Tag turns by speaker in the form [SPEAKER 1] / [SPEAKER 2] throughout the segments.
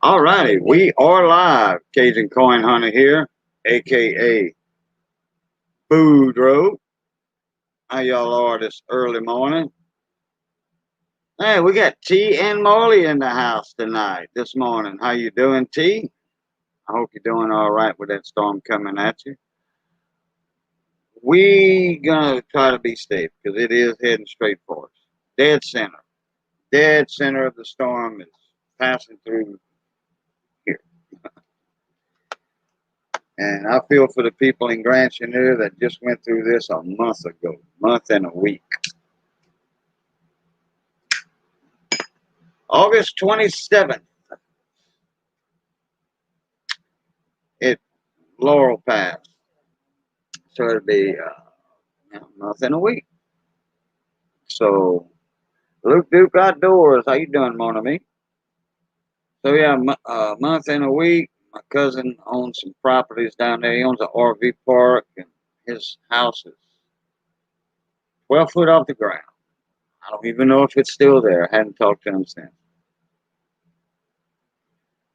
[SPEAKER 1] All righty, we are live. Cajun Coin Hunter here, aka Boudreaux. How y'all are this early morning? Hey, we got T and Molly in the house tonight, this morning. How you doing, T? I hope you're doing all right with that storm coming at you. We gonna try to be safe because it is heading straight for us. Dead center of the storm is passing through here. And I feel for the people in Grand Chenier that just went through this a month ago, month and a week. August 27th, it Laurel Pass. So it'll be a month and a week. So Luke Duke Outdoors, how you doing, mon ami? So yeah, a month and a week. My cousin owns some properties down there. He owns an RV park, and his house is 12 foot off the ground. I don't even know if it's still there. I hadn't talked to him since.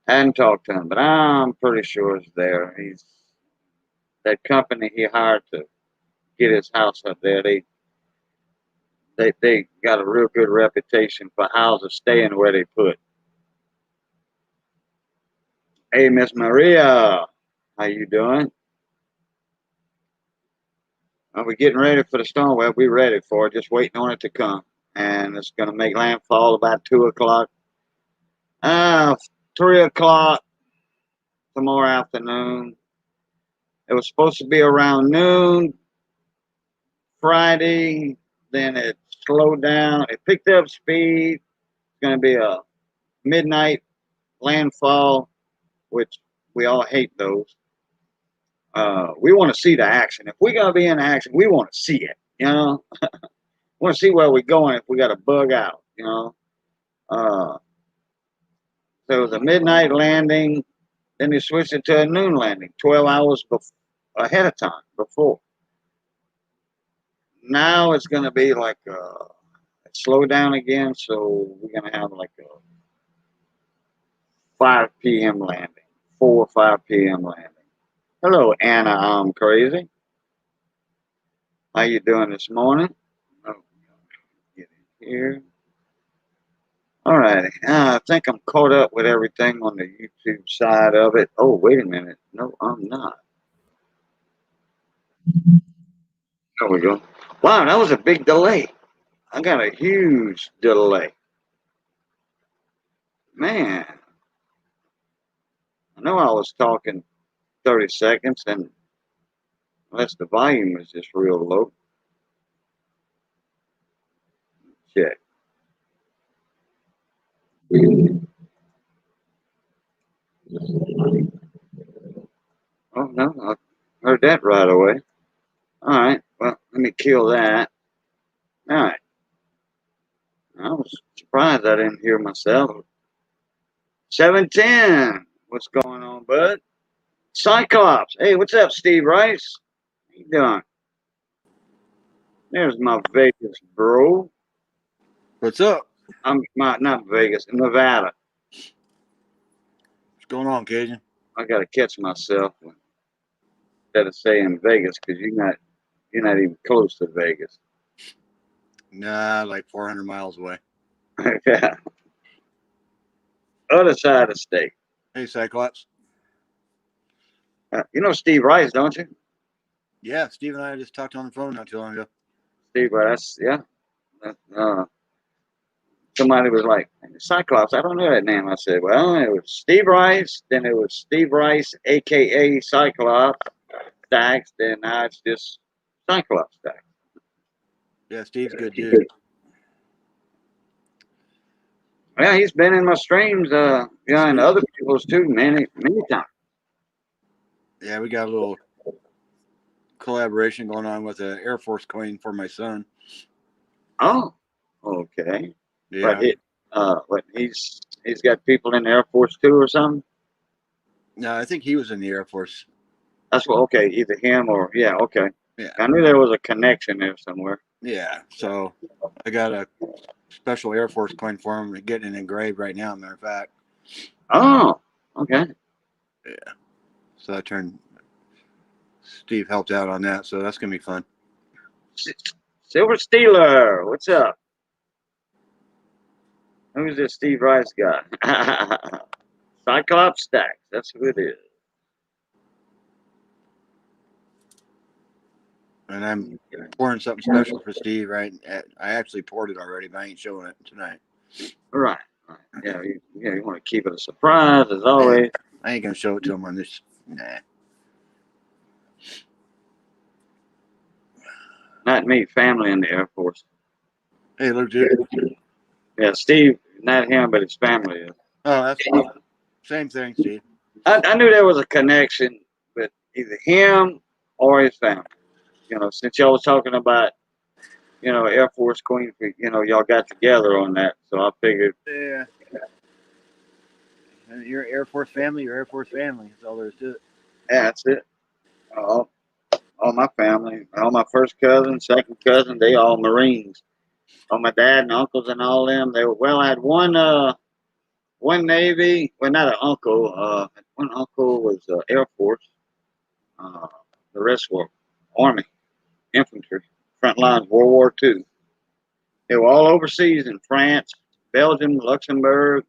[SPEAKER 1] Hadn't talked to him, but I'm pretty sure it's there. He's that company he hired to get his house up there. They got a real good reputation for houses staying where they put. Hey, Miss Maria, how you doing? Are we getting ready for the storm? Well, we're ready for it. Just waiting on it to come, and it's going to make landfall about 2 o'clock. 3 o'clock tomorrow afternoon. It was supposed to be around noon Friday. Then it slowed down. It picked up speed. It's going to be a midnight landfall, which we all hate those. We want to see the action. If we're going to be in action, we want to see it, you know. We want to see where we're going if we got to bug out, you know. So it was a midnight landing. Then they switched it to a noon landing, 12 hours ahead of time before. Now it's going to be like slow down again, so we're going to have like a 5 p.m. landing, 4 or 5 p.m. landing. Hello, Anna. I'm crazy. How you doing this morning? Oh, get in here. All righty. I think I'm caught up with everything on the YouTube side of it. Oh, wait a minute. No, I'm not. There we go. Wow, that was a big delay. I got a huge delay. Man, I know I was talking 30 seconds, and unless the volume was just real low. Check. Oh, no, I heard that right away. All right, well, let me kill that. All right. I was surprised I didn't hear myself. 710. What's going on, bud? Cyclops. Hey, what's up, Steve Rice? How you doing? There's my Vegas bro.
[SPEAKER 2] What's up?
[SPEAKER 1] I'm not Vegas, Nevada.
[SPEAKER 2] What's going on, Cajun?
[SPEAKER 1] I gotta catch myself instead of saying Vegas because you're not even close to Vegas.
[SPEAKER 2] Nah, like 400 miles away.
[SPEAKER 1] Yeah. Other side of the state.
[SPEAKER 2] Hey, Cyclops.
[SPEAKER 1] You know Steve Rice, don't you?
[SPEAKER 2] Yeah, Steve and I just talked on the phone not too long ago.
[SPEAKER 1] Steve Rice, yeah. Uh, Somebody was like, Cyclops, I don't know that name. I said, well, it was Steve Rice, then it was Steve Rice, aka Cyclops Stacks, then now it's just Cyclops Stacks.
[SPEAKER 2] Yeah, Steve's a good dude.
[SPEAKER 1] Yeah, he's been in my streams, and other people's too, many times.
[SPEAKER 2] Yeah, we got a little collaboration going on with an Air Force coin for my son.
[SPEAKER 1] Oh, okay.
[SPEAKER 2] Yeah.
[SPEAKER 1] But he's got people in the Air Force too, or something.
[SPEAKER 2] No, I think he was in the Air Force.
[SPEAKER 1] That's what. Okay, either him or yeah. Okay.
[SPEAKER 2] Yeah.
[SPEAKER 1] I knew there was a connection there somewhere.
[SPEAKER 2] Yeah. So I got a special Air Force coin for him, getting it engraved right now, matter of fact.
[SPEAKER 1] Oh, okay.
[SPEAKER 2] Yeah. So I turned. Steve helped out on that, so that's gonna be fun.
[SPEAKER 1] Silver Steeler, what's up? Who's this Steve Rice guy? Cyclops Stacks, that's who it is.
[SPEAKER 2] And I'm pouring something special for Steve. Right, I actually poured it already, but I ain't showing it tonight.
[SPEAKER 1] Right. Right. Yeah, you want to keep it a surprise as always.
[SPEAKER 2] I ain't gonna show it to him on this. Nah.
[SPEAKER 1] Not me, family in the Air Force.
[SPEAKER 2] Hey, look, dude.
[SPEAKER 1] Yeah, Steve, not him, but his family is.
[SPEAKER 2] Oh, that's same thing, Steve.
[SPEAKER 1] I knew there was a connection with either him or his family. Since y'all was talking about, Air Force Queen, y'all got together on that. So I figured,
[SPEAKER 2] Yeah. You're Air Force family. You're Air Force family. That's all there is to it.
[SPEAKER 1] yeah, that's it. All my family, all my first cousin, second cousin, they all Marines. All my dad and uncles and all them, they were, well, I had one Navy, well, not an uncle, one uncle was Air Force, uh, the rest were Army, infantry, front lines, World War II. They were all overseas in France, Belgium, Luxembourg,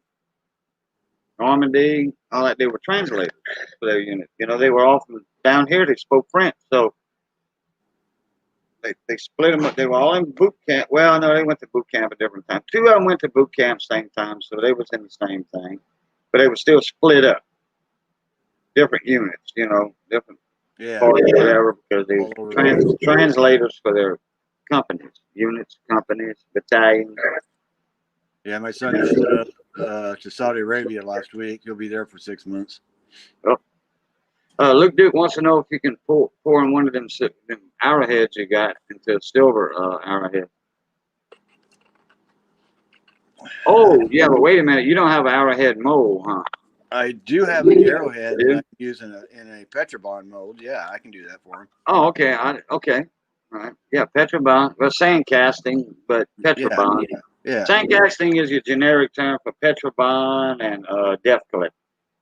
[SPEAKER 1] Normandy, all that. They were translators for their unit. They were all from down here, they spoke French, so they split them up. They were all in boot camp. Well, no, they went to boot camp at different times. Two of them went to boot camp same time, so they was in the same thing, but they were still split up, different units, different
[SPEAKER 2] Yeah.
[SPEAKER 1] parties, whatever, because they
[SPEAKER 2] All over.
[SPEAKER 1] translators for their companies, units, companies, battalions.
[SPEAKER 2] Yeah, my son just to Saudi Arabia last week. He'll be there for 6 months.
[SPEAKER 1] Oh. Luke Duke wants to know if you can pour in one of them arrowheads you got into a silver arrowhead. Oh, yeah, but wait a minute. You don't have an arrowhead mold, huh?
[SPEAKER 2] I do have an arrowhead that I can use in a Petrobond mold. Yeah, I can do that for him.
[SPEAKER 1] Oh, okay. Okay. All right. Yeah, Petrobond. Well, sand casting, but Petrobond.
[SPEAKER 2] Yeah.
[SPEAKER 1] Sand casting is your generic term for Petrobond and depth collect.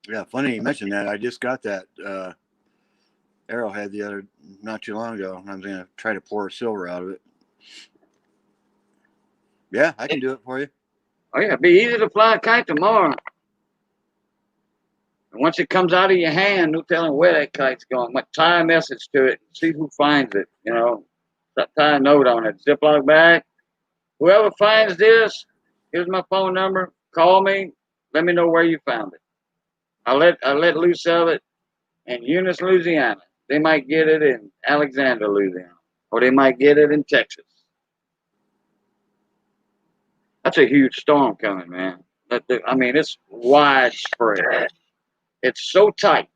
[SPEAKER 2] Yeah, funny you mentioned that. I just got that arrowhead not too long ago. I'm gonna try to pour silver out of it. Yeah, I can do it for you.
[SPEAKER 1] Oh yeah, it'd be easy to fly a kite tomorrow. And once it comes out of your hand, no telling where that kite's going. But tie a message to it and see who finds it. Tie a note on it. Ziploc bag. Whoever finds this, here's my phone number. Call me. Let me know where you found it. I let loose of it in Eunice, Louisiana. They might get it in Alexander, Louisiana, or they might get it in Texas. That's a huge storm coming, man. It's widespread. It's so tight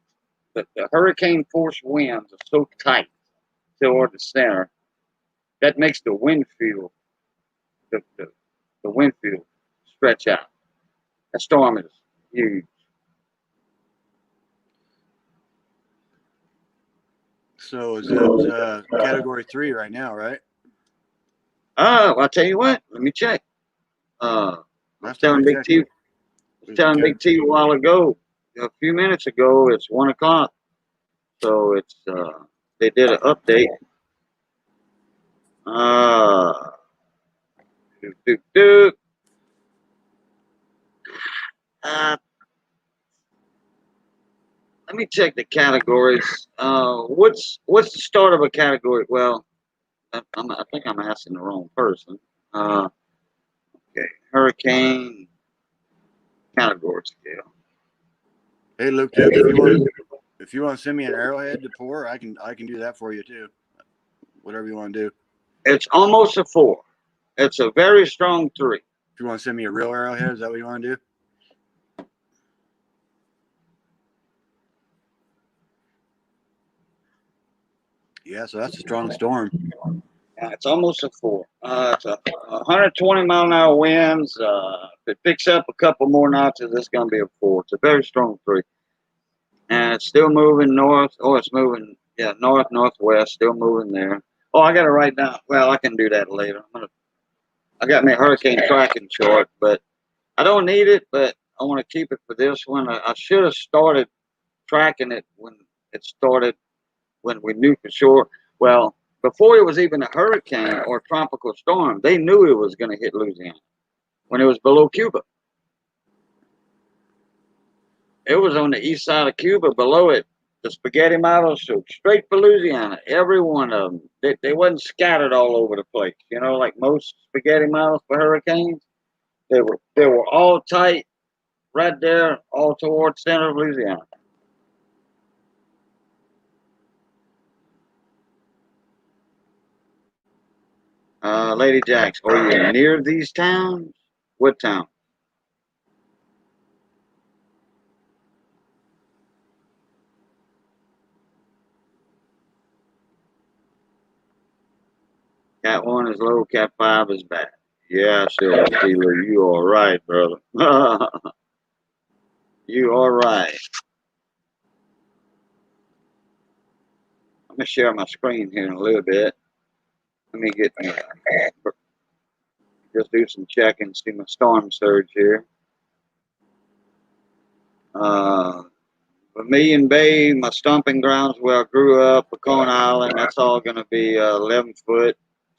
[SPEAKER 1] that the hurricane force winds are so tight toward the center that makes the wind field, the wind field stretch out. That storm is huge.
[SPEAKER 2] So is it category 3 right now, right?
[SPEAKER 1] I'll tell you what. Let me check. I was telling Big T a while ago, a few minutes ago, it's 1 o'clock. So it's they did an update. Do, do, do. Let me check the categories. What's the start of a category? Well, I think I'm asking the wrong person. Okay, hurricane category scale.
[SPEAKER 2] Hey, Luke, Duke, if you want to send me an arrowhead to pour, I can do that for you too. Whatever you want to do.
[SPEAKER 1] It's almost a 4. It's a very strong 3.
[SPEAKER 2] If you want to send me a real arrowhead, is that what you want to do? Yeah, so that's a strong storm.
[SPEAKER 1] It's almost a 4. It's a 120-mile-an-hour winds. If it picks up a couple more notches, it's going to be a 4. It's a very strong 3. And it's still moving north. Oh, it's moving, north, northwest, still moving there. Oh, I got to write down. Well, I can do that later. I got me a hurricane tracking chart, but I don't need it, but I want to keep it for this one. I should have started tracking it when it started, when we knew for sure. Well, before it was even a hurricane or tropical storm, they knew it was going to hit Louisiana when it was below Cuba. It was on the east side of Cuba. Below it, the spaghetti models, so straight for Louisiana. Every one of them. They wasn't scattered all over the place. You know, like most spaghetti models for hurricanes. They were all tight right there, all towards center of Louisiana. Lady Jacks, are you near these towns? What town? Cat 1 is low, Cat 5 is bad. Yeah, Silver Steeler, you are right, brother. You are right. I'm going to share my screen here in a little bit. Let me get just do some checking, see my storm surge here. For me and Bay, my stomping grounds where I grew up, Pecan Island, that's all going to be 11 foot,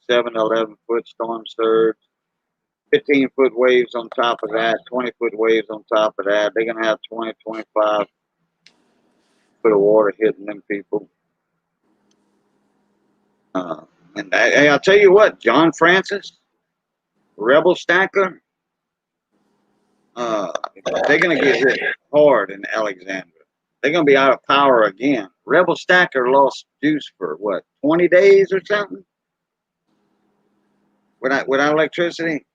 [SPEAKER 1] 7 to 11 foot storm surge. 15-foot waves on top of that, 20-foot waves on top of that. They're going to have 20, 25 foot of water hitting them people. And hey, I'll tell you what, John Francis, Rebel Stacker, they're going to get hit hard in Alexandria. They're going to be out of power again. Rebel Stacker lost juice for what, 20 days or something? Without electricity?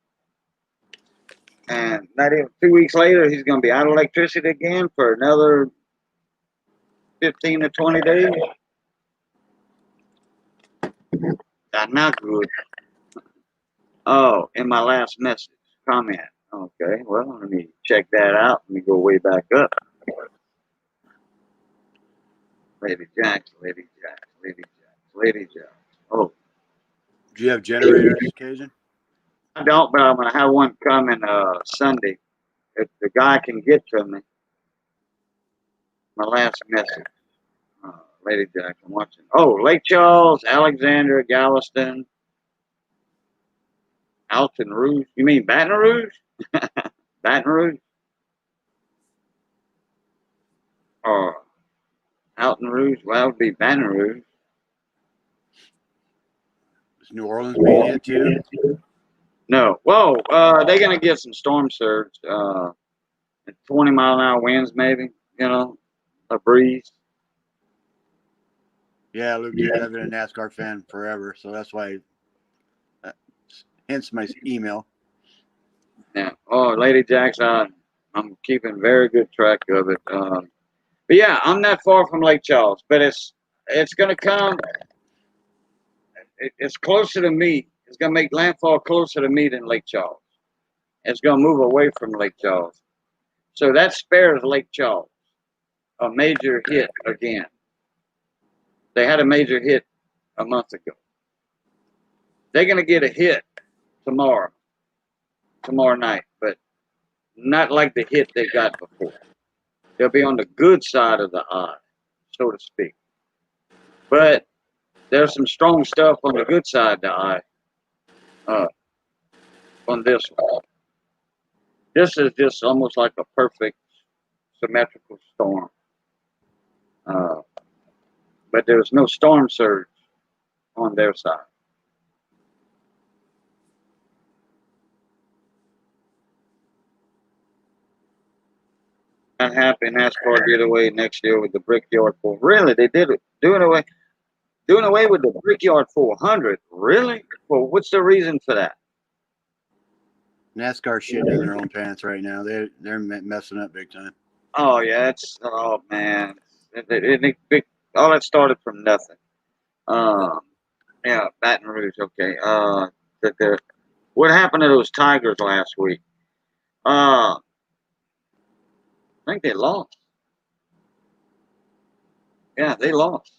[SPEAKER 1] And not even 2 weeks later, he's going to be out of electricity again for another 15 to 20 days. That's not good. Oh, in my last message, comment. Okay, well, let me check that out. Let me go way back up. Lady Jacks, Lady Jacks, Lady Jacks, Lady Jacks. Oh.
[SPEAKER 2] Do you have generators, Cajun?
[SPEAKER 1] I don't, but I'm going to have one coming Sunday. If the guy can get to me. My last message. Lady Jacks, I'm watching. Oh, Lake Charles, Alexandria, Galveston, Alton Rouge. You mean Baton Rouge? Baton Rouge? Or Alton Rouge? Well, that would be Baton Rouge.
[SPEAKER 2] Is New Orleans being hit too?
[SPEAKER 1] No. Whoa, they're going to get some storm surge. 20-mile-an-hour winds, maybe. You know, a breeze.
[SPEAKER 2] Yeah, Luke, dude, I've been a NASCAR fan forever, so that's why. Hence my email.
[SPEAKER 1] Yeah. Oh, Lady Jacks, I'm keeping very good track of it. But yeah, I'm not far from Lake Charles, but it's going to come. It's closer to me. It's going to make landfall closer to me than Lake Charles. It's going to move away from Lake Charles. So that spares Lake Charles a major hit again. They had a major hit a month ago. They're going to get a hit tomorrow night, but not like the hit they got before. They'll be on the good side of the eye, so to speak. But there's some strong stuff on the good side of the eye on this one. This is just almost like a perfect symmetrical storm. But there's no storm surge on their side. Not happy NASCAR getaway next year with the Brickyard 4. Really? They did it. Doing away with the Brickyard 400. Really? Well, what's the reason for that?
[SPEAKER 2] NASCAR shitting in their own pants right now. They're messing up big time.
[SPEAKER 1] Oh yeah, oh man, all that started from nothing. Yeah, Baton Rouge. Okay. What happened to those Tigers last week? I think they lost. Yeah, they lost.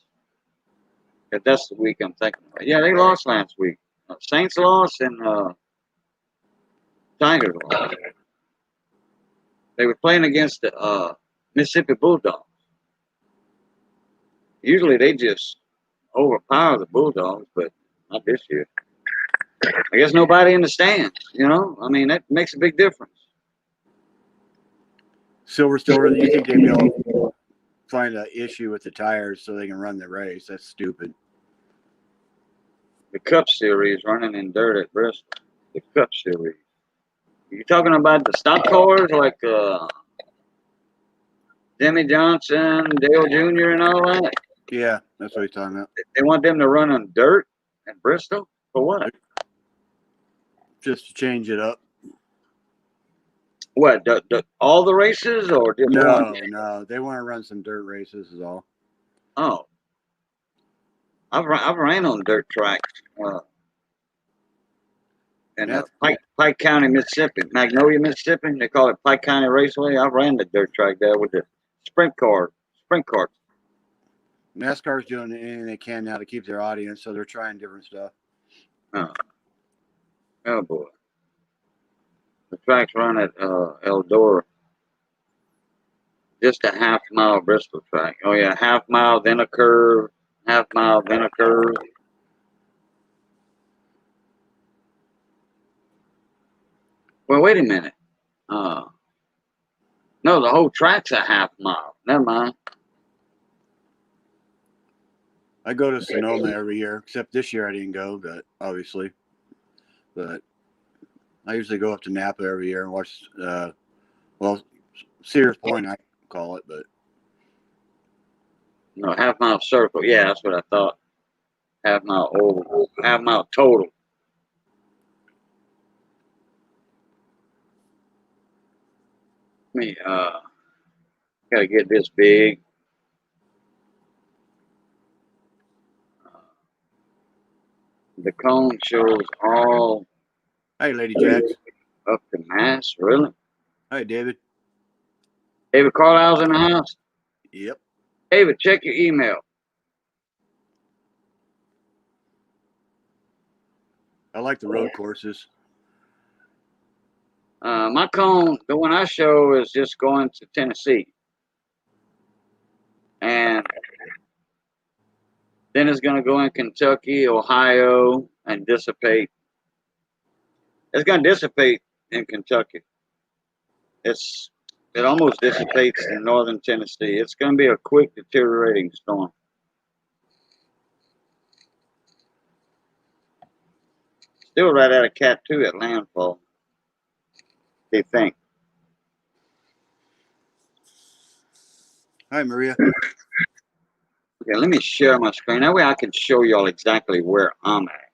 [SPEAKER 1] If that's the week I'm thinking about. Yeah, they lost last week. Saints lost and Tigers lost. They were playing against the Mississippi Bulldogs. Usually they just overpower the Bulldogs, but not this year. I guess nobody in the stands, you know? I mean, that makes a big difference.
[SPEAKER 2] Silver still, you think they'd be able to find an issue with the tires so they can run the race? That's stupid.
[SPEAKER 1] The Cup Series running in dirt at Bristol. The Cup Series. You talking about the stock cars like Jimmy Johnson, Dale Jr., and all that?
[SPEAKER 2] Yeah, that's what he's talking about.
[SPEAKER 1] They want them to run on dirt at Bristol? For what?
[SPEAKER 2] Just to change it up.
[SPEAKER 1] What? All the races or just
[SPEAKER 2] No,
[SPEAKER 1] one?
[SPEAKER 2] no. They want to run some dirt races is all.
[SPEAKER 1] Oh. I've ran on dirt tracks in Pike County, Mississippi. Magnolia, Mississippi. They call it Pike County Raceway. I ran the dirt track there with the sprint cars.
[SPEAKER 2] NASCAR's doing anything they can now to keep their audience, so they're trying different stuff.
[SPEAKER 1] Oh boy. The tracks run at Eldora. Just a half-mile Bristol track. Oh yeah, half-mile, then a curve. Half-mile, then a curve. Well, wait a minute. No, the whole track's a half-mile. Never mind.
[SPEAKER 2] I go to Sonoma every year, except this year I didn't go, but obviously. But I usually go up to Napa every year and watch, Sears Point, I call it, but.
[SPEAKER 1] No, half-mile circle. Yeah, that's what I thought. Half-mile oval. Half-mile total. Me, gotta get this big. The cone shows all
[SPEAKER 2] Hey, Lady Jax.
[SPEAKER 1] up to mass. Really?
[SPEAKER 2] Hey, David.
[SPEAKER 1] David Carlisle's in the house.
[SPEAKER 2] Yep.
[SPEAKER 1] David, check your email.
[SPEAKER 2] I like the road courses.
[SPEAKER 1] My cone, the one I show, is just going to Tennessee. And then it's going to go in Kentucky, Ohio, and dissipate. It's going to dissipate in Kentucky. It almost dissipates in northern Tennessee. It's going to be a quick deteriorating storm. Still right out of Cat 2 at landfall, they think.
[SPEAKER 2] Hi, Maria.
[SPEAKER 1] Okay, let me share my screen. That way I can show y'all exactly where I'm at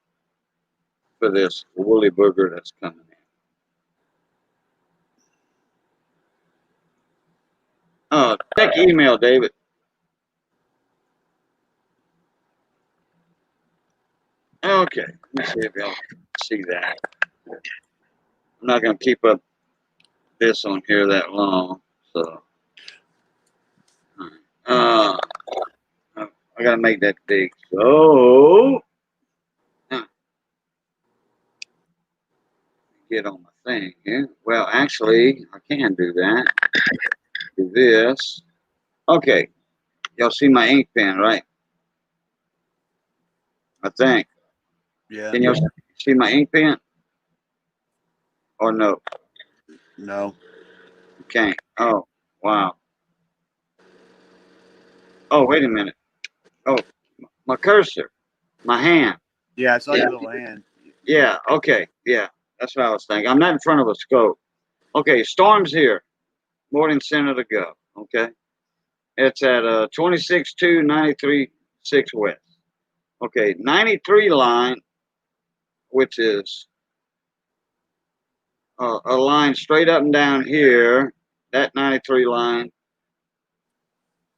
[SPEAKER 1] for this woolly booger that's coming in. Check your email, David. Okay, let me see if y'all can see that. I'm not going to keep up this on here that long, so. I got to make that big. So, get on my thing here. Well, actually, I can do that. Do this. Okay, y'all see my ink pen, right? I think.
[SPEAKER 2] Yeah.
[SPEAKER 1] Can y'all see my ink pen? Or no?
[SPEAKER 2] No.
[SPEAKER 1] You can't. Oh, wow. Oh, wait a minute. Oh, my cursor. My hand.
[SPEAKER 2] Yeah, I saw your little hand.
[SPEAKER 1] Yeah, okay. Yeah, that's what I was thinking. I'm not in front of a scope. Okay, storm's here. Morning center to go. Okay. It's at 26.2, 93.6 west. Okay, 93 line, which is a line straight up and down here. That 93 line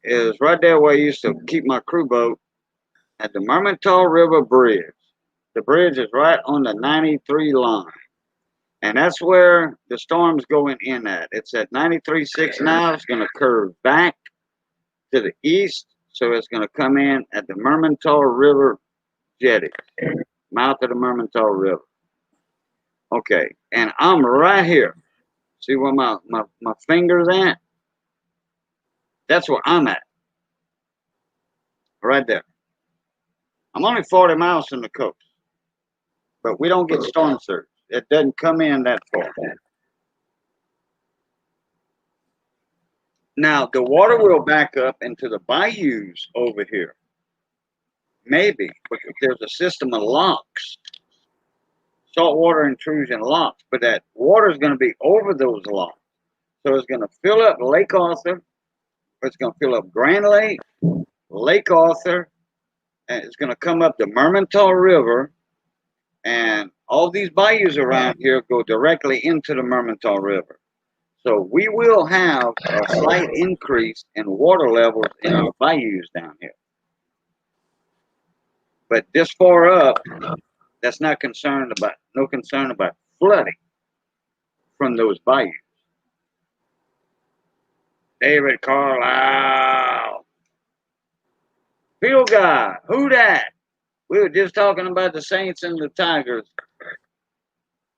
[SPEAKER 1] is right there where I used to keep my crew boat at the Mermentau River Bridge. The bridge is right on the 93 line. And that's where the storm's going in at. It's at 93.6 now. It's going to curve back to the east. So it's going to come in at the Mermentau River jetty, mouth of the Mermentau River. Okay, and I'm right here. See where my finger's at? That's where I'm at. Right there. I'm only 40 miles from the coast. But we don't get storm surge. It doesn't come in that far. Now, the water will back up into the bayous over here. Maybe, because there's a system of locks. Saltwater intrusion locks. But that water is going to be over those locks. So it's going to fill up Lake Arthur. It's going to fill up Grand Lake, Lake Arthur. And it's going to come up the Mermentau River. And all these bayous around here go directly into the Mermentau River. So we will have a slight increase in water levels in our bayous down here. But this far up, that's no concern about flooding from those bayous. David Carlisle. Field guy, who dat? We were just talking about the Saints and the Tigers.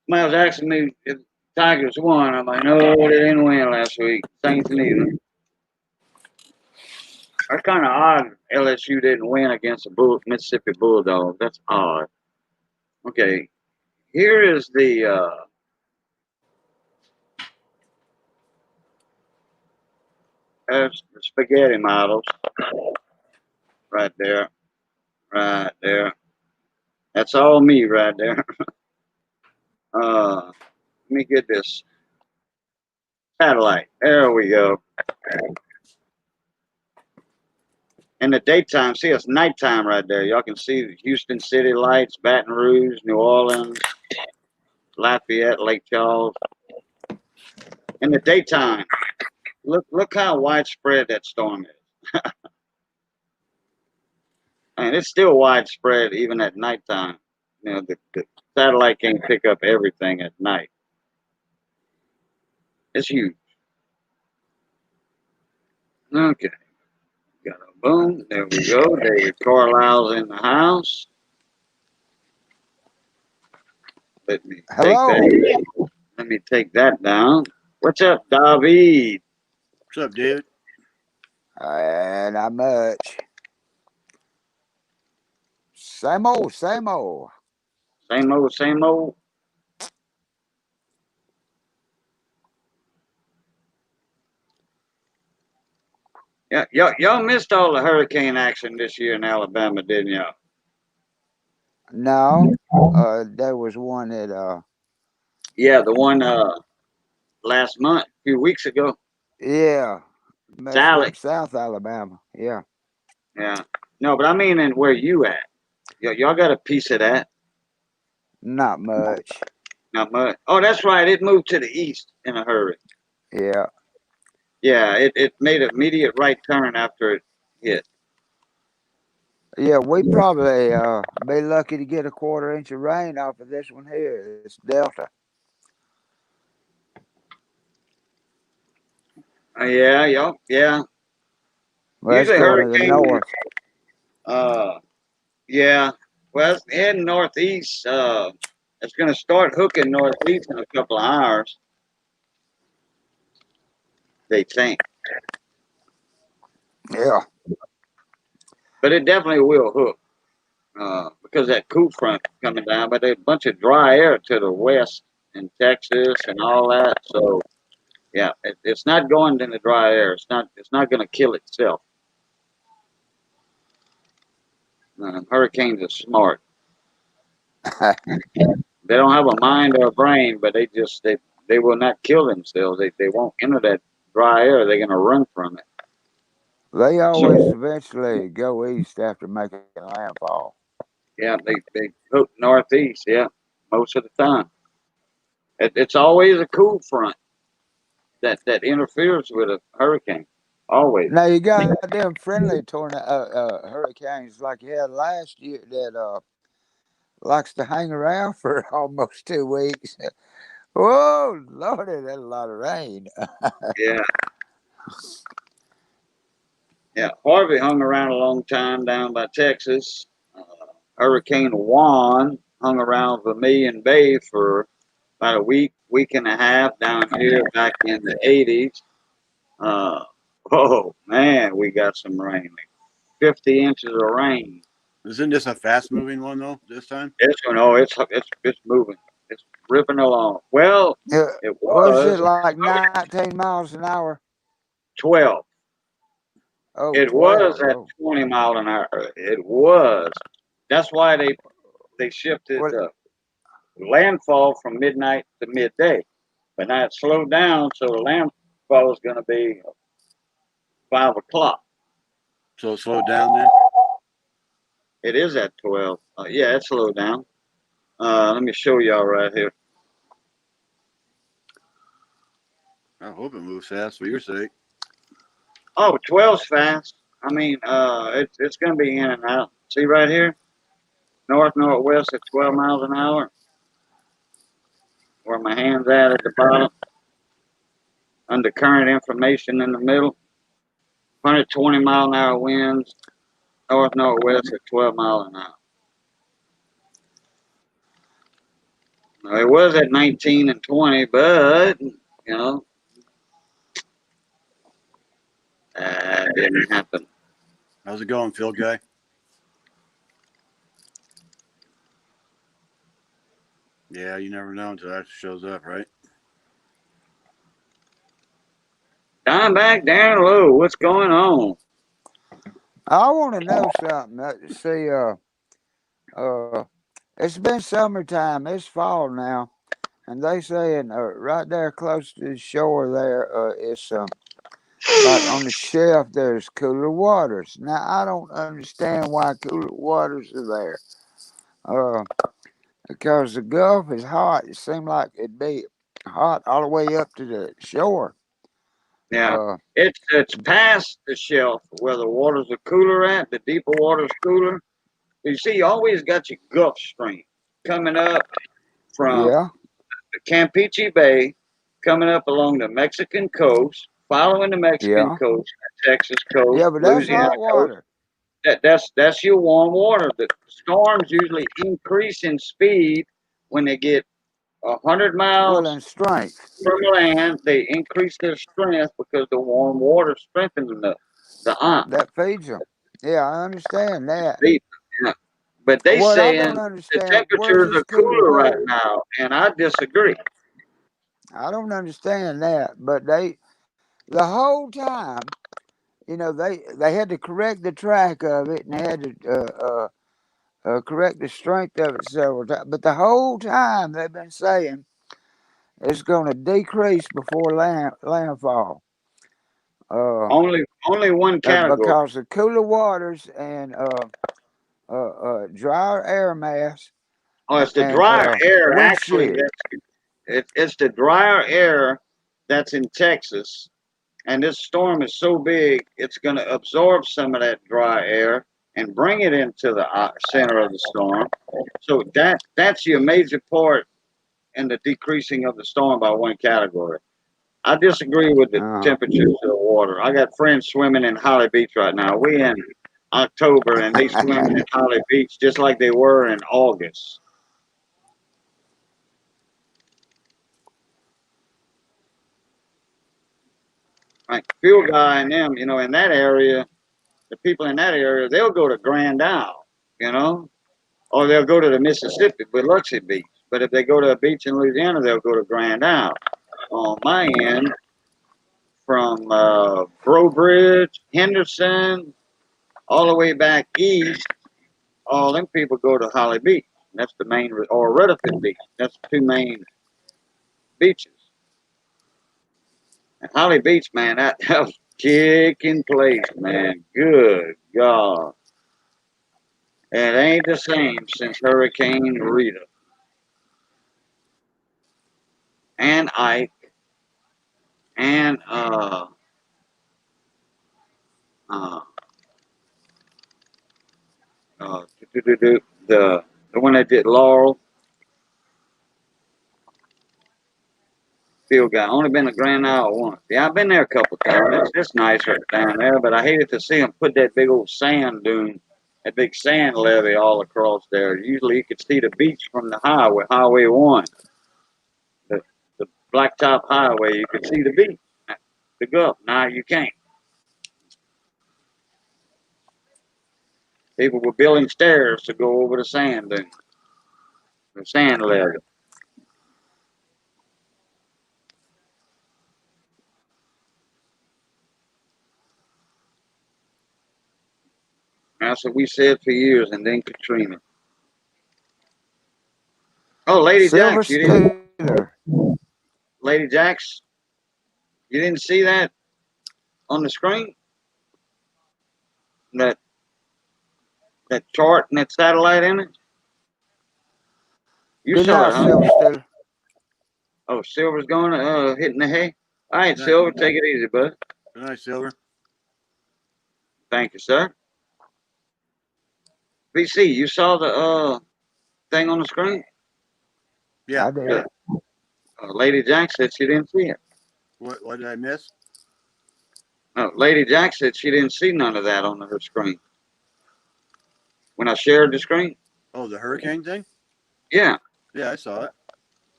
[SPEAKER 1] Somebody was asking me if the Tigers won. I'm like, no, they didn't win last week. Saints neither. That's kind of odd. LSU didn't win against the Mississippi Bulldogs. That's odd. Okay, here is the spaghetti models. Right there. Right there. That's all me right there. Let me get this satellite. There we go. In the daytime, see, it's nighttime right there. Y'all can see the Houston City lights, Baton Rouge, New Orleans, Lafayette, Lake Charles. In the daytime, look how widespread that storm is. I mean, it's still widespread even at nighttime. You know, the satellite can't pick up everything at night. It's huge. Okay. Got a boom. There we go. David Carlisle's in the house. Let me take that. Let me take that down. What's up, David?
[SPEAKER 2] What's up, David?
[SPEAKER 3] Not much. Same old, same old.
[SPEAKER 1] Same old, same old. Yeah, y'all missed all the hurricane action this year in Alabama, didn't y'all?
[SPEAKER 3] No, there was one that
[SPEAKER 1] Yeah, the one last month, a few weeks ago.
[SPEAKER 3] yeah, messed
[SPEAKER 1] Sally.
[SPEAKER 3] up South Alabama. Yeah.
[SPEAKER 1] Yeah. No, but I mean in where you at. Y'all got a piece of that.
[SPEAKER 3] Not much.
[SPEAKER 1] Not much. Oh, that's right. It moved to the east in a hurry.
[SPEAKER 3] Yeah.
[SPEAKER 1] Yeah, it made an immediate right turn after it hit.
[SPEAKER 3] Yeah, we probably be lucky to get a 1/4 inch of rain off of this one here. It's Delta.
[SPEAKER 1] Yeah, yeah.
[SPEAKER 3] Well, it's
[SPEAKER 1] Usually
[SPEAKER 3] going to the
[SPEAKER 1] hurricane.
[SPEAKER 3] north.
[SPEAKER 1] Yeah. Well, it's heading northeast. It's going to start hooking northeast in a couple of hours. They think.
[SPEAKER 3] Yeah.
[SPEAKER 1] But it definitely will hook. Because that cool front coming down, but there's a bunch of dry air to the west in Texas and all that. So yeah, it's not going in the dry air. It's not going to kill itself. Hurricanes are smart. They don't have a mind or a brain, but they will not kill themselves. They won't enter that dry air. They're going to run from it.
[SPEAKER 3] They always eventually go east after making landfall.
[SPEAKER 1] Yeah, they hook northeast. Yeah, most of the time. It's always a cool front that interferes with a hurricane. Always.
[SPEAKER 3] Now you got them friendly hurricanes like you had last year that likes to hang around for almost 2 weeks. Oh Lordy, that's a lot of rain.
[SPEAKER 1] Yeah. Yeah. Harvey hung around a long time down by Texas. Hurricane Juan hung around Vermilion Bay for about a week and a half down here back in the 80s. Oh man, we got some rain, like 50 inches of rain.
[SPEAKER 2] Isn't this a fast moving one though? This time?
[SPEAKER 1] It's moving. It's ripping along. Well, it
[SPEAKER 3] Was it
[SPEAKER 1] was
[SPEAKER 3] like 19 miles an hour?
[SPEAKER 1] 12.
[SPEAKER 3] Oh,
[SPEAKER 1] It
[SPEAKER 3] 12.
[SPEAKER 1] was at
[SPEAKER 3] Oh,
[SPEAKER 1] 20 mile an hour. It was. That's why they shifted
[SPEAKER 3] well,
[SPEAKER 1] the landfall from midnight to midday. But now it's slowed down, so the landfall is going to be 5 o'clock.
[SPEAKER 2] So it slowed down then?
[SPEAKER 1] It is at 12. Yeah, it slowed down. Let me show y'all right here.
[SPEAKER 2] I hope it moves fast for your sake.
[SPEAKER 1] Oh, 12's fast. I mean, it's going to be in and out. See right here? North, northwest at 12 miles an hour. Where my hand's at the bottom. Under current information in the middle. 120 mile an hour winds. North, northwest at 12 miles an hour. Now, it was at 19 and 20, but, didn't happen.
[SPEAKER 2] How's it going, field guy? Yeah, you never know until that shows up, right?
[SPEAKER 1] Down back, down low. What's going on?
[SPEAKER 3] I want to know something. See, it's been summertime. It's fall now, and they saying right there close to the shore there, it's like on the shelf. There's cooler waters. Now I don't understand why cooler waters are there. Uh, because the Gulf is hot. It seemed like it'd be hot all the way up to the shore.
[SPEAKER 1] Yeah,
[SPEAKER 3] Uh,
[SPEAKER 1] it's past the shelf where the waters are cooler at. The deeper water's cooler. You see, you always got your Gulf Stream coming up from
[SPEAKER 3] yeah,
[SPEAKER 1] the Campeche Bay, coming up along the Mexican coast, following the Mexican
[SPEAKER 3] yeah,
[SPEAKER 1] coast, Texas coast,
[SPEAKER 3] yeah. But that's
[SPEAKER 1] Louisiana
[SPEAKER 3] hot
[SPEAKER 1] coast.
[SPEAKER 3] water.
[SPEAKER 1] That's your warm water. The storms usually increase in speed when they get 100
[SPEAKER 3] Well,
[SPEAKER 1] miles
[SPEAKER 3] and strength.
[SPEAKER 1] from land. They increase their strength because the warm water strengthens the ant.
[SPEAKER 3] That feeds them. Yeah, I understand that.
[SPEAKER 1] Yeah. But they
[SPEAKER 3] What I
[SPEAKER 1] saying
[SPEAKER 3] don't
[SPEAKER 1] the
[SPEAKER 3] understand, where's
[SPEAKER 1] temperatures
[SPEAKER 3] this
[SPEAKER 1] are
[SPEAKER 3] cooler
[SPEAKER 1] cooler right
[SPEAKER 3] water?
[SPEAKER 1] now, and I disagree.
[SPEAKER 3] I don't understand that. But the whole time, they had to correct the track of it, and they had to correct the strength of it several times. But the whole time they've been saying it's going to decrease before landfall.
[SPEAKER 1] Only one category.
[SPEAKER 3] Because the cooler waters and drier air mass
[SPEAKER 1] Oh, it's the
[SPEAKER 3] and
[SPEAKER 1] drier air.
[SPEAKER 3] wind
[SPEAKER 1] Actually,
[SPEAKER 3] shear.
[SPEAKER 1] it's the drier air that's in Texas, and this storm is so big, it's going to absorb some of that dry air and bring it into the center of the storm. So that's your major part in the decreasing of the storm by one category. I disagree with the
[SPEAKER 3] Uh,
[SPEAKER 1] temperatures of the water. I got friends swimming in Holly Beach right now. We in October and they swimming in Holly Beach just like they were in August. Like fuel guy and them, in that area, the people in that area, they'll go to Grand Isle, or they'll go to the Mississippi, Biloxi Beach. But if they go to a beach in Louisiana, they'll go to Grand Isle. On my end, from Breaux Bridge, Henderson, all the way back east, all them people go to Holly Beach. That's the main, or Rutherford Beach. That's the two main beaches. And Holly Beach, man, that was kicking place, man. Good God. It ain't the same since Hurricane Rita and Ike and uh, the one that did Laurel Field guy. Only been to Grand Isle once. Yeah, I've been there a couple times. It's nicer down there, but I hated to see them put that big old sand dune, that big sand levee all across there. Usually you could see the beach from the highway, Highway 1. blacktop highway. You could see the beach, the Gulf. Now you can't. People were building stairs to go over the sand dune, the sand ledge. That's what we said for years, and then Katrina. Oh, Lady
[SPEAKER 3] Silver
[SPEAKER 1] Jax, you didn't.
[SPEAKER 3] Stealer.
[SPEAKER 1] Lady Jax, you didn't see that on the screen? That chart and that satellite image? You
[SPEAKER 3] Good
[SPEAKER 1] saw
[SPEAKER 3] night,
[SPEAKER 1] it, huh?
[SPEAKER 3] Silver Stealer.
[SPEAKER 1] Oh, Silver's going hitting the hay. All right,
[SPEAKER 2] Good night.
[SPEAKER 1] Silver, take it easy, bud.
[SPEAKER 2] Good night, Silver.
[SPEAKER 1] Thank you, sir. BC, you saw the thing on the screen?
[SPEAKER 2] Yeah.
[SPEAKER 3] I did.
[SPEAKER 1] Yeah. Lady Jax said she didn't see it.
[SPEAKER 2] What did I miss?
[SPEAKER 1] No, Lady Jax said she didn't see none of that on her screen. When I shared the screen?
[SPEAKER 2] Oh, the hurricane thing?
[SPEAKER 1] Yeah.
[SPEAKER 2] Yeah, I saw it.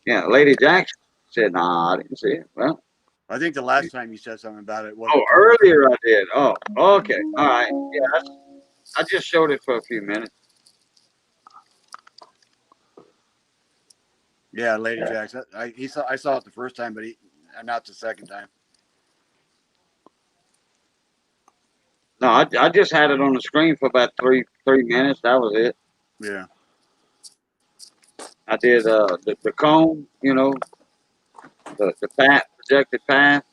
[SPEAKER 1] Yeah, Lady Jax said, nah, I didn't see it. Well,
[SPEAKER 2] I think the last time you said something about it
[SPEAKER 1] oh,
[SPEAKER 2] wasn't too long.
[SPEAKER 1] earlier I did. Oh, okay. All right. Yeah, I just showed it for a few minutes.
[SPEAKER 2] Yeah, Lady Jax. I saw it the first time, but not the second time.
[SPEAKER 1] No, I just had it on the screen for about three minutes. That was it.
[SPEAKER 2] Yeah.
[SPEAKER 1] I did the cone, you know, the path, projected path.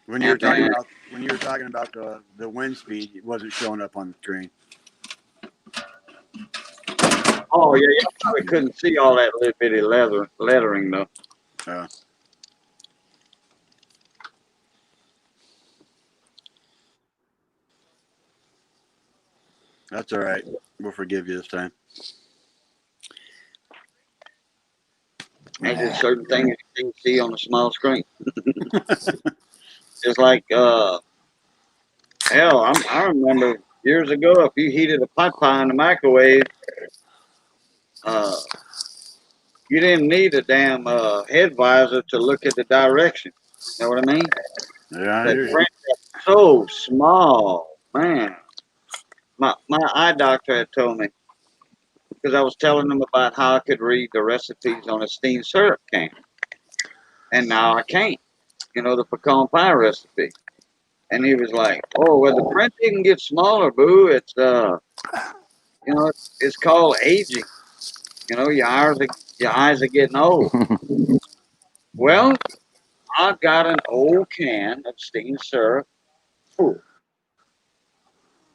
[SPEAKER 2] When you were
[SPEAKER 1] And
[SPEAKER 2] talking
[SPEAKER 1] then,
[SPEAKER 2] about the wind speed, it wasn't showing up on the screen.
[SPEAKER 1] oh yeah, you probably couldn't see all that little bitty lettering though.
[SPEAKER 2] That's all right. We'll forgive you this time.
[SPEAKER 1] There's just certain things you can't see on a small screen. Just like hell, I remember years ago, if you heated a pot pie in the microwave, uh, you didn't need a damn head visor to look at the direction. You know what I mean?
[SPEAKER 2] Yeah, I
[SPEAKER 1] That
[SPEAKER 2] hear you.
[SPEAKER 1] print is so small, man. My eye doctor had told me because I was telling him about how I could read the recipes on a steamed syrup can, and now I can't. You know, the pecan pie recipe. And he was like, "Oh, well, the print can get smaller, boo. It's you know, it's called aging. You know, your eyes are getting old." Well, I got an old can of steamed syrup. Ooh,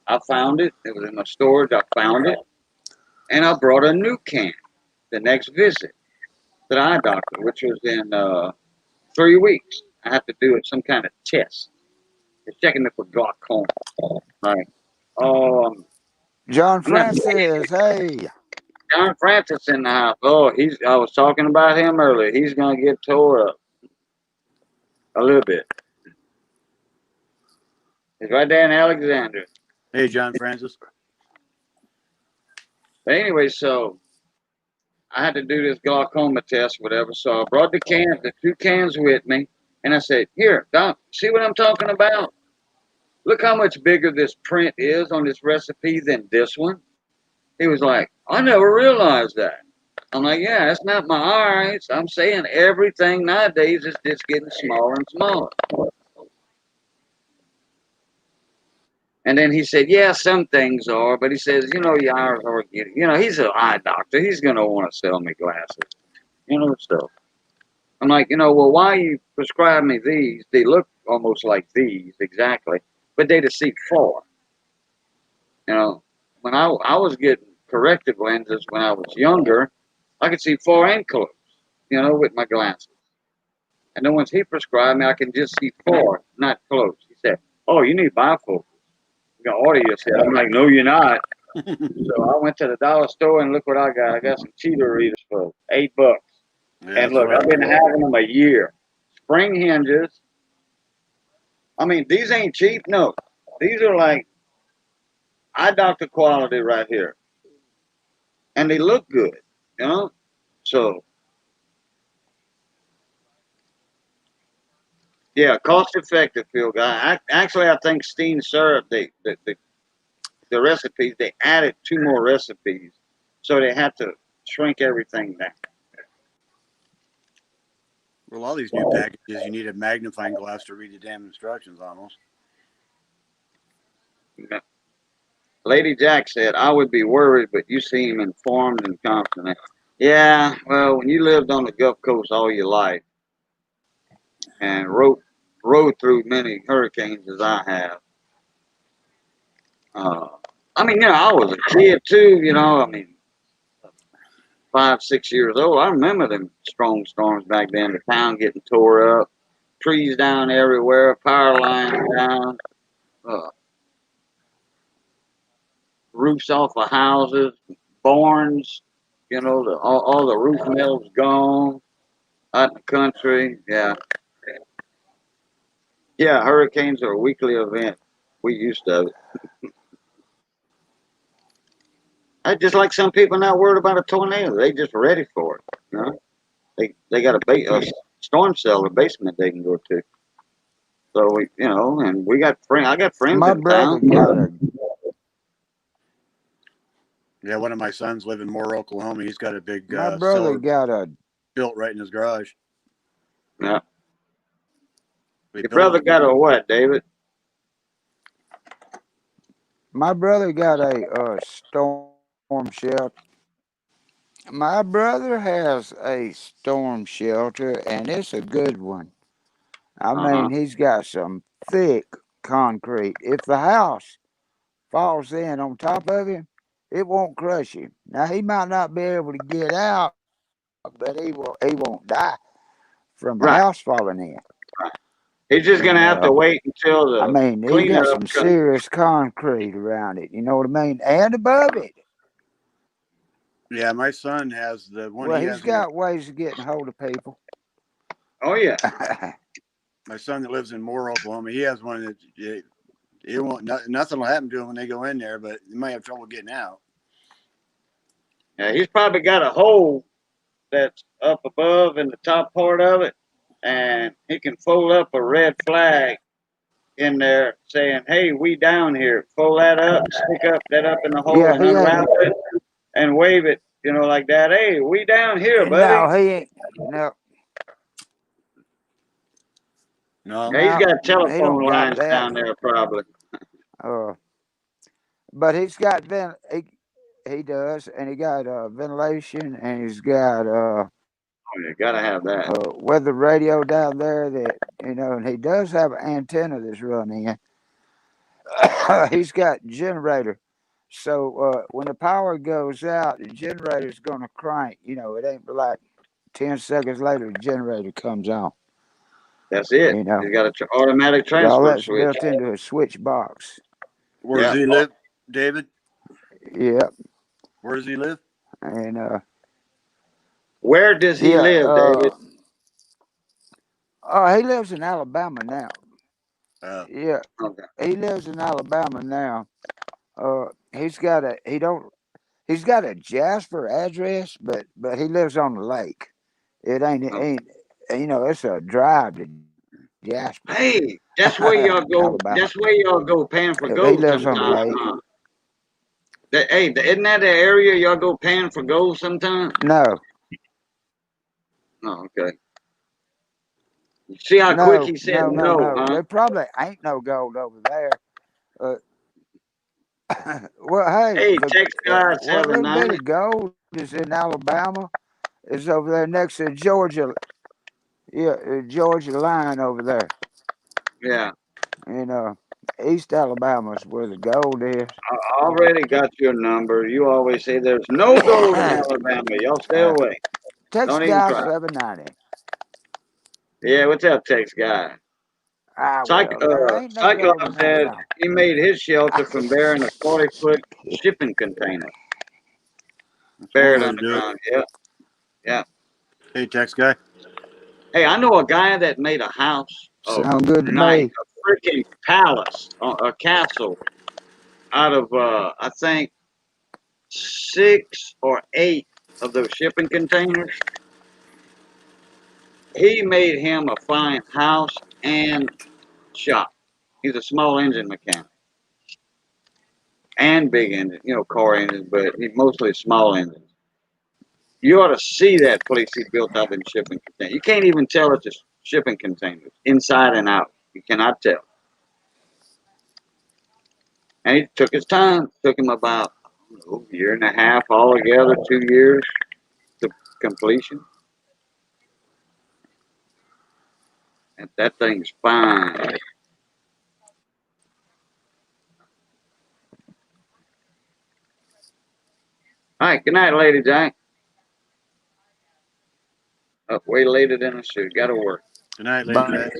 [SPEAKER 1] I found it. It was in my storage. I found it, and I brought a new can the next visit to the eye doctor, which was in 3 weeks. I have to do some kind of test. They're checking it for glaucoma. Right. Oh,
[SPEAKER 3] John
[SPEAKER 1] I'm not.
[SPEAKER 3] Francis, hey.
[SPEAKER 1] John Francis in the house. Oh, I was talking about him earlier. He's gonna get tore up a little bit. He's right there in Alexandria.
[SPEAKER 2] Hey, John Francis.
[SPEAKER 1] But anyway, so I had to do this glaucoma test, whatever. So I brought the 2 cans with me, and I said, "Here, Doc, see what I'm talking about? Look how much bigger this print is on this recipe than this one." He was like, "I never realized that." I'm like, "Yeah, that's not my eyes. I'm saying everything nowadays is just getting smaller and smaller." And then he said, "Yeah, some things are," but he says, "You know, your eyes are getting." You know, he's an eye doctor. He's gonna want to sell me glasses. You know, stuff. I'm like, well, why you prescribe me these? They look almost like these exactly, but they to see far. You know, when I was getting corrective lenses when I was younger, I could see far and close. You know, with my glasses. And then once he prescribed me, I can just see far, not close. He said, "Oh, you need bifocals. You got audio." I'm like, "No, you're not." So I went to the dollar store and look what I got. I got some cheater readers for $8.
[SPEAKER 2] Yeah,
[SPEAKER 1] And
[SPEAKER 2] that's
[SPEAKER 1] look,
[SPEAKER 2] what I
[SPEAKER 1] I've been
[SPEAKER 2] got.
[SPEAKER 1] having them a year. Spring hinges. I mean, these ain't cheap. No, these are like eye doctor quality right here, and they look good. You know. So Yeah, cost effective field guide. Actually, I think Steen syrup, the recipes, they added 2 more recipes. So they had to shrink everything down.
[SPEAKER 2] Well, all these new packages, you need a magnifying glass to read the damn instructions almost.
[SPEAKER 1] Lady Jack said, I would be worried, but you seem informed and confident. Yeah, well, when you lived on the Gulf Coast all your life and rode through many hurricanes as I have, uh, I mean, I was a kid too, I mean, 5, 6 years old. I remember them strong storms back then, the town getting tore up, trees down everywhere, power lines down, uh, roofs off of houses, barns, all the roof mills gone out in the country. Yeah. Yeah, hurricanes are a weekly event. We used to. I just like some people not worried about a tornado. They just ready for it. They got a storm cellar basement they can go to. So and we got friends. I got friends
[SPEAKER 3] My
[SPEAKER 1] in
[SPEAKER 3] brother
[SPEAKER 1] town.
[SPEAKER 3] got a
[SPEAKER 2] Yeah, one of my sons live in Moore, Oklahoma. He's got a big
[SPEAKER 3] my brother
[SPEAKER 2] cellar
[SPEAKER 3] got a
[SPEAKER 2] built right in his garage.
[SPEAKER 1] Yeah.
[SPEAKER 2] We
[SPEAKER 1] Your
[SPEAKER 2] built
[SPEAKER 1] brother
[SPEAKER 2] it.
[SPEAKER 1] got a what, David?
[SPEAKER 3] my brother got a storm shelter. My brother has a storm shelter, and it's a good one. I
[SPEAKER 1] Uh huh.
[SPEAKER 3] mean, he's got some thick concrete. If the house falls in on top of him, it won't crush him. Now he might not be able to get out, but he won't die from the house
[SPEAKER 1] Right.
[SPEAKER 3] falling in.
[SPEAKER 1] Right. He's just
[SPEAKER 3] And
[SPEAKER 1] gonna have to wait until
[SPEAKER 3] I
[SPEAKER 1] the
[SPEAKER 3] mean, he got
[SPEAKER 1] cleanup
[SPEAKER 3] some
[SPEAKER 1] comes.
[SPEAKER 3] serious concrete around it. You know what I mean? And above it.
[SPEAKER 2] Yeah, my son has the one
[SPEAKER 3] Well,
[SPEAKER 2] he
[SPEAKER 3] he's
[SPEAKER 2] has in his.
[SPEAKER 3] got ways of getting hold of people.
[SPEAKER 1] Oh yeah.
[SPEAKER 2] My son that lives in Moore, Oklahoma, he has one that it won't. Nothing will happen to him when they go in there, but they might have trouble getting out.
[SPEAKER 1] Yeah. He's probably got a hole that's up above in the top part of it, and he can fold up a red flag in there saying, "Hey, we down here." Fold that up, stick that up in the hole,
[SPEAKER 3] Yeah,
[SPEAKER 1] and
[SPEAKER 3] he
[SPEAKER 1] unwrap
[SPEAKER 3] ain't.
[SPEAKER 1] it and wave it, like that. Hey, we down here, buddy.
[SPEAKER 3] No, he ain't. No,
[SPEAKER 2] No,
[SPEAKER 1] Yeah, he's
[SPEAKER 3] no,
[SPEAKER 1] got
[SPEAKER 3] he
[SPEAKER 1] telephone
[SPEAKER 3] don't got
[SPEAKER 1] lines
[SPEAKER 3] that.
[SPEAKER 1] down there, probably.
[SPEAKER 3] Uh, but he's got he does, and he got ventilation, and he's got
[SPEAKER 1] Oh, you gotta have that.
[SPEAKER 3] weather radio down there that and he does have an antenna that's running in. He's got generator. So when the power goes out, the generator's gonna crank. It ain't like 10 seconds later the generator comes on.
[SPEAKER 1] That's it.
[SPEAKER 3] You know,
[SPEAKER 1] He's got an automatic
[SPEAKER 3] all
[SPEAKER 1] transfer
[SPEAKER 3] that's
[SPEAKER 1] switch.
[SPEAKER 3] built into a switch box.
[SPEAKER 2] where does
[SPEAKER 1] Yeah.
[SPEAKER 2] he live, David?
[SPEAKER 3] Yeah,
[SPEAKER 2] Where does he live?
[SPEAKER 3] and
[SPEAKER 1] Where does he
[SPEAKER 3] yeah.
[SPEAKER 1] live, David?
[SPEAKER 3] Oh, he lives in Alabama now.
[SPEAKER 2] Uh,
[SPEAKER 3] Yeah,
[SPEAKER 1] Okay.
[SPEAKER 3] he lives in Alabama now. He's got a he don't he's got a Jasper address, but he lives on the lake. It
[SPEAKER 1] Okay.
[SPEAKER 3] ain't it's a drive to Jasper,
[SPEAKER 1] Hey, that's where y'all
[SPEAKER 3] Alabama.
[SPEAKER 1] go. That's where y'all go pan for
[SPEAKER 3] He
[SPEAKER 1] gold
[SPEAKER 3] lives on the
[SPEAKER 1] sometime,
[SPEAKER 3] lake.
[SPEAKER 1] huh? Hey, isn't that the area y'all go pan for gold sometime?
[SPEAKER 3] No,
[SPEAKER 1] Oh, okay. You see how quick
[SPEAKER 3] no,
[SPEAKER 1] he said
[SPEAKER 3] no, no,
[SPEAKER 1] no,
[SPEAKER 3] no.
[SPEAKER 1] huh?
[SPEAKER 3] There probably ain't no gold over there. Uh, well, hey,
[SPEAKER 1] Hey,
[SPEAKER 3] the
[SPEAKER 1] text guy
[SPEAKER 3] what little bit
[SPEAKER 1] 790.
[SPEAKER 3] of gold is in Alabama is over there next to Georgia. Yeah, Georgia line over there.
[SPEAKER 1] Yeah,
[SPEAKER 3] In East Alabama is where the gold is.
[SPEAKER 1] I already got your number. You always say there's no gold in Alabama. Y'all stay
[SPEAKER 3] uh,
[SPEAKER 1] away. Don't
[SPEAKER 3] Text
[SPEAKER 1] even
[SPEAKER 3] guy
[SPEAKER 1] try.
[SPEAKER 3] 790.
[SPEAKER 1] Yeah, what's up, text guy?
[SPEAKER 3] Well, there ain't no gold
[SPEAKER 1] Cyclops
[SPEAKER 3] in
[SPEAKER 1] said
[SPEAKER 3] Alabama.
[SPEAKER 1] he made his shelter from bearing a 40-foot shipping container
[SPEAKER 2] that's one
[SPEAKER 1] buried
[SPEAKER 2] way to do it.
[SPEAKER 1] underground. Yeah, yeah.
[SPEAKER 2] Hey, text guy.
[SPEAKER 1] Hey, I know a guy that made a house of
[SPEAKER 3] Sound good to
[SPEAKER 1] Nite,
[SPEAKER 3] me.
[SPEAKER 1] a freaking palace, a castle out of I think 6 or 8 of those shipping containers. He made him a fine house. and shop. He's a small engine mechanic and big engine, car engines, but he mostly small engines. You ought to see that place he built up in shipping containers. You can't even tell it's a shipping containers, inside and out. You cannot tell. And he took his time. Took him about a year and a half altogether, 2 years to completion. And that thing's fine. All right, good night, Lady Jack. Up way later than I should. Got to work.
[SPEAKER 2] Good night, Lady
[SPEAKER 3] Bye,
[SPEAKER 2] Jack.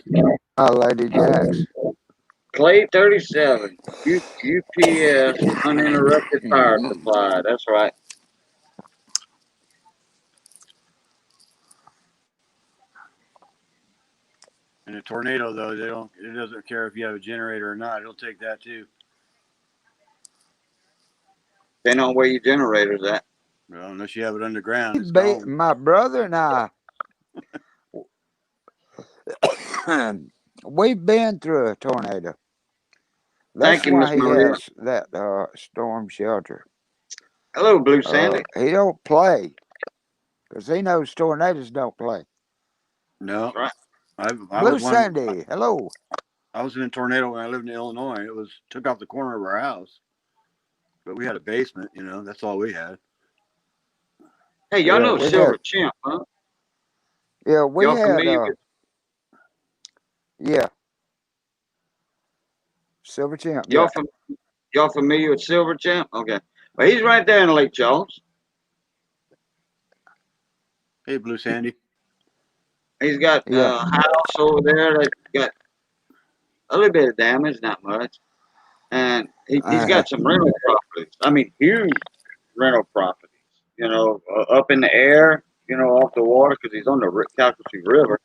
[SPEAKER 3] Lady Jacks.
[SPEAKER 1] Clay 37, UPS uninterrupted power supply. That's right.
[SPEAKER 2] In a tornado, though, they don't. It doesn't care if you have a generator or not. It'll take that too.
[SPEAKER 1] Depending on where your generator's at.
[SPEAKER 2] Well, unless you have it underground, it's gone.
[SPEAKER 3] My brother and I, we've been through a tornado. That's
[SPEAKER 1] Thank you, Miss
[SPEAKER 3] why he
[SPEAKER 1] Maria.
[SPEAKER 3] has that storm shelter.
[SPEAKER 1] Hello, Blue Sandy.
[SPEAKER 3] He don't play because he knows tornadoes don't play.
[SPEAKER 2] No,
[SPEAKER 1] That's right.
[SPEAKER 2] I
[SPEAKER 3] Blue
[SPEAKER 2] was one.
[SPEAKER 3] Sandy, hello.
[SPEAKER 2] I was in a tornado when I lived in Illinois. It was took off the corner of our house, but we had a basement. That's all we had.
[SPEAKER 1] Hey, y'all
[SPEAKER 3] Yeah,
[SPEAKER 1] know
[SPEAKER 3] we
[SPEAKER 1] Silver
[SPEAKER 3] had.
[SPEAKER 1] Chimp, huh?
[SPEAKER 3] Yeah, we
[SPEAKER 1] Y'all
[SPEAKER 3] had.
[SPEAKER 1] familiar with?
[SPEAKER 3] Yeah, Silver Champ.
[SPEAKER 1] Y'all
[SPEAKER 3] Yeah,
[SPEAKER 1] fam- y'all familiar with Silver Chimp? Okay. Well, he's right there in Lake Charles.
[SPEAKER 2] Hey, Blue Sandy.
[SPEAKER 1] He's got
[SPEAKER 3] yeah.
[SPEAKER 1] a house over there that got a little bit of damage, not much, and he's got some rental properties. I mean, huge rental properties. Up in the air. Off the water because he's on the Calcasieu River.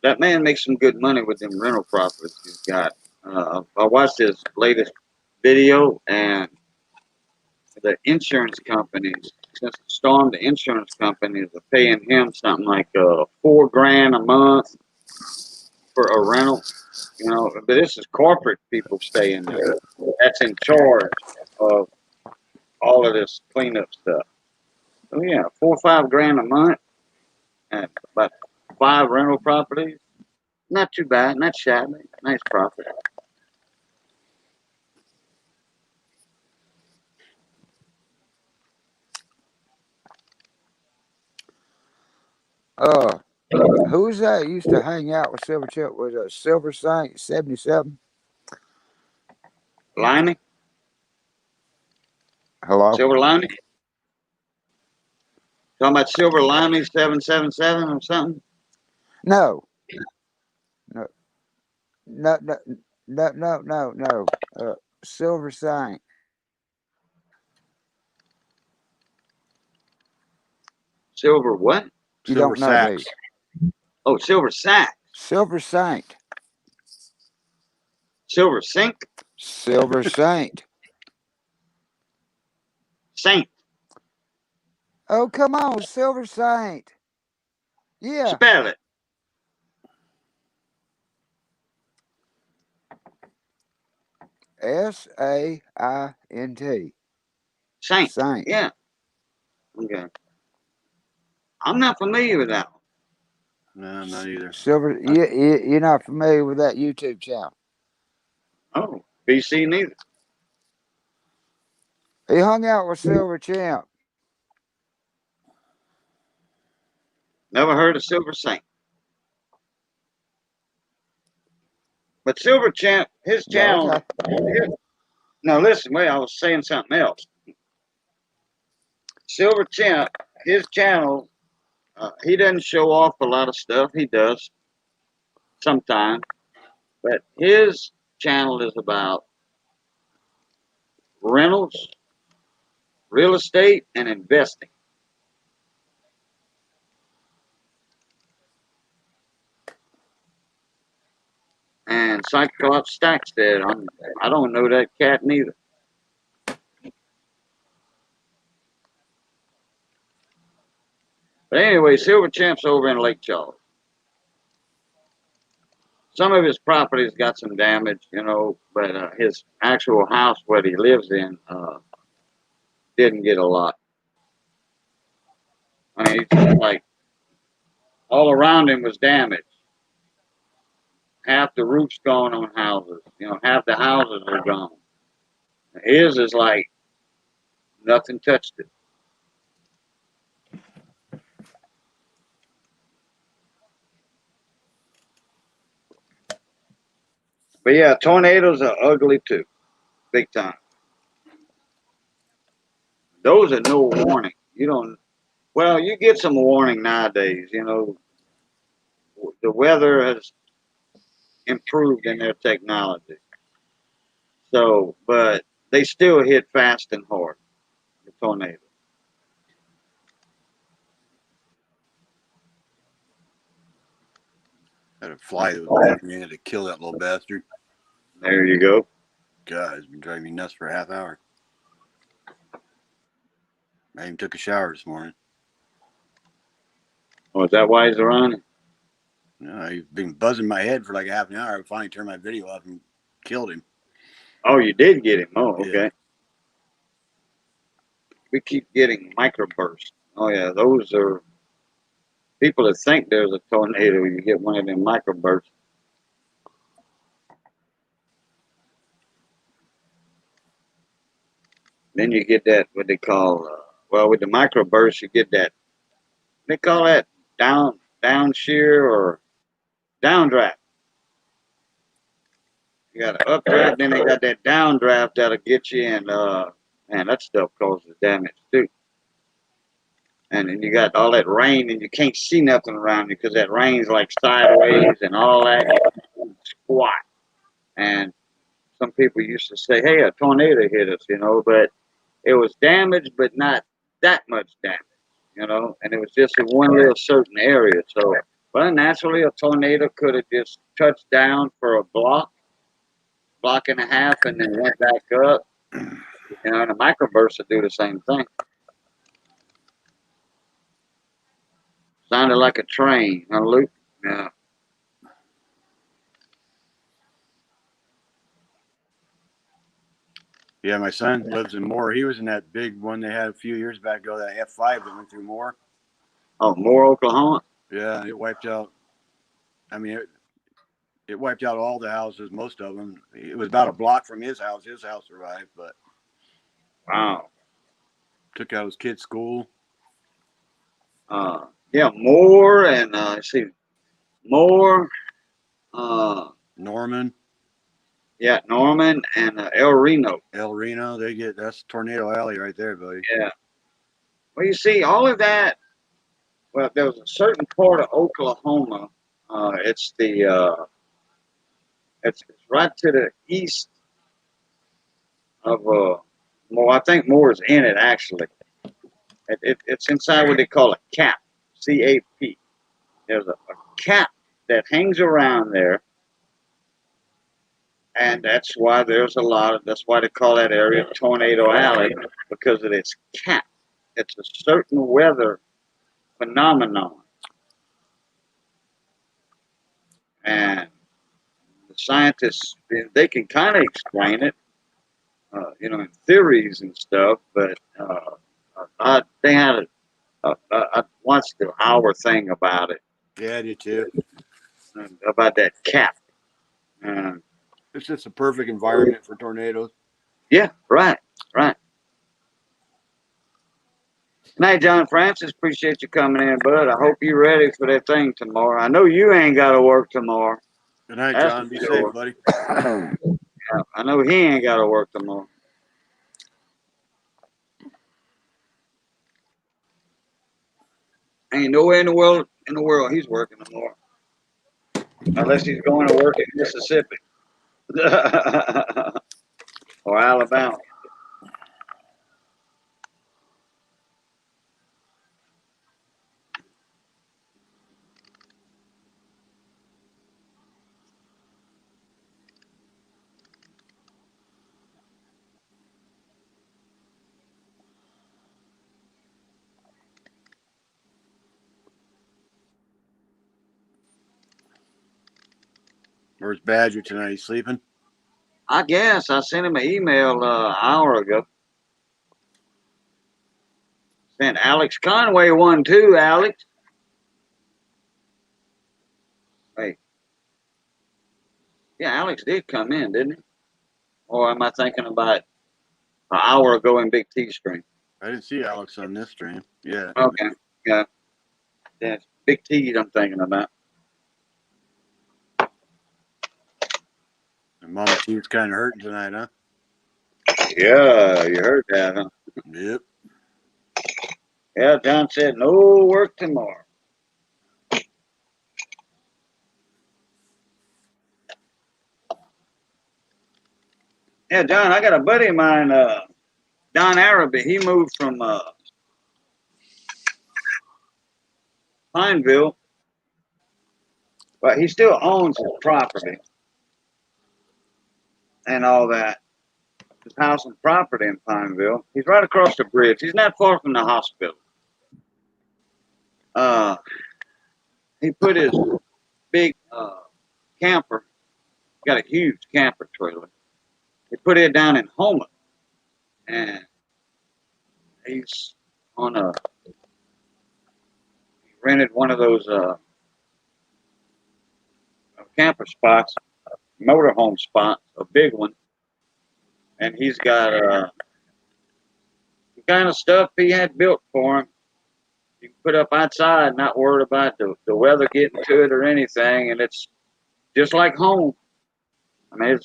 [SPEAKER 1] That man makes some good money with them rental properties he's got. I watched his latest video, and the insurance companies, since the storm, the insurance companies are paying him something like $4,000 a month for a rental. But this is corporate people staying there. That's in charge of all of this cleanup stuff. So yeah, 4 or 5 grand a month, and about 5 rental properties. Not too bad, not shabby, nice profit.
[SPEAKER 3] Uh, who's that used to hang out with Silver Chip? Was a Silver Saint 77?
[SPEAKER 1] Liney,
[SPEAKER 3] Hello?
[SPEAKER 1] Silver Liney. Talking about Silver Liney 777 or something.
[SPEAKER 3] No, no, no, no, no. Silver Saint.
[SPEAKER 1] Silver what?
[SPEAKER 3] You
[SPEAKER 2] Silver
[SPEAKER 3] don't know, do you?
[SPEAKER 2] Sacks.
[SPEAKER 1] Oh, Silver Sack.
[SPEAKER 3] Silver Saint.
[SPEAKER 1] Silver Sink.
[SPEAKER 3] Silver Saint.
[SPEAKER 1] Saint.
[SPEAKER 3] Oh, come on, Silver Saint. Yeah.
[SPEAKER 1] Spell it.
[SPEAKER 3] Saint.
[SPEAKER 1] Saint.
[SPEAKER 3] Saint.
[SPEAKER 1] Yeah. Okay. I'm not familiar with that one.
[SPEAKER 2] No, I'm not either.
[SPEAKER 3] Silver. You're not familiar with that YouTube channel.
[SPEAKER 1] Oh, BC neither.
[SPEAKER 3] He hung out with Silver Champ.
[SPEAKER 1] Never heard of Silver Saint. But Silver Champ, his channel.
[SPEAKER 3] Okay.
[SPEAKER 1] Now listen, wait, I was saying something else. Silver Champ, his channel, he doesn't show off a lot of stuff. He does sometimes, but his channel is about rentals, real estate, and investing. And Cyclops Stackstead, I don't know that cat neither. But anyway, Silver Champ's over in Lake Charles. some of his properties got some damage, but his actual house, what he lives in, didn't get a lot. I mean, it's like all around him was damaged. Half the roof's gone on houses. Half the houses are gone. His is like nothing touched it. But yeah, tornadoes are ugly too, big time. Those are no warning. You don't. Well, you get some warning nowadays. The weather has improved in their technology. So, but they still hit fast and hard. The tornado.
[SPEAKER 2] Had a fly that was buzzing me. I had to kill that little bastard.
[SPEAKER 1] There you go.
[SPEAKER 2] God, it's been driving me nuts for a half hour. I even took a shower this morning.
[SPEAKER 1] Oh, is that why he's running?
[SPEAKER 2] No, I've been buzzing my head for like a half an hour. I finally turned my video off and killed him.
[SPEAKER 1] Oh, you did get him. Oh, okay.
[SPEAKER 2] Yeah.
[SPEAKER 1] We keep getting microbursts. Oh yeah, those are people that think there's a tornado. You get one of them microbursts. Then you get that what they call well with the microburst you get that they call that down shear or downdraft. You got an updraft, then they got that downdraft that'll get you, and man, that stuff causes damage too. And then you got all that rain, and you can't see nothing around you because that rain's like sideways and all that. Squat. And some people used to say, "Hey, a tornado hit us," but it was damage, but not that much damage. And it was just in one little certain area. So, well, naturally, a tornado could have just touched down for a block and a half, and then went back up. And a microburst would do the same thing. Sounded like a train, huh, Luke? Yeah.
[SPEAKER 2] Yeah, my son lives in Moore. He was in that big one they had a few years back ago, that F5 that went through Moore.
[SPEAKER 1] Oh, Moore, Oklahoma?
[SPEAKER 2] Yeah, it wiped out. I mean, it wiped out all the houses, most of them. It was about a block from his house. His house survived, but
[SPEAKER 1] Wow.
[SPEAKER 2] took out his kid's school.
[SPEAKER 1] Yeah, Moore and, let's see, Moore,
[SPEAKER 2] Norman,
[SPEAKER 1] yeah, Norman and El Reno.
[SPEAKER 2] El Reno, that's Tornado Alley right there, buddy.
[SPEAKER 1] Yeah. Well, you see, all of that. Well, there was a certain part of Oklahoma. It's it's right to the east of Moore. I think Moore is in it actually. It's inside what they call a cap, CAP. There's a cap that hangs around there, and that's why there's a lot of. That's why they call that area Tornado Alley because of its cap. It's a certain weather phenomenon, and the scientists they can kind of explain it, in theories and stuff. But they had I watched the hour thing about it,
[SPEAKER 2] Yeah, I did too.
[SPEAKER 1] about that cap. Uh,
[SPEAKER 2] It's just a perfect environment for tornadoes.
[SPEAKER 1] yeah, right, right. Night, John Francis. Appreciate you coming in, bud. I hope you're ready for that thing tomorrow. I know you ain't got to work tomorrow.
[SPEAKER 2] Good night,
[SPEAKER 1] That's
[SPEAKER 2] John. Be
[SPEAKER 1] for
[SPEAKER 2] safe,
[SPEAKER 1] sure.
[SPEAKER 2] buddy.
[SPEAKER 1] Yeah, I know he ain't got to work tomorrow. Ain't nowhere in the world he's working tomorrow, unless he's going to work in Mississippi or Alabama.
[SPEAKER 2] Where's Badger tonight? He's sleeping?
[SPEAKER 1] I guess I sent him an email an hour ago. Sent Alex Conway one too, Alex. Hey. Yeah, Alex did come in, didn't he? Or am I thinking about an hour ago in Big T stream?
[SPEAKER 2] I didn't see Alex on this stream. Yeah.
[SPEAKER 1] Okay. Yeah. Yeah, it's Big T I'm thinking about.
[SPEAKER 2] And Mama T's kind of hurting tonight, huh?
[SPEAKER 1] Yeah, you heard that, huh?
[SPEAKER 2] Yep.
[SPEAKER 1] Yeah, John said no work tomorrow. Yeah, John, I got a buddy of mine, Don Araby. He moved from Pineville, but he still owns his property and all that. His house and property in Pineville. He's right across the bridge. He's not far from the hospital. He put his big camper, got a huge camper trailer. He put it down in Houma, and he's on he rented one of those camper spots, motorhome spots, a big one, and he's got the kind of stuff he had built for him. You can put up outside, not worried about the weather getting to it or anything, and it's just like home. I mean,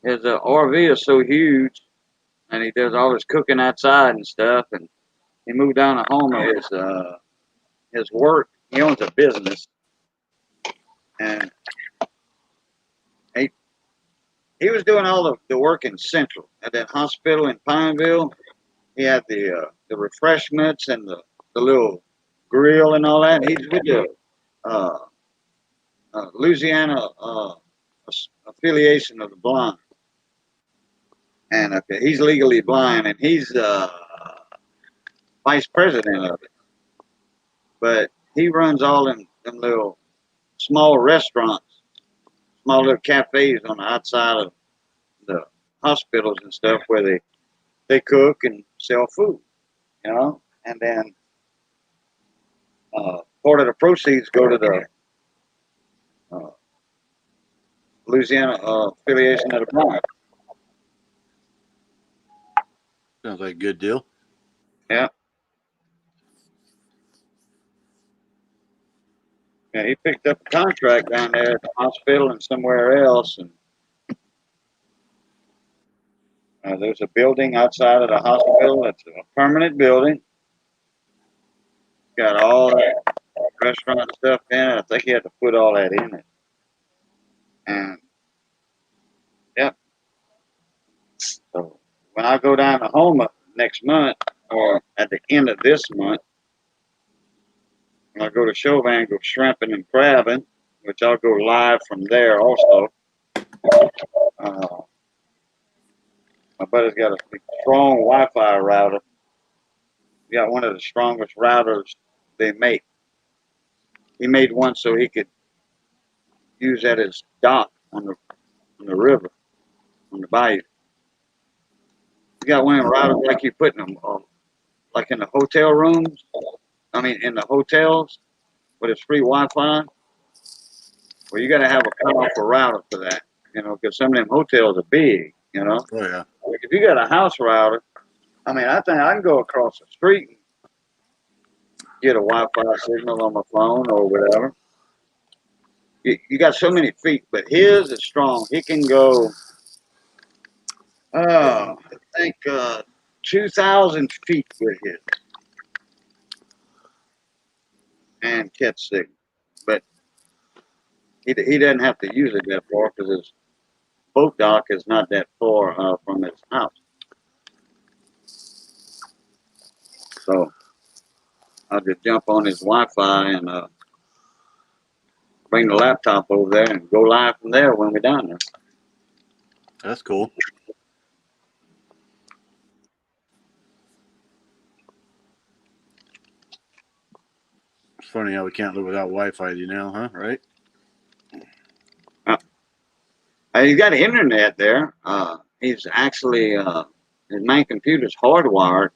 [SPEAKER 1] his RV is so huge, and he does all his cooking outside and stuff. And he moved down to home at his work. He owns a business, and he he was doing all the work in Central at that hospital in Pineville. He had the refreshments and the little grill and all that. He's with the uh, Louisiana affiliation of the blind, and okay, he's legally blind, and he's vice president of it. But he runs all them little small restaurants, small little cafes on the outside of the hospitals and stuff where they cook and sell food, you know. And then part of the proceeds go to the uh, Louisiana affiliation of the blind.
[SPEAKER 2] Sounds like a good deal.
[SPEAKER 1] Yeah. Yeah, he picked up a contract down there at the hospital and somewhere else, and there's a building outside of the hospital that's a permanent building. Got all that restaurant stuff in it. I think he had to put all that in it. And yeah, so when I go down to Houma next month or at the end of this month, when I go to Chauvin, go shrimping and crabbing, which I'll go live from there also. Uh, my buddy's got a strong Wi-Fi router. He got one of the strongest routers they make. He made one so he could use that as dock on the river, on the bayou. He got one of the routers like you put in them, like in the hotel rooms. I mean, in the hotels, but it's free Wi-Fi. Well, you got to have a powerful router for that, you know, because some of them hotels are big, you know.
[SPEAKER 2] Oh, yeah.
[SPEAKER 1] Like if you got a house router, I mean, I think I can go across the street and get a Wi-Fi signal on my phone or whatever. You got so many feet, but his is strong. He can go, I think, 2,000 feet with his and catch signal. But he doesn't have to use it that far because his boat dock is not that far from his house. So I'll just jump on his Wi-Fi and bring the laptop over there and go live from there when we're down there.
[SPEAKER 2] That's cool. It's funny how we can't live without Wi-Fi, you know, huh? Right?
[SPEAKER 1] He's got internet there. He's actually his main computer's hardwired,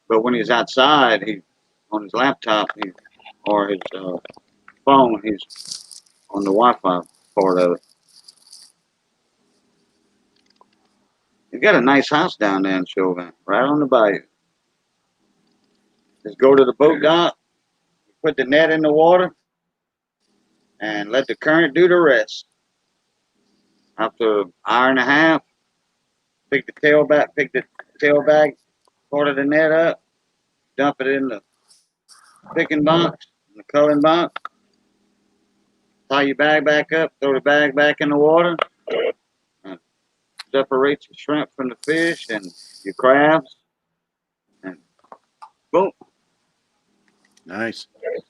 [SPEAKER 1] but when he's outside, he on his laptop, or his phone, he's on the Wi-Fi part of it. He's got a nice house down there in Chauvin, right on the bayou. Just go to the boat dock, put the net in the water, and let the current do the rest. After an hour and a half, pick the tailback part of the net up, dump it in the picking box, in the culling box, tie your bag back up, throw the bag back in the water, and separate your shrimp from the fish and your crabs, and boom.
[SPEAKER 2] Nice.
[SPEAKER 1] If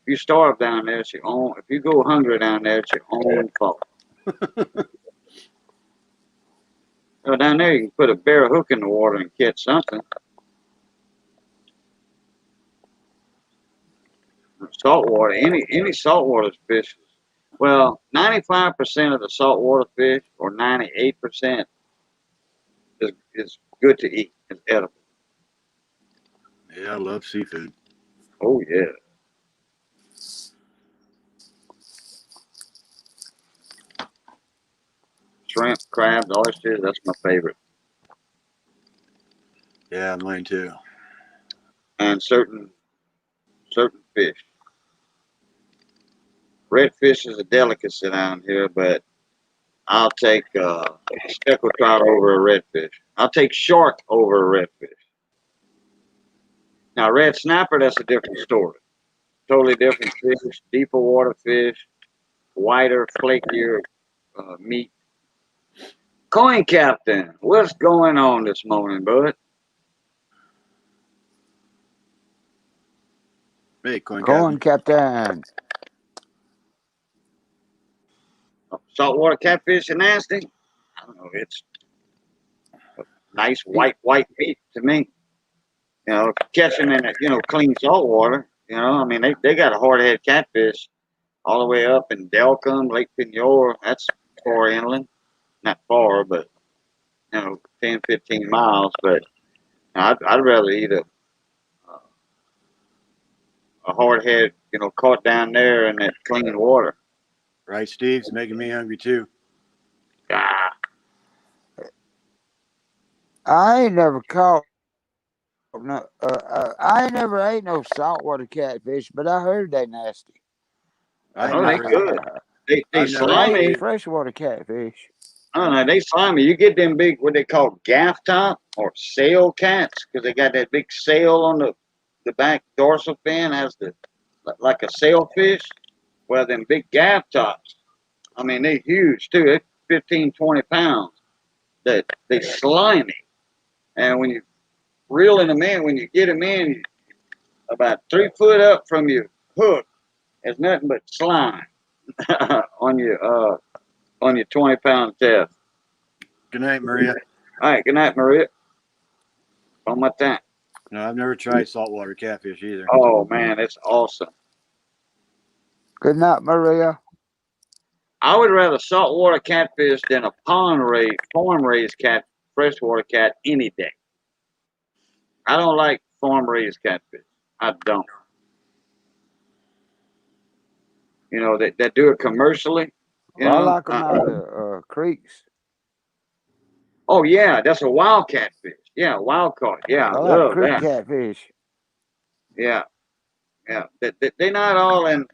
[SPEAKER 1] you starve down there, it's your own. If you go hungry down there, it's your own fault. So down there, you can put a bare hook in the water and catch something. Saltwater, any saltwater fish. Well, 95% of the saltwater fish, or 98%, is good to eat. It's edible.
[SPEAKER 2] Yeah, I love seafood.
[SPEAKER 1] Oh yeah. Shrimp, crabs, oysters, that's my favorite.
[SPEAKER 2] Yeah, mine too.
[SPEAKER 1] And certain fish. Redfish is a delicacy down here, but I'll take speckled trout over a redfish. I'll take shark over a redfish. Now, red snapper, that's a different story. Totally different fish, deeper water fish, whiter, flakier meat. Coin Captain, what's going on this morning, bud?
[SPEAKER 2] Hey, Coin
[SPEAKER 3] Coin
[SPEAKER 2] Captain.
[SPEAKER 3] Captain.
[SPEAKER 1] Saltwater catfish are nasty? I don't know. It's nice white meat to me. You know, catching in clean salt water. You know, I mean they got a hard head catfish all the way up in Delcom, Lake Pinole. That's far inland, not far, but 10, 15 miles. But I'd rather eat a hard head, caught down there in that clean water.
[SPEAKER 2] Right, Steve? It's making me hungry too.
[SPEAKER 1] Ah,
[SPEAKER 3] I ain't never caught no. I ain't never ate no saltwater catfish, but I heard they nasty.
[SPEAKER 2] I've
[SPEAKER 1] oh, they
[SPEAKER 2] never,
[SPEAKER 1] good. They
[SPEAKER 2] I've never
[SPEAKER 3] I
[SPEAKER 1] slimy.
[SPEAKER 3] eat freshwater catfish.
[SPEAKER 1] I don't know. They slimy. You get them big, what they call gaff top or sail cats, because they got that big sail on the back dorsal fin, has like a sailfish. Well, them big gaff tops. I mean, they're huge too. They're 15, 20 pounds. They slimy, and when you reeling them in, when you get them in, about 3 foot up from your hook, there's nothing but slime on your 20-pound test.
[SPEAKER 2] Good night, Maria.
[SPEAKER 1] All right, good night, Maria. On my time.
[SPEAKER 2] No, I've never tried saltwater catfish either.
[SPEAKER 1] Oh man, it's awesome.
[SPEAKER 3] Good night, Maria.
[SPEAKER 1] I would rather saltwater catfish than a farm raised freshwater cat any day. I don't like farm raised catfish. I don't. They do it commercially.
[SPEAKER 3] Well, I like them out of the creeks.
[SPEAKER 1] Oh yeah, that's a wild catfish. Yeah, wild caught. Yeah, I
[SPEAKER 3] I like
[SPEAKER 1] love
[SPEAKER 3] creek
[SPEAKER 1] that.
[SPEAKER 3] catfish.
[SPEAKER 1] Yeah, yeah. They're not all in.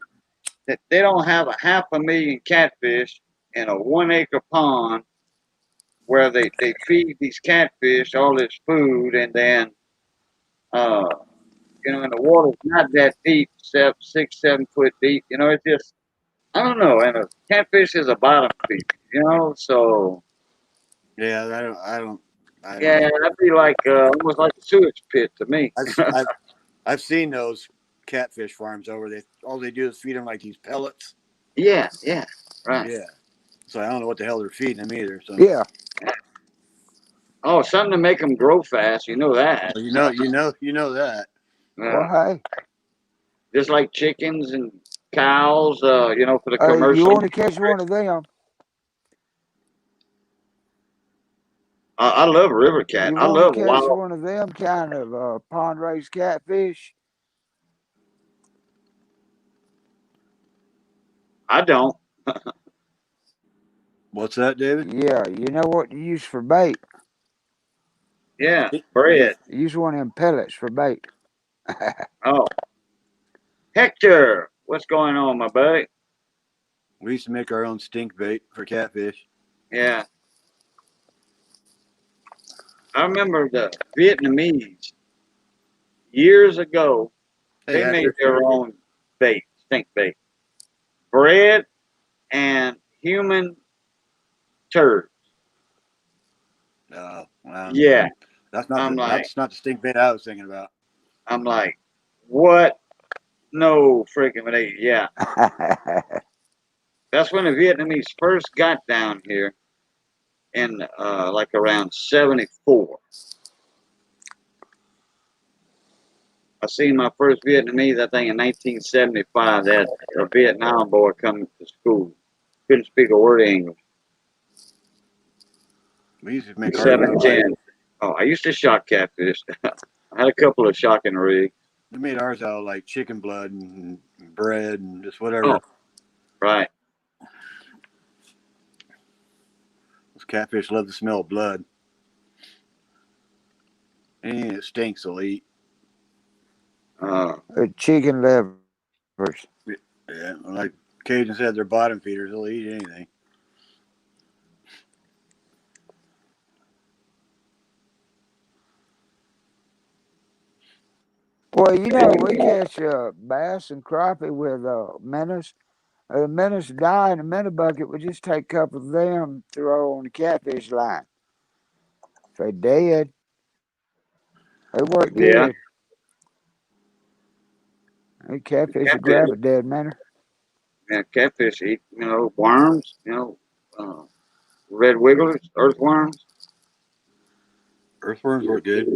[SPEAKER 1] They don't have 500,000 catfish in a 1 acre pond where they feed these catfish all this food, and then uh and the water's not that deep, 6, 7 foot deep. It's just, I don't know. And a catfish is a bottom feeder. So
[SPEAKER 2] Yeah, I don't
[SPEAKER 1] yeah,
[SPEAKER 2] know.
[SPEAKER 1] that'd be like almost like a sewage pit to me.
[SPEAKER 2] I've seen those catfish farms over there. All they do is feed them like these pellets.
[SPEAKER 1] Yeah, right.
[SPEAKER 2] Yeah. So I don't know what the hell they're feeding them either. So
[SPEAKER 3] Yeah.
[SPEAKER 1] Oh, something to make them grow fast. You know that.
[SPEAKER 2] well, you know that.
[SPEAKER 3] Well,
[SPEAKER 1] Yeah.
[SPEAKER 3] hey,
[SPEAKER 1] Just like chickens and cows. For the
[SPEAKER 3] you
[SPEAKER 1] commercial.
[SPEAKER 3] want to catch one of them?
[SPEAKER 1] I love river cat.
[SPEAKER 3] You
[SPEAKER 1] I
[SPEAKER 3] want to
[SPEAKER 1] love
[SPEAKER 3] catch
[SPEAKER 1] wild.
[SPEAKER 3] one of them kind of pond raised catfish?
[SPEAKER 1] I don't.
[SPEAKER 2] What's that, David?
[SPEAKER 3] Yeah, you know what to use for bait?
[SPEAKER 1] Yeah, bread.
[SPEAKER 3] Use one of them pellets for bait.
[SPEAKER 1] Oh, Hector, what's going on, my buddy?
[SPEAKER 2] We used to make our own stink bait for catfish.
[SPEAKER 1] Yeah, I remember the Vietnamese years ago.
[SPEAKER 2] Hey,
[SPEAKER 1] They made
[SPEAKER 2] Hector.
[SPEAKER 1] their own bait, stink bait, bread and human turd.
[SPEAKER 2] Wow.
[SPEAKER 1] Yeah,
[SPEAKER 2] That's not
[SPEAKER 1] I'm
[SPEAKER 2] the
[SPEAKER 1] like,
[SPEAKER 2] that's not the stink bait I was thinking about.
[SPEAKER 1] I'm like, what? No freaking way. Yeah, that's when the Vietnamese first got down here in like around '74. I seen my first Vietnamese, I think, in 1975. That a Vietnam boy come to school, couldn't speak a word of English.
[SPEAKER 2] We used to make ours out of like
[SPEAKER 1] 710. Oh, I used to shock catfish. I had a couple of shocking rigs.
[SPEAKER 2] we made ours out of like chicken blood and bread and just
[SPEAKER 1] Oh,
[SPEAKER 2] whatever.
[SPEAKER 1] right.
[SPEAKER 2] Those catfish love the smell of blood. Anything that stinks, they'll eat.
[SPEAKER 1] Uh,
[SPEAKER 3] Chicken livers.
[SPEAKER 2] Yeah, like Cajun said, they're bottom feeders. They'll eat anything.
[SPEAKER 3] Well, you know, we catch bass and crappie with minnows. The minnows die in a minnow bucket. We just take a couple of them, throw on the catfish line. If they dead, they work
[SPEAKER 1] yeah,
[SPEAKER 3] good. The catfish will
[SPEAKER 1] catfish.
[SPEAKER 3] grab a dead minnow.
[SPEAKER 1] Yeah, catfish eat, worms. Red wigglers, earthworms.
[SPEAKER 2] Earthworms work good.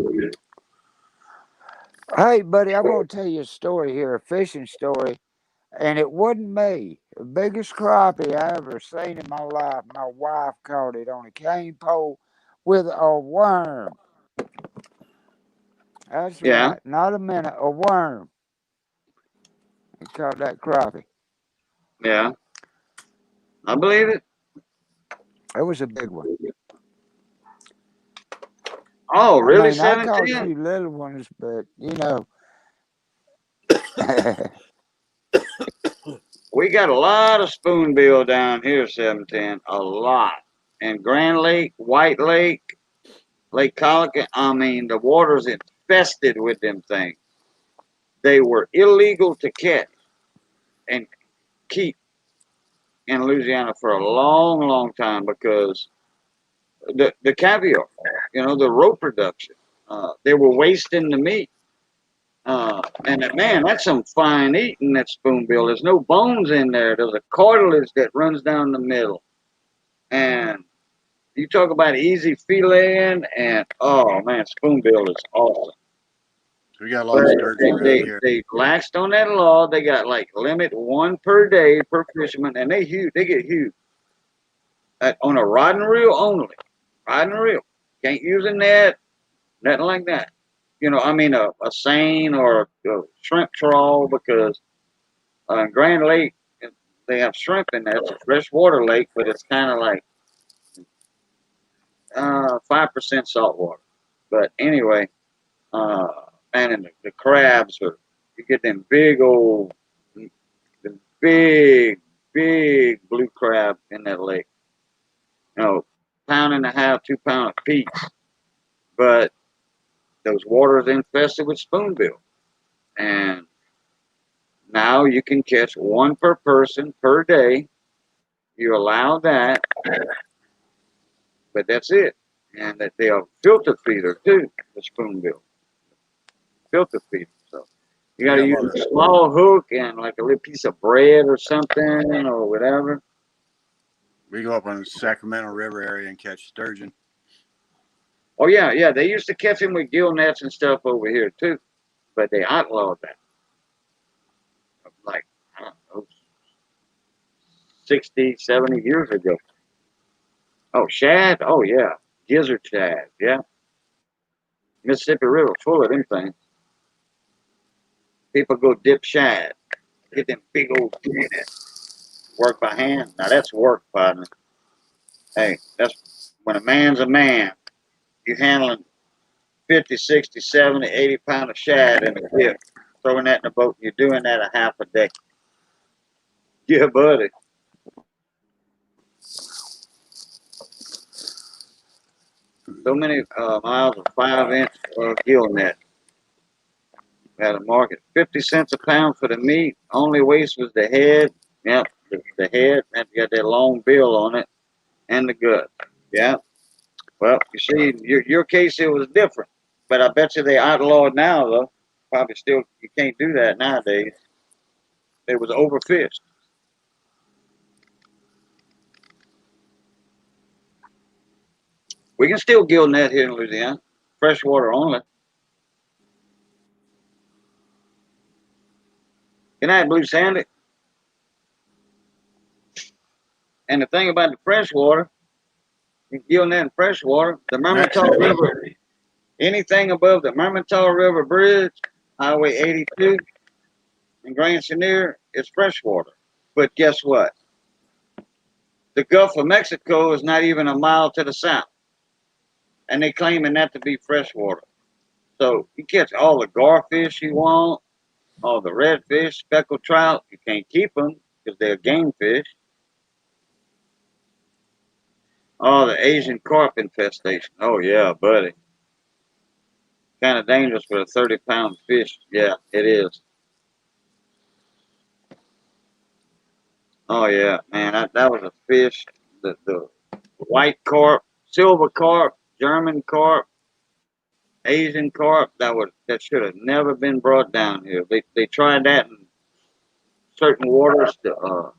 [SPEAKER 3] Hey, buddy, I'm going to tell you a story here, a fishing story. And it wasn't me. The biggest crappie I ever seen in my life. My wife caught it on a cane pole with a worm. That's
[SPEAKER 1] Yeah,
[SPEAKER 3] right, not a minute, a worm. He caught that crappie.
[SPEAKER 1] yeah. I believe it.
[SPEAKER 3] It was a big one.
[SPEAKER 1] Oh,
[SPEAKER 3] I
[SPEAKER 1] really?
[SPEAKER 3] mean, I caught a
[SPEAKER 1] 17?
[SPEAKER 3] few little ones, but
[SPEAKER 1] We got a lot of spoonbill down here, 710. A lot. And Grand Lake, White Lake, Lake Colica, I mean, the water's infested with them things. They were illegal to catch and keep in Louisiana for a long, long time because the caviar, the rope production, they were wasting the meat. Man, that's some fine eating, that spoonbill. There's no bones in there. There's a cartilage that runs down the middle. And you talk about easy filleting, and oh man, spoonbill is awesome.
[SPEAKER 2] We got a lot
[SPEAKER 1] But
[SPEAKER 2] of sturgeon around here.
[SPEAKER 1] they laxed on that law. They got like limit one per day per fisherman, and they huge. They get huge on a rod and reel only. Rod and reel. Can't use a net, nothing like that. I mean a seine or a shrimp trawl because Grand Lake they have shrimp in there. It's a freshwater lake, but it's kind of like 5% salt water. But anyway, uh, and the crabs are you get them big old, the big blue crab in that lake. Pound and a half, 2 pound a piece. But those waters infested with spoonbill, and now you can catch one per person per day. You allow that, but that's it. And that they are filter feeder too, the spoonbill filter feeder. So you got
[SPEAKER 2] We
[SPEAKER 1] to
[SPEAKER 2] got a
[SPEAKER 1] use
[SPEAKER 2] lot of
[SPEAKER 1] a small hook and like a little piece of bread or something or whatever.
[SPEAKER 2] we go up on the Sacramento River area and catch sturgeon.
[SPEAKER 1] Oh yeah, yeah. They used to catch them with gill nets and stuff over here too, but they outlawed that. Like I don't know, 60, 70 years ago. Oh, shad. Oh yeah, Gizzard shad, yeah. Mississippi River full of them things. People go dip shad. Get them big old work by hand. Now that's work, partner. Hey, that's when a man's a man. You handling 50, 60, 70, 80 pound of shad in a dip, throwing that in the boat. You're doing that a half a day. Yeah, buddy. So many miles of 5-inch gill net at a market. 50 cents a pound for the meat. Only waste was the head. Yep, the head. And got that long bill on it and the gut. Yeah. Well, you see, your case, it was different. But I bet you they outlawed now, though. Probably still, you can't do that nowadays. It was overfished. We can still gill net here in Louisiana. Freshwater only. Good night, Blue Sandy. And the thing about the freshwater, you gill net in freshwater, the Mermentau River, anything above the Mermentau River Bridge, Highway 82, and Grand Chenier is freshwater. But guess what? The Gulf of Mexico is not even a mile to the south. And they claiming that to be freshwater. So you catch all the garfish you want, all the redfish, speckled trout. You can't keep them because they're game fish. Oh, the Asian carp infestation. Oh, yeah, buddy. Kind of dangerous for a 30-pound fish. Yeah, it is. Oh, yeah, man. That was a fish. The white carp, silver carp, German carp, Asian carp that should have never been brought down here. They tried that in certain waters to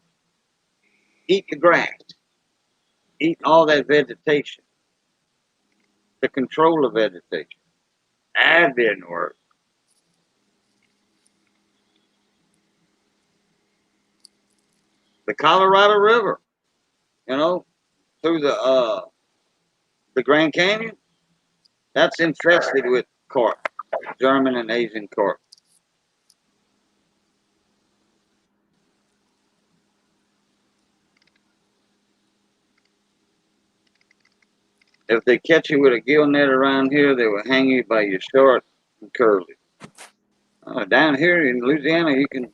[SPEAKER 1] eat the grass, eat all that vegetation, to control the vegetation. That didn't work. The Colorado River, you know, through the Grand Canyon, that's infested with carp, German and Asian carp. If they catch you with a gill net around here, they will hang you by your short and curly. Down here in Louisiana, you can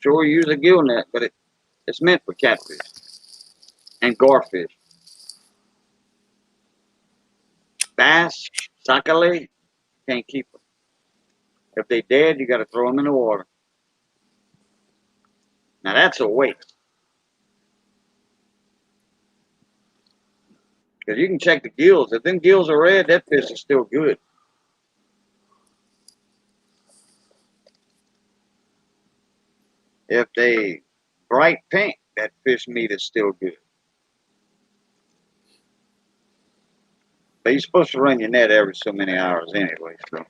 [SPEAKER 1] sure use a gill net, but it's meant for catfish and garfish. Bass, sakale, can't keep them. If they dead, you got to throw them in the water. Now that's a waste. Because you can check the gills. If them gills are red, that fish is still good. If they bright pink, that fish meat is still good. But you're supposed to run your net every so many hours anyway. So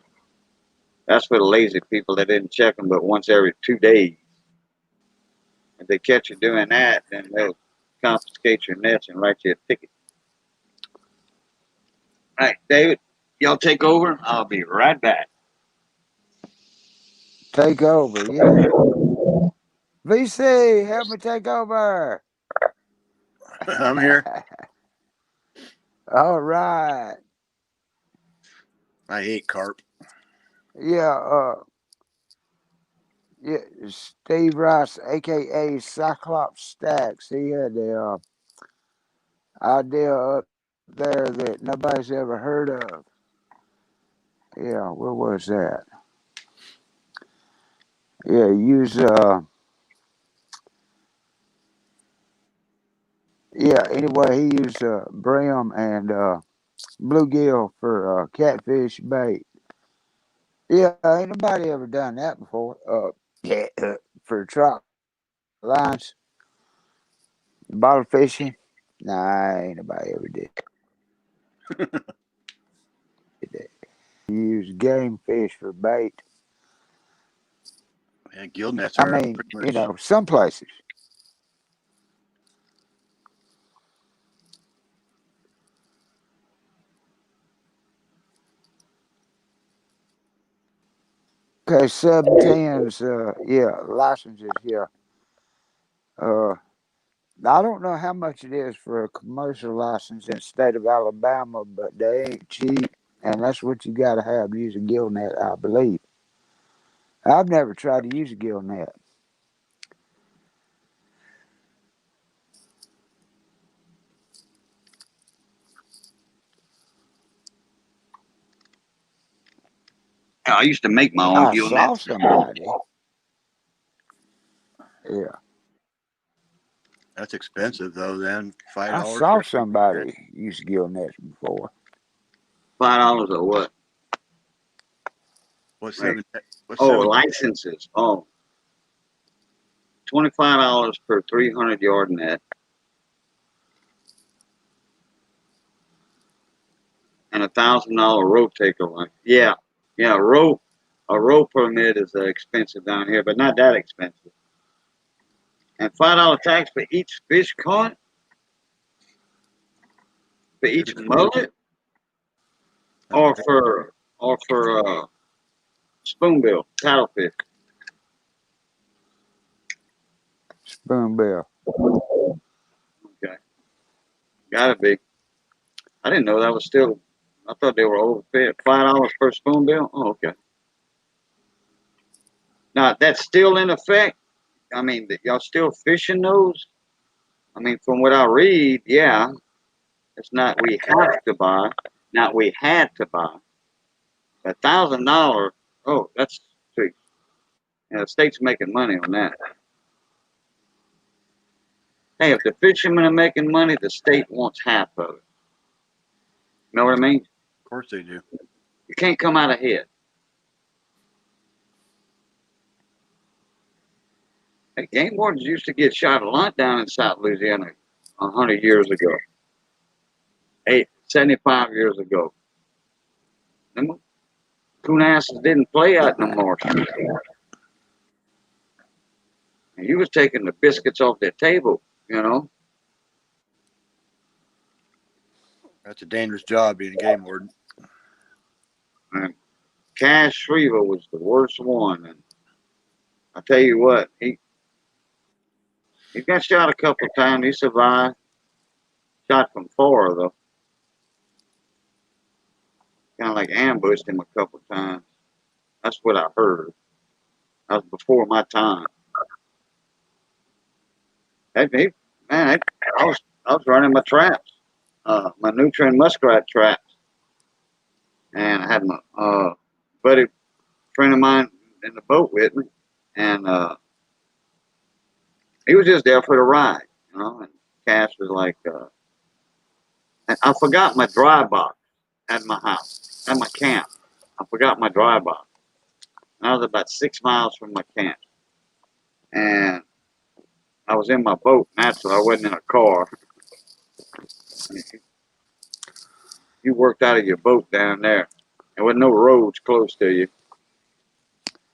[SPEAKER 1] that's for the lazy people that didn't check them but once every 2 days. If they catch you doing that, then they'll confiscate your nets and write you a ticket. All right, David, y'all take over. I'll be right back.
[SPEAKER 3] Take over, yeah. VC, help me take over.
[SPEAKER 2] I'm here.
[SPEAKER 3] All right.
[SPEAKER 2] I hate carp.
[SPEAKER 3] Yeah, yeah, Steve Rice, aka Cyclops Stacks, he had the idea up there that nobody's ever heard of. Yeah, where was that? Yeah, use yeah, anyway, he used brim and bluegill for catfish bait. Yeah, ain't nobody ever done that before. Yeah, for trout lines, bottle fishing. Nah, ain't nobody ever did that. Use game fish for bait.
[SPEAKER 2] Yeah, gill nets
[SPEAKER 3] I
[SPEAKER 2] are
[SPEAKER 3] mean,
[SPEAKER 2] pretty much.
[SPEAKER 3] some places. Okay, 710s, yeah, licenses, yeah. Uh, I don't know how much it is for a commercial license in the state of Alabama, but they ain't cheap, and that's what you got to have to use a gill net, I believe. I've never tried to use a gill net.
[SPEAKER 1] I used to make my own
[SPEAKER 3] I
[SPEAKER 1] gill
[SPEAKER 3] saw
[SPEAKER 1] nets.
[SPEAKER 3] somebody. Yeah,
[SPEAKER 2] That's expensive though. Then
[SPEAKER 3] I
[SPEAKER 2] $5
[SPEAKER 3] saw
[SPEAKER 2] for 300.
[SPEAKER 3] somebody use gill nets before.
[SPEAKER 1] $5 or what?
[SPEAKER 2] What's
[SPEAKER 1] Right.
[SPEAKER 2] seven? What's
[SPEAKER 1] Oh,
[SPEAKER 2] seven?
[SPEAKER 1] licenses. Oh, $25 per 300-yard net, and $1,000 rope taker one. Yeah, yeah. A rope permit is expensive down here, but not that expensive. And $5 tax for each fish caught, for each mullet, or for spoonbill paddlefish.
[SPEAKER 3] Spoonbill.
[SPEAKER 1] Okay, gotta be. I didn't know that was still. I thought they were overfed. $5 per spoonbill. Oh, okay. Now that's still in effect. I mean, y'all still fishing those? I mean, from what I read, yeah, it's not we have to buy, not we had to buy. $1,000. Oh, that's sweet. Yeah, the state's making money on that. Hey, if the fishermen are making money, the state wants half of it. Know what I mean?
[SPEAKER 2] Of course they do.
[SPEAKER 1] You can't come out ahead. Hey, game wardens used to get shot a lot down in South Louisiana 100 years ago, 75 years ago. Them coon asses didn't play out no more. And you was taking the biscuits off their table, you know.
[SPEAKER 2] That's a dangerous job being a game warden.
[SPEAKER 1] And Cash Shriver was the worst one. And I tell you what, he got shot a couple of times. He survived. Shot from far though. Kind of like ambushed him a couple of times. That's what I heard. That was before my time. He, man, I was running my traps, my nutrient muskrat traps, and I had my buddy friend of mine in the boat with me, and he was just there for the ride, you know. And Cash was like, and I forgot my dry box at my house, at my camp. I forgot my dry box. And I was about 6 miles from my camp, and I was in my boat. Naturally, I wasn't in a car. You worked out of your boat down there. There was no roads close to you.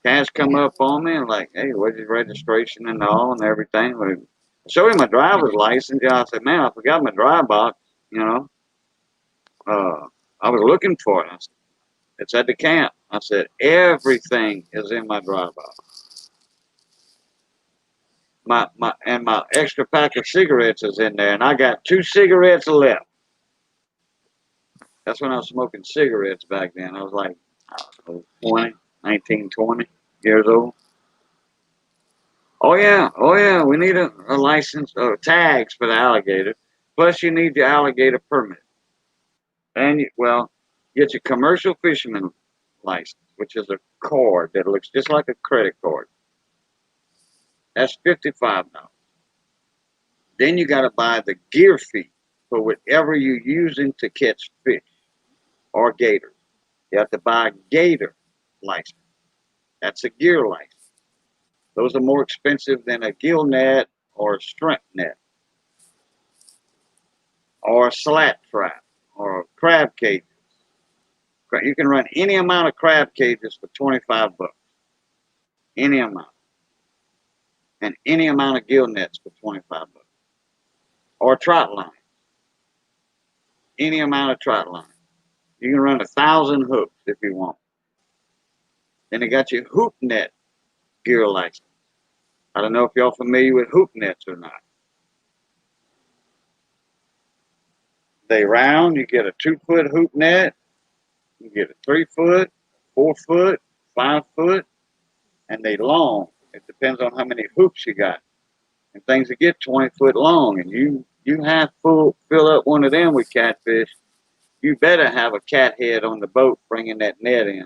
[SPEAKER 1] Cash come up on me and like, hey, what's your registration and all and everything? I showed him my driver's license. Yeah, I said, man, I forgot my dry box. You know, I was looking for it. I said, it's at the camp. I said, everything is in my dry box. My extra pack of cigarettes is in there, and I got 2 cigarettes left. That's when I was smoking cigarettes back then. I was like, I don't know, 20, 19, 20 years old. Oh yeah, we need a license or tags for the alligator. Plus, you need your alligator permit. And, well, get your commercial fisherman license, which is a card that looks just like a credit card. That's $55. Then you got to buy the gear fee for whatever you're using to catch fish or gators. You have to buy a gator license. That's a gear license. Those are more expensive than a gill net or a shrimp net or a slat trap or a crab cage. You can run any amount of crab cages for $25. Any amount. And any amount of gill nets for $25. Or trot line. Any amount of trot line. You can run 1,000 hooks if you want. Then they got your hoop net gear license. I don't know if y'all familiar with hoop nets or not. They round. You get a 2-foot hoop net. You get a 3-foot, 4-foot, 5-foot, and they long. It depends on how many hoops you got. And things that get 20-foot long, and you have fill up one of them with catfish. You better have a cat head on the boat bringing that net in.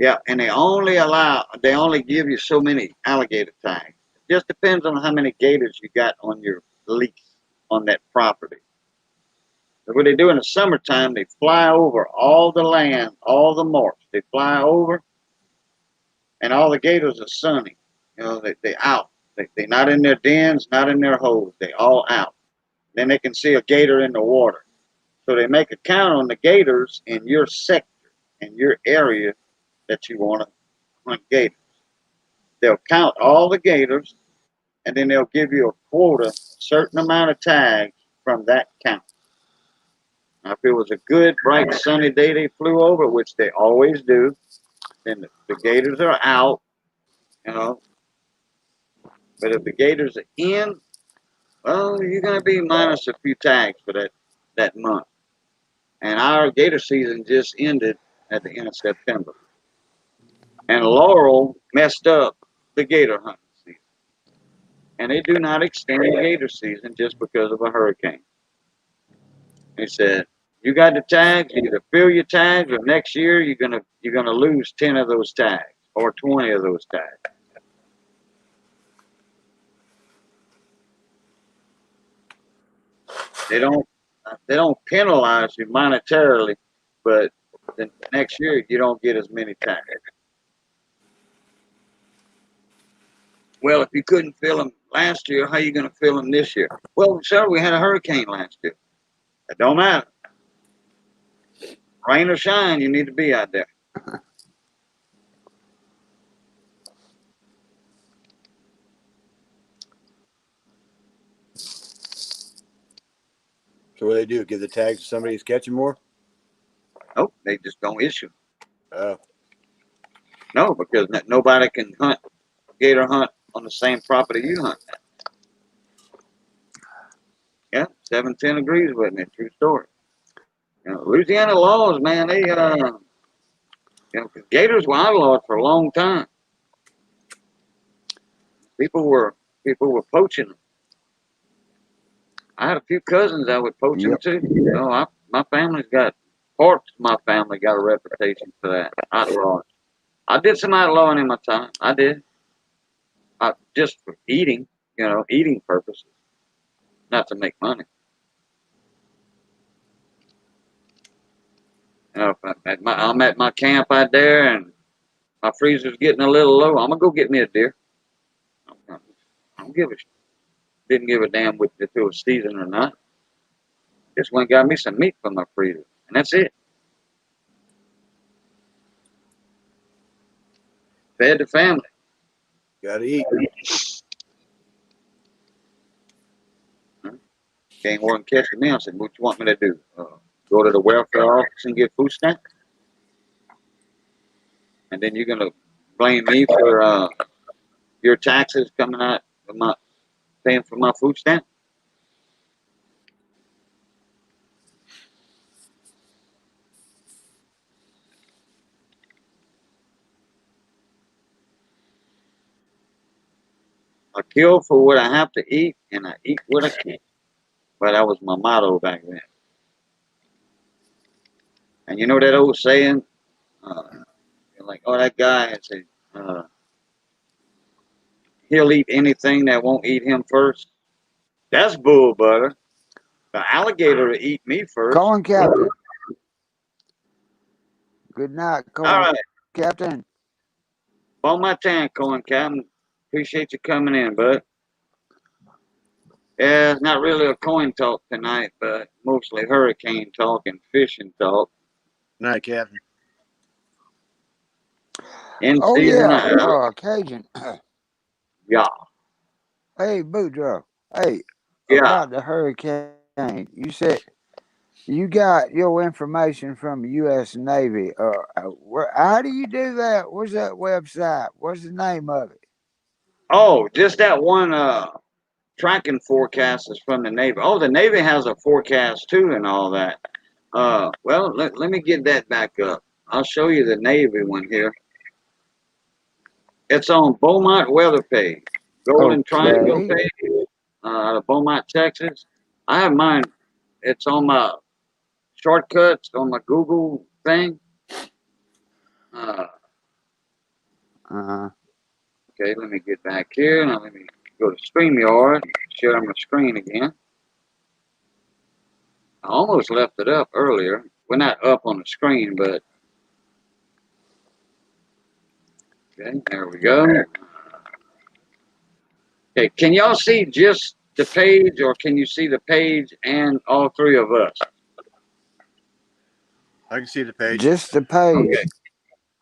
[SPEAKER 1] Yeah, and they only give you so many alligator tags. It just depends on how many gators you got on your lease on that property. So what they do in the summertime, they fly over all the land, all the marsh. They fly over, and all the gators are sunny. You know, they out. They not in their dens, not in their holes. They all out. Then they can see a gator in the water. So they make a count on the gators in your sector, in your area that you want to hunt gators. They'll count all the gators, and then they'll give you a quota, a certain amount of tags from that count. Now, if it was a good, bright, sunny day they flew over, which they always do, then the gators are out, you know. But if the gators are in, well, you're going to be minus a few tags for that month. And our gator season just ended at the end of September. And Laurel messed up the gator hunting season. And they do not extend the gator season just because of a hurricane. They said, you got the tags, you either fill your tags or next year you're gonna lose 10 of those tags or 20 of those tags. They don't penalize you monetarily, but the next year you don't get as many tags. Well, if you couldn't fill them last year, how are you going to fill them this year? Well, sir, we had a hurricane last year. It don't matter. Rain or shine, you need to be out there.
[SPEAKER 2] So what do they do? Give the tags to somebody who's catching more?
[SPEAKER 1] Nope, they just don't issue.
[SPEAKER 2] Oh,
[SPEAKER 1] No, because nobody can gator hunt on the same property you hunt. Yeah, 710 agrees with me. True story. You know, Louisiana laws, man, they 'cause gators were outlawed for a long time. People were people were poaching them. I had a few cousins that would poach them
[SPEAKER 3] Yep.
[SPEAKER 1] too. You know, my family's got parts of my family got a reputation for that outlawing. I did some outlawing in my time. I did. Just for eating, eating purposes, not to make money. You know, if I'm at my camp out there and my freezer's getting a little low, I'm gonna go get me a deer. I don't give a didn't give a damn if it was seasoned or not. Just went and got me some meat from my freezer, and that's it. Fed the family.
[SPEAKER 2] gotta eat.
[SPEAKER 1] Came over and catching me. I said, "What you want me to do? Go to the welfare office and get food stamps? And then you're gonna blame me for your taxes coming out of my paying for my food stamp?" I kill for what I have to eat, and I eat what I can. But that was my motto back then. And you know that old saying, uh, like, oh, that guy had said, he'll eat anything that won't eat him first. That's bull butter. The alligator will eat me first.
[SPEAKER 3] Coin Captain. Good night,
[SPEAKER 1] All
[SPEAKER 3] Coin
[SPEAKER 1] right.
[SPEAKER 3] Captain.
[SPEAKER 1] On my tank, Coin Captain. Appreciate you coming in, bud. Yeah, it's not really a coin talk tonight, but mostly hurricane talk and fishing talk.
[SPEAKER 2] Night, Captain.
[SPEAKER 1] In
[SPEAKER 3] Oh
[SPEAKER 1] season
[SPEAKER 3] yeah,
[SPEAKER 1] out.
[SPEAKER 3] Cajun.
[SPEAKER 1] Yeah.
[SPEAKER 3] Hey, Boudreaux. Hey,
[SPEAKER 1] Yeah.
[SPEAKER 3] about the hurricane. You said You got your information from the U.S. Navy. How do you do that? What's that website? What's the name of it?
[SPEAKER 1] Oh, just that one tracking forecast is from the Navy. Oh, the Navy has a forecast too and all that. Well, let me get that back up. I'll show you the Navy one here. It's on Beaumont weather page, Golden Triangle
[SPEAKER 3] Okay.
[SPEAKER 1] page, out of Beaumont, Texas. I have mine. It's on my shortcuts on my Google thing. Uh,
[SPEAKER 3] Uh-huh.
[SPEAKER 1] okay, let me get back here. Now let me go to StreamYard, share my screen again. I almost left it up earlier. We're not up on the screen, but okay, there we go. Okay, can y'all see just the page, or can you see the page and all three of us?
[SPEAKER 2] I can see the page.
[SPEAKER 3] Just the
[SPEAKER 1] Okay,
[SPEAKER 3] page.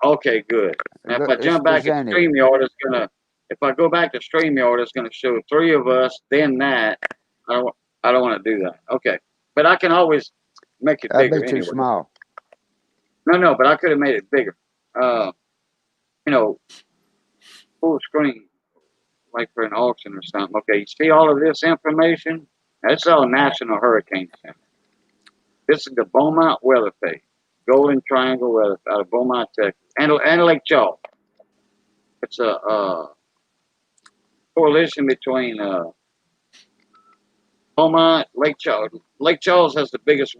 [SPEAKER 1] okay, good. Now, if I
[SPEAKER 3] It's
[SPEAKER 1] jump back at
[SPEAKER 3] presented.
[SPEAKER 1] StreamYard, it's gonna. If I go back to StreamYard, it's gonna show three of us. Then that. I don't. I don't want to do that. Okay, but I can always make it
[SPEAKER 3] That'd be
[SPEAKER 1] bigger
[SPEAKER 3] too
[SPEAKER 1] anyway.
[SPEAKER 3] small.
[SPEAKER 1] No, but I could have made it bigger. Uh, you know, full screen, like for an auction or something. Okay, you see all of this information? That's all National Hurricane Center. This is the Beaumont weather page, Golden Triangle weather out of Beaumont, Texas, and Lake Charles. It's a coalition between Beaumont, Lake Charles. Lake Charles has the biggest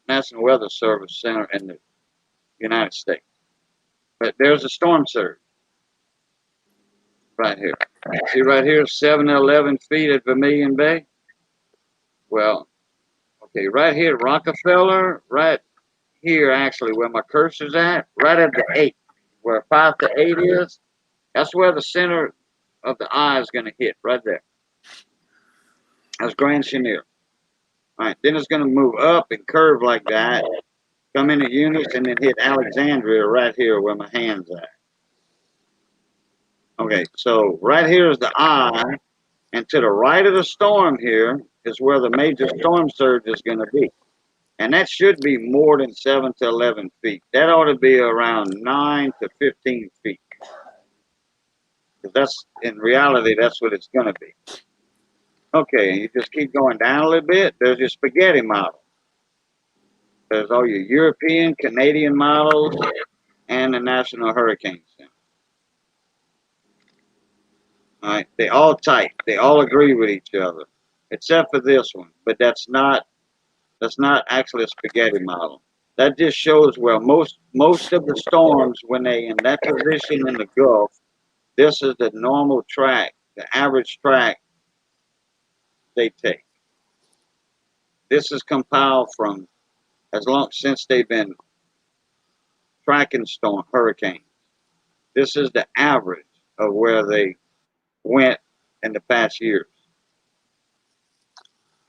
[SPEAKER 1] National Weather Service center in the United States. But there's a storm surge right here. See right here, 7 to 11 feet at Vermilion Bay. Well, okay, right here, Rockefeller, right here, actually, where my cursor's at, right at the 8, where 5 to 8 is, that's where the center of the eye is going to hit, right there. That's Grand Chenier. All right, then it's going to move up and curve like that, come into Eunice, and then hit Alexandria right here where my hand's at. Okay, so right here is the eye, and to the right of the storm here is where the major storm surge is going to be. And that should be more than 7 to 11 feet. That ought to be around 9 to 15 feet. Because that's, in reality, that's what it's going to be. Okay, and you just keep going down a little bit. There's your spaghetti model. There's all your European, Canadian models, and the National Hurricane Center. All right, they all tight. They all agree with each other, except for this one. But that's not actually a spaghetti model. That just shows where most of the storms, when they in that position in the Gulf, this is the normal track, the average track they take. This is compiled from since they've been tracking hurricanes. This is the average of where they went in the past years.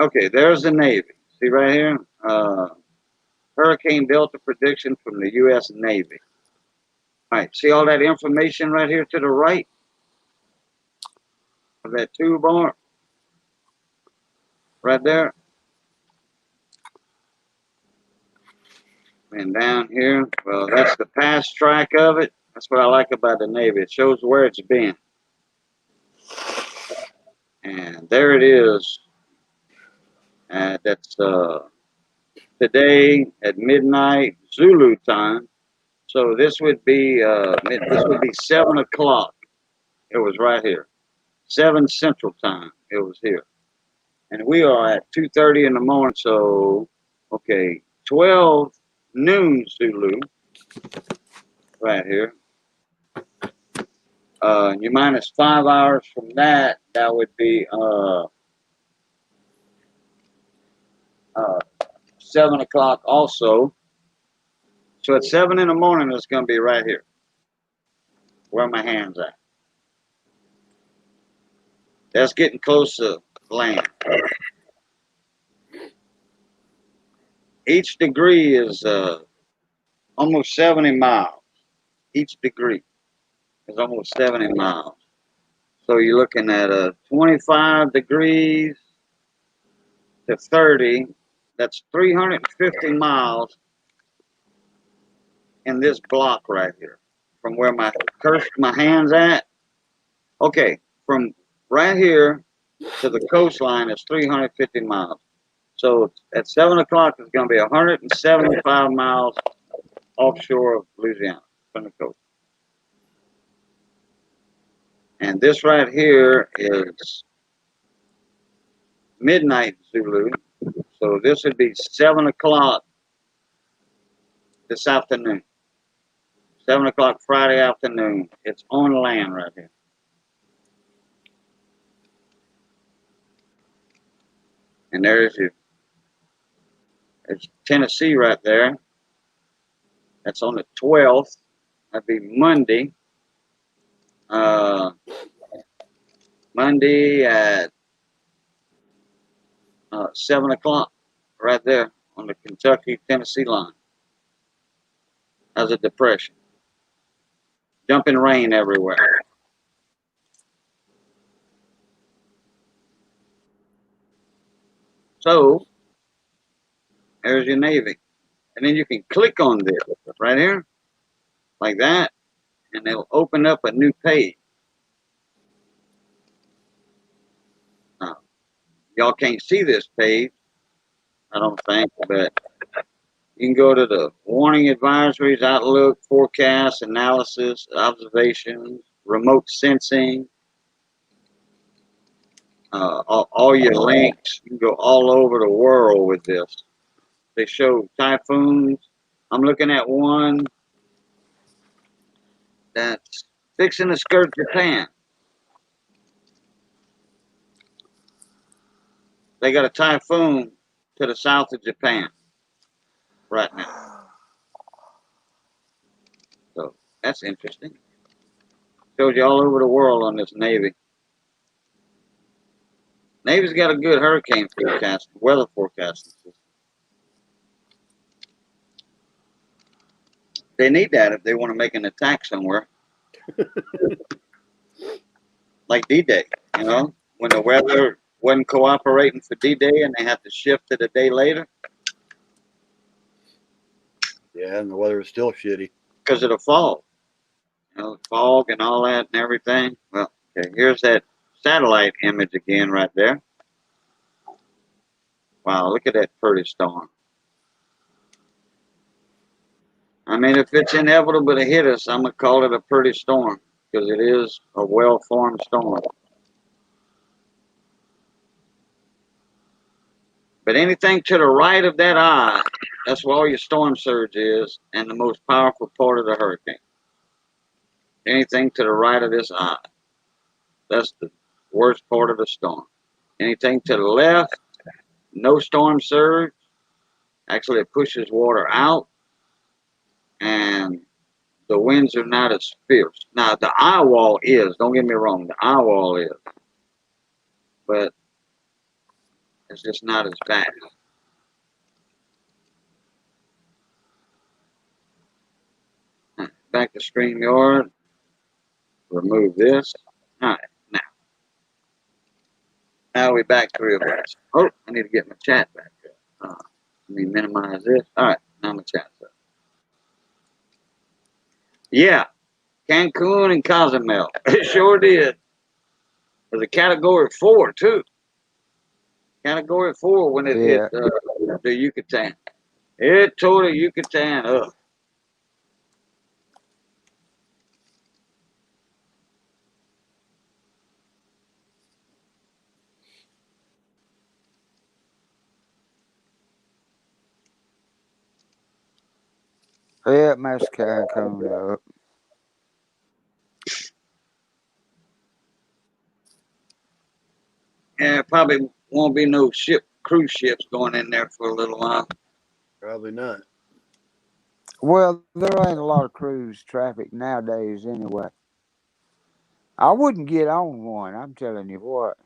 [SPEAKER 1] Okay, there's the Navy. See right here? Hurricane Delta prediction from the U.S. Navy. All right, see all that information right here to the right of that tube bar? Right there. And down here, well, that's the past track of it. That's what I like about the Navy. It shows where it's been. And there it is. That's today at midnight Zulu time. So this would be 7 o'clock. It was right here. 7 Central Time. It was here. And we are at 2:30 in the morning. So, okay, 12 noon Zulu right here. You minus 5 hours from that, that would be 7 o'clock also. So at 7 in the morning, it's going to be right here, where my hand's at. That's getting close to land. Each degree is almost 70 miles. Each degree is almost 70 miles. So you're looking at 25 degrees to 30. that's 350 miles in this block right here, from where my hand's at. Okay, from right here to the coastline is 350 miles. So at 7 o'clock, it's going to be 175 miles offshore of Louisiana from the coast. And this right here is midnight Zulu. So this would be 7 o'clock this afternoon. 7 o'clock Friday afternoon. It's on land right here. And there's Tennessee right there. That's on the 12th. That'd be Monday. Monday at 7 o'clock right there on the Kentucky-Tennessee line. As a depression. Dumping rain everywhere. So, there's your Navy. And then you can click on this right here, like that, and it'll open up a new page. Now, y'all can't see this page, I don't think, but you can go to the warning advisories, outlook, forecast, analysis, observations, remote sensing, all your links. You can go all over the world with this. They show typhoons. I'm looking at one that's fixing to skirt Japan. They got a typhoon to the south of Japan right now. So that's interesting. Shows you all over the world on this Navy. Navy's got a good hurricane forecast, weather forecasting system. They need that if they want to make an attack somewhere. Like D-Day, you know, when the weather wasn't cooperating for D-Day and they had to shift it a day later.
[SPEAKER 2] Yeah, and the weather is still shitty.
[SPEAKER 1] Because of the fog. You know, fog and all that and everything. Well, okay, here's that satellite image again right there. Wow, look at that pretty storm. I mean, if it's inevitable to hit us, I'm going to call it a pretty storm because it is a well-formed storm. But anything to the right of that eye, that's where all your storm surge is and the most powerful part of the hurricane. Anything to the right of this eye, that's the worst part of the storm. Anything to the left, no storm surge. Actually, it pushes water out and the winds are not as fierce. Now, the eye wall is, don't get me wrong, the eye wall is. But it's just not as bad. Back to StreamYard. Remove this. All right, now we're back to real fast. Oh, I need to get my chat back up. Let me minimize this. All right, now my chat's up. Yeah, Cancun and Cozumel. It sure did. There's a category 4 too. Category 4 when it hit the Yucatan. It tore the Yucatan up.
[SPEAKER 3] Yeah, Mexico coming up.
[SPEAKER 1] Yeah, probably won't be no cruise ships going in there for a little while.
[SPEAKER 2] Probably not.
[SPEAKER 3] Well, there ain't a lot of cruise traffic nowadays anyway. I wouldn't get on one, I'm telling you what.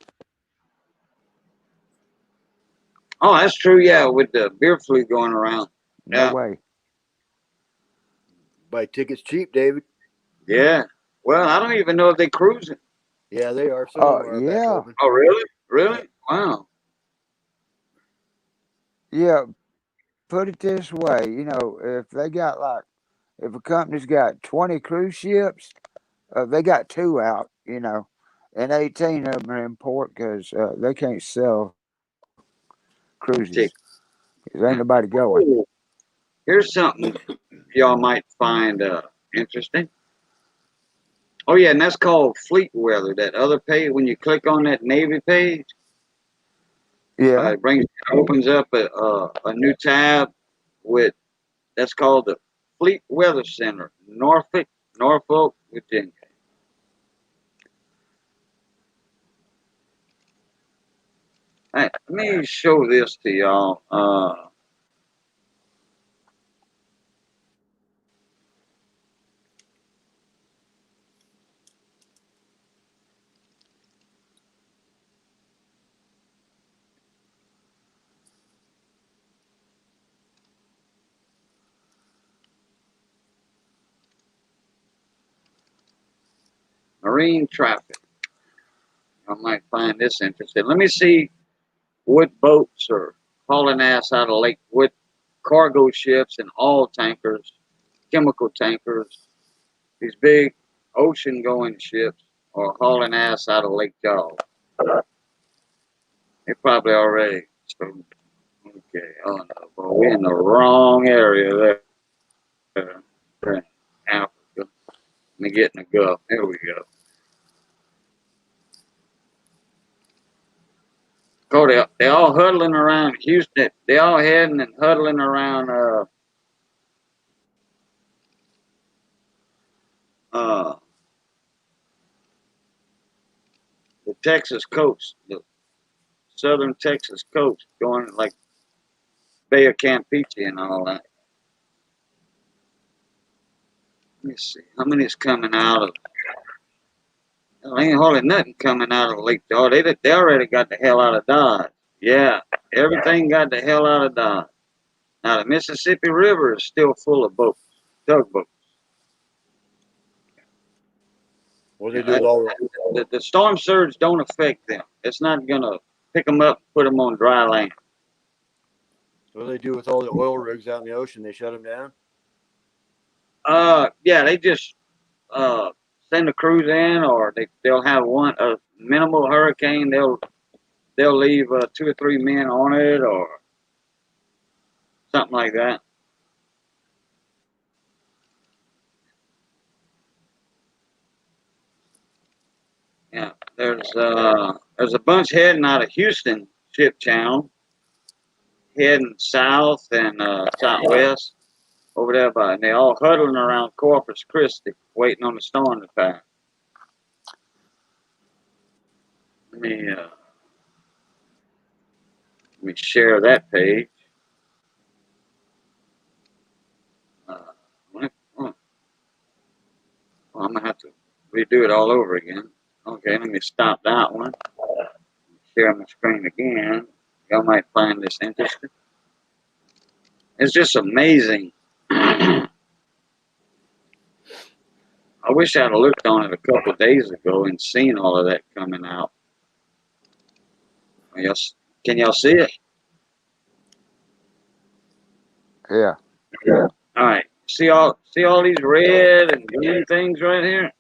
[SPEAKER 1] Oh, that's true, yeah, with the beer flu going around.
[SPEAKER 3] No
[SPEAKER 1] Yeah.
[SPEAKER 3] way.
[SPEAKER 2] Buy tickets cheap, David.
[SPEAKER 1] Yeah. Well, I don't even know if they cruising.
[SPEAKER 2] Yeah, they are. Some of them are back
[SPEAKER 3] Yeah.
[SPEAKER 2] open.
[SPEAKER 1] Oh, really? Really? Wow.
[SPEAKER 3] Yeah, put it this way, if they got if a company's got 20 cruise ships, they got two out, and 18 of them are in port because they can't sell cruises
[SPEAKER 1] Tick.
[SPEAKER 3] 'cause ain't nobody going.
[SPEAKER 1] Ooh, here's something y'all might find interesting. Oh yeah, and that's called Fleet Weather. That other page, when you click on that Navy page,
[SPEAKER 3] Yeah,
[SPEAKER 1] it opens up a new tab with that's called the Fleet Weather Center, Norfolk, Virginia. Hey, let me show this to y'all. Marine traffic. I might find this interesting. Let me see what boats are hauling ass out of Lake. What cargo ships and all tankers, chemical tankers, these big ocean-going ships are hauling ass out of Lake Charles. They probably already. So, okay. Oh no, boy, we're in the wrong area there. We're in Africa. Let me get in the Gulf. There we go. Oh, they all huddling around Houston. They all heading and huddling around uh the Texas coast, the southern Texas coast, going like Bay of Campeche and all that. Let me see how many is coming out of. There ain't hardly nothing coming out of Lake George. They already got the hell out of Dodge. Yeah, everything got the hell out of Dodge. Now the Mississippi River is still full of boats, tugboats.
[SPEAKER 2] What do they do with all
[SPEAKER 1] The storm surge don't affect them. It's not gonna pick them up and put them on dry land.
[SPEAKER 2] what do they do with all the oil rigs out in the ocean? They shut them down.
[SPEAKER 1] Yeah, they just uh send a cruise in, or they'll have a minimal hurricane. They'll leave 2 or 3 men on it, or something like that. Yeah, there's a bunch heading out of Houston ship channel, heading south and southwest over there and they all huddling around Corpus Christi, waiting on the storm to pass. Let me uh, let me share that page. Uh, oh, I'm gonna have to redo it all over again. Okay, let me stop that one. Share my screen again. Y'all might find this interesting. It's just amazing. I wish I'd have looked on it a couple of days ago and seen all of that coming out. Yes, can y'all see it?
[SPEAKER 3] yeah,
[SPEAKER 1] Yeah. All right. See all these red and green things right here?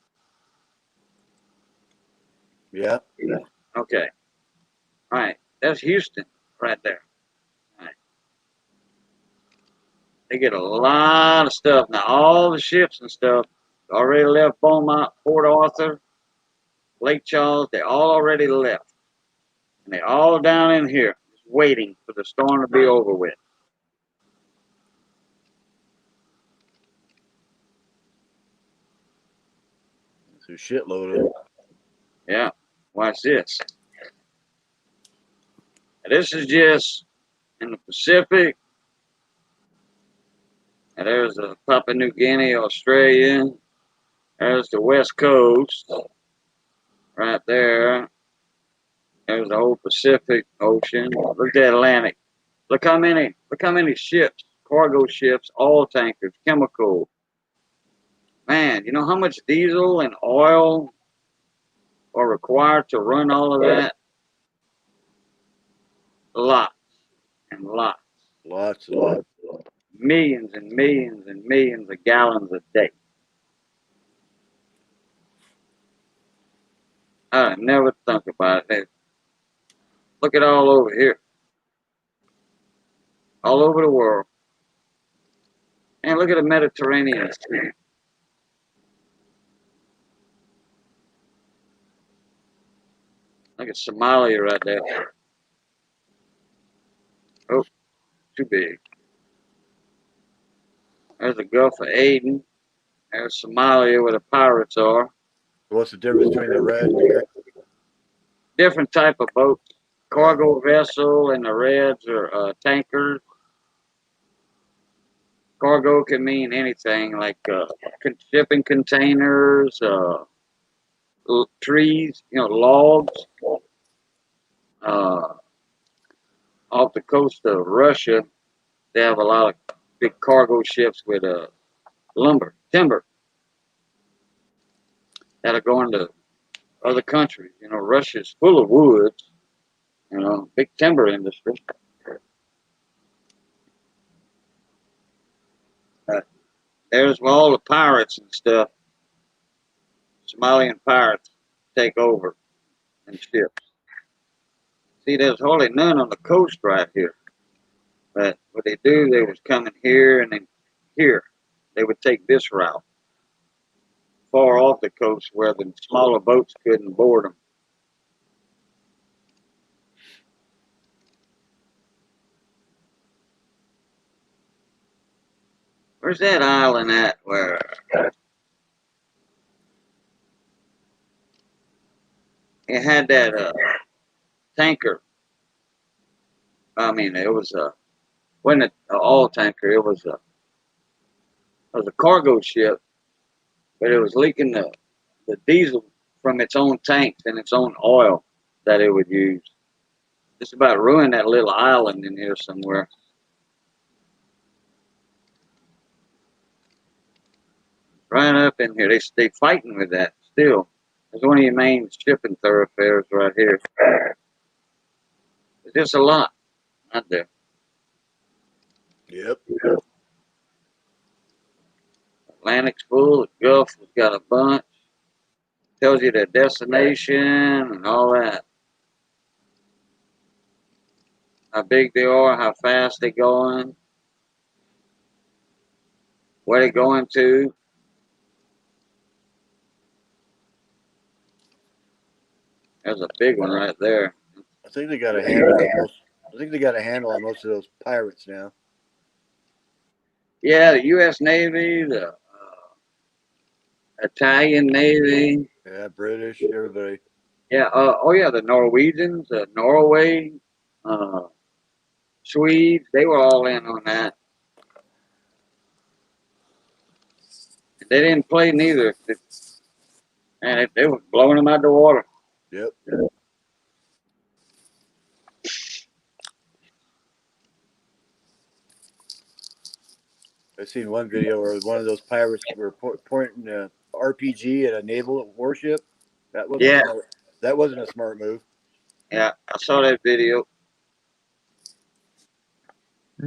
[SPEAKER 2] Yeah.
[SPEAKER 1] Okay. All right. That's Houston right there. All right. They get a lot of stuff now. All the ships and stuff already left Beaumont, Port Arthur, Lake Charles. They all already left, and they all down in here just waiting for the storm to be over with.
[SPEAKER 2] It's a shitload of them.
[SPEAKER 1] Yeah. Watch this. And this is just in the Pacific. And there's Papua New Guinea, Australia. There's the West Coast right there. There's the whole Pacific Ocean. Look at the Atlantic. Look how many ships, cargo ships, oil tankers, chemical. Man, you know how much diesel and oil are required to run all of that? Lots and lots.
[SPEAKER 2] Lots and lots.
[SPEAKER 1] Millions and millions and millions of gallons a day. I never think about it. Look at all over here. All over the world. And look at the Mediterranean Sea. Look at Somalia right there. Oh, too big. There's the Gulf of Aden. There's Somalia where the pirates are.
[SPEAKER 2] What's the difference between the red and the green?
[SPEAKER 1] Different type of boats. Cargo vessel and the reds are tankers. Cargo can mean anything like shipping containers, trees, logs. Off the coast of Russia, they have a lot of big cargo ships with timber that are going to other countries. Russia's full of woods. Big timber industry. There's all the pirates and stuff. Somalian pirates take over in ships. See, there's hardly none on the coast right here. But what they do, they was coming here and then here. They would take this route far off the coast where the smaller boats couldn't board them. Where's that island at where it had that tanker? I mean, it was wasn't an oil tanker. It was a cargo ship, but it was leaking the diesel from its own tanks and its own oil that it would use. Just about ruined that little island in here somewhere. Right up in here. They fighting with that still. It's one of your main shipping thoroughfares right here. There's just a lot out there.
[SPEAKER 2] Yep.
[SPEAKER 1] Atlantic's full. The Gulf has got a bunch. Tells you their destination and all that. How big they are, how fast they're going, where they're going to. There's a big one right there.
[SPEAKER 2] I think they got a handle on most. I think they got a handle on most of those pirates now.
[SPEAKER 1] Yeah, the U.S. Navy, the Italian Navy.
[SPEAKER 2] Yeah, British, everybody.
[SPEAKER 1] Yeah. Yeah, the Norwegians, Norway, Swedes. They were all in on that. They didn't play neither. And they were blowing them out the water.
[SPEAKER 2] Yep. I seen one video where one of those pirates were pointing an RPG at a naval warship. That wasn't smart. That wasn't a smart move.
[SPEAKER 1] Yeah, I saw that video.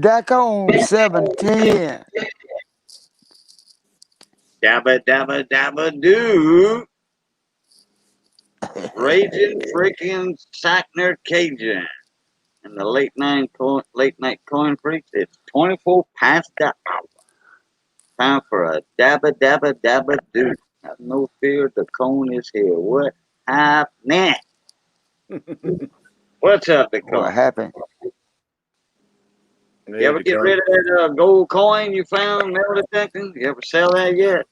[SPEAKER 3] Dacon 710.
[SPEAKER 1] Dabba dabba dabba doo. Raging freaking Sackner Cajun. And the late night coin freaks. It's 24 past the hour. Time for a dabba dabba dabba doo. Have no fear, the cone is here. What happening? What's up, the
[SPEAKER 3] What
[SPEAKER 1] cone?
[SPEAKER 3] happened?
[SPEAKER 1] You ever get rid of that gold coin you found metal detecting? You ever sell that yet?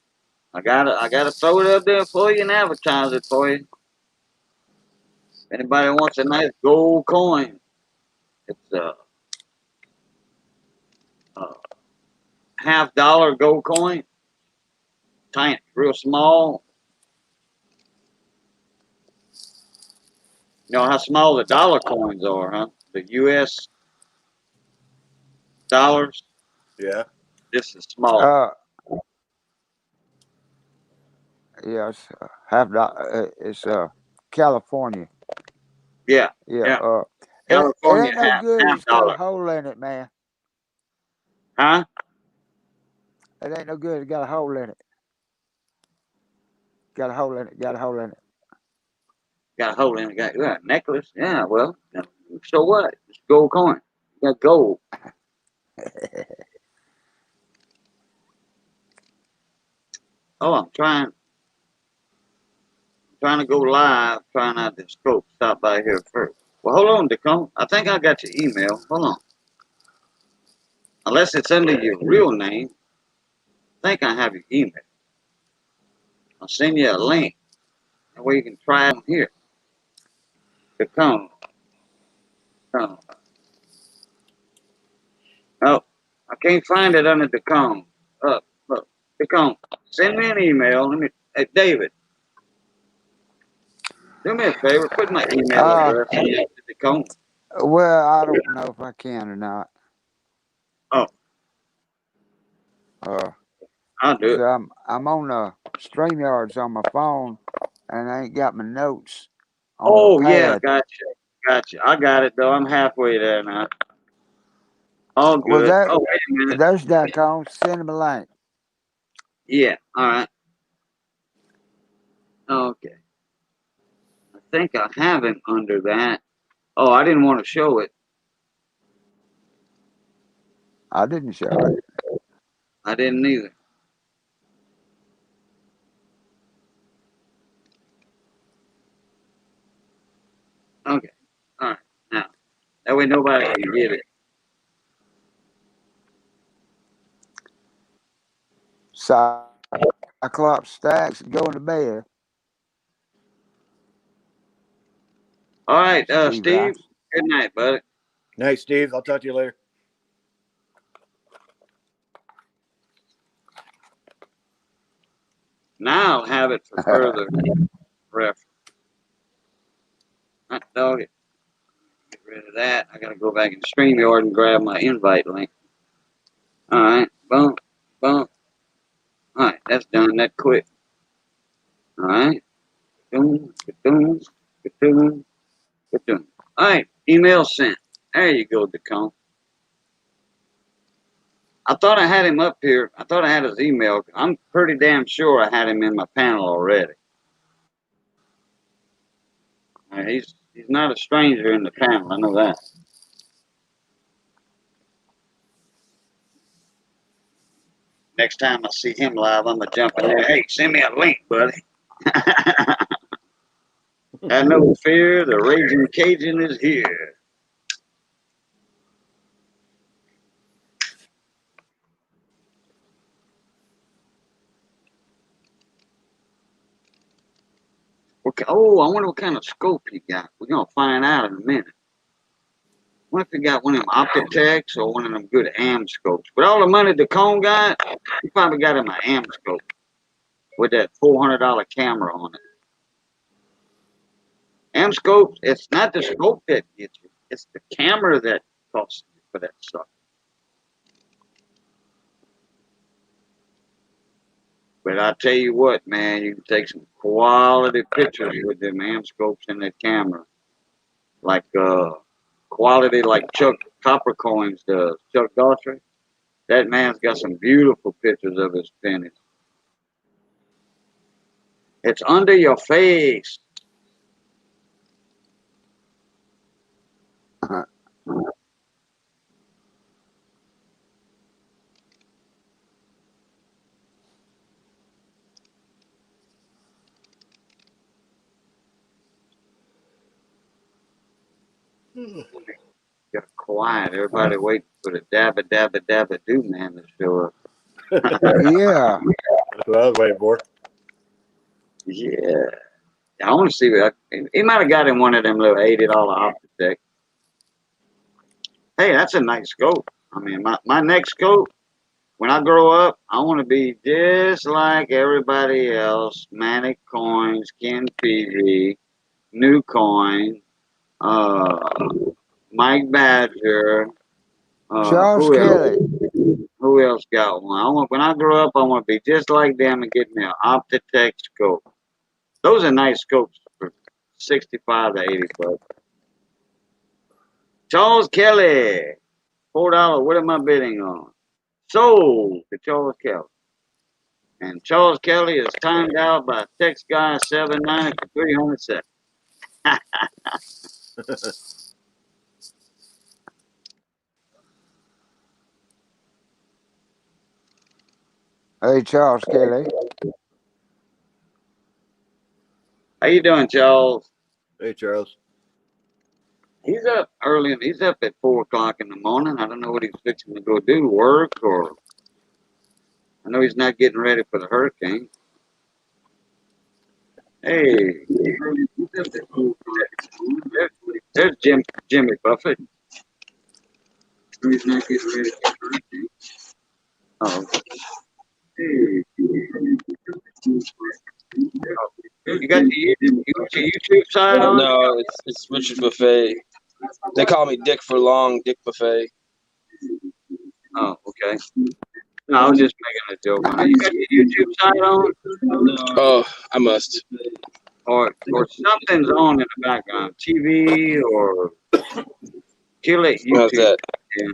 [SPEAKER 1] I gotta throw it up there for you and advertise it for you. If anybody wants a nice gold coin, it's a $50 gold coin. Tiny, real small. You know how small the dollar coins are, huh? The U.S. dollars.
[SPEAKER 2] Yeah.
[SPEAKER 1] This is small.
[SPEAKER 3] Yes, $50. It's California.
[SPEAKER 1] Yeah.
[SPEAKER 3] Yeah.
[SPEAKER 1] California
[SPEAKER 3] it ain't no good. It's got a
[SPEAKER 1] $50.
[SPEAKER 3] hole in it, man.
[SPEAKER 1] Huh?
[SPEAKER 3] It ain't no good. It got a hole in it. Got a hole in it. Got a hole in it.
[SPEAKER 1] Got a hole in it. Got a necklace. Yeah, well, so what? It's a gold coin. You got gold. Oh, I'm trying to go live, trying out the scope. Stop by here first. Well, hold on, Decone. I think I got your email. Hold on. Unless it's under your real name, I think I have your email. I'll send you a link. That way you can try it on here. Decone. Decone. Oh, I can't find it under Decone. Look. Decone. Send me an email. Hey, David, do me a favor. Put my email address in the Decone.
[SPEAKER 3] Well, I don't know if I can or not.
[SPEAKER 1] Oh,
[SPEAKER 3] Uh,
[SPEAKER 1] I'll do
[SPEAKER 3] so
[SPEAKER 1] it.
[SPEAKER 3] I'm on StreamYards on my phone, and I ain't got my notes on the
[SPEAKER 1] Oh, yeah,
[SPEAKER 3] pad.
[SPEAKER 1] gotcha. I got it, though. I'm halfway there now. All
[SPEAKER 3] Well,
[SPEAKER 1] good. Oh, wait a minute.
[SPEAKER 3] there's Dacon. Send him a link.
[SPEAKER 1] Yeah, all right. Okay. I think I have him under that. Oh, I didn't want to show it.
[SPEAKER 3] I didn't show it.
[SPEAKER 1] I didn't either. Okay. All right. Now, that way nobody can get it.
[SPEAKER 3] Cyclops stacks going to bed.
[SPEAKER 1] All right,
[SPEAKER 3] Steve
[SPEAKER 1] Steve.
[SPEAKER 3] Raffle.
[SPEAKER 1] Good night, buddy.
[SPEAKER 2] Night, Steve. I'll talk to you later.
[SPEAKER 1] Now I'll have it for further reference. Hot dog it. Get rid of that. I gotta go back in StreamYard and grab my invite link. All right. Boom. Boom. All right. That's done. That quick. All right. Boom. Boom. Boom. Boom. All right. Email sent. There you go, Decone. I thought I had him up here. I thought I had his email. I'm pretty damn sure I had him in my panel already. He's not a stranger in the panel. I know that. Next time I see him live, I'm gonna jump in there. Hey, send me a link, buddy. Have no fear, the raging Cajun is here. Okay. Oh, I wonder what kind of scope he got. We're gonna find out in a minute. What if he got one of them Optitex or one of them good AM scopes? With all the money the cone got, he probably got him an AM scope with that $400 camera on it. AM scopes, it's not the scope that gets you, it's the camera that costs you for that stuff. But I tell you what, man, you can take some quality pictures with them AM scopes in that camera. Like quality like Chuck Copper Coins does. Chuck Daughtry. That man's got some beautiful pictures of his pennies. It's under your face. Got quiet. Everybody waiting for the dabba dabba dabba do man to show up.
[SPEAKER 3] Yeah.
[SPEAKER 2] That's what I was waiting for.
[SPEAKER 1] Yeah. I want to see what he might have got in one of them little $80 Optitech. Hey, that's a nice scope. I mean, my next scope, when I grow up, I want to be just like everybody else. Manic Coins, Ken PV, New Coin, uh, Mike Badger.
[SPEAKER 3] Charles
[SPEAKER 1] Who else?
[SPEAKER 3] Kelly.
[SPEAKER 1] Who else got one? When I grow up, I want to be just like them and get me an Optitech scope. Those are nice scopes for 65 to 80 bucks. Charles Kelly, $4. What am I bidding on? Sold to Charles Kelly. And Charles Kelly is timed out by Tex Guy 790 for 300 seconds.
[SPEAKER 3] Hey, Charles Kelly.
[SPEAKER 1] How you doing, Charles?
[SPEAKER 2] Hey, Charles.
[SPEAKER 1] He's up early. He's up at 4 o'clock in the morning. I don't know what he's fixing to go do, work or. I know he's not getting ready for the hurricane. Hey, there's Jimmy Buffett. He's not getting ready for the hurricane. Oh, hey. You got your YouTube side on?
[SPEAKER 4] No, it's Richard Buffet. They call me Dick for long, Dick Buffet.
[SPEAKER 1] Oh, okay. No, I was just making a joke on it. You got your YouTube side on?
[SPEAKER 4] Oh, I must.
[SPEAKER 1] Or something's on in the background. TV or kill it
[SPEAKER 4] How's
[SPEAKER 1] YouTube.
[SPEAKER 4] that?
[SPEAKER 1] Yeah.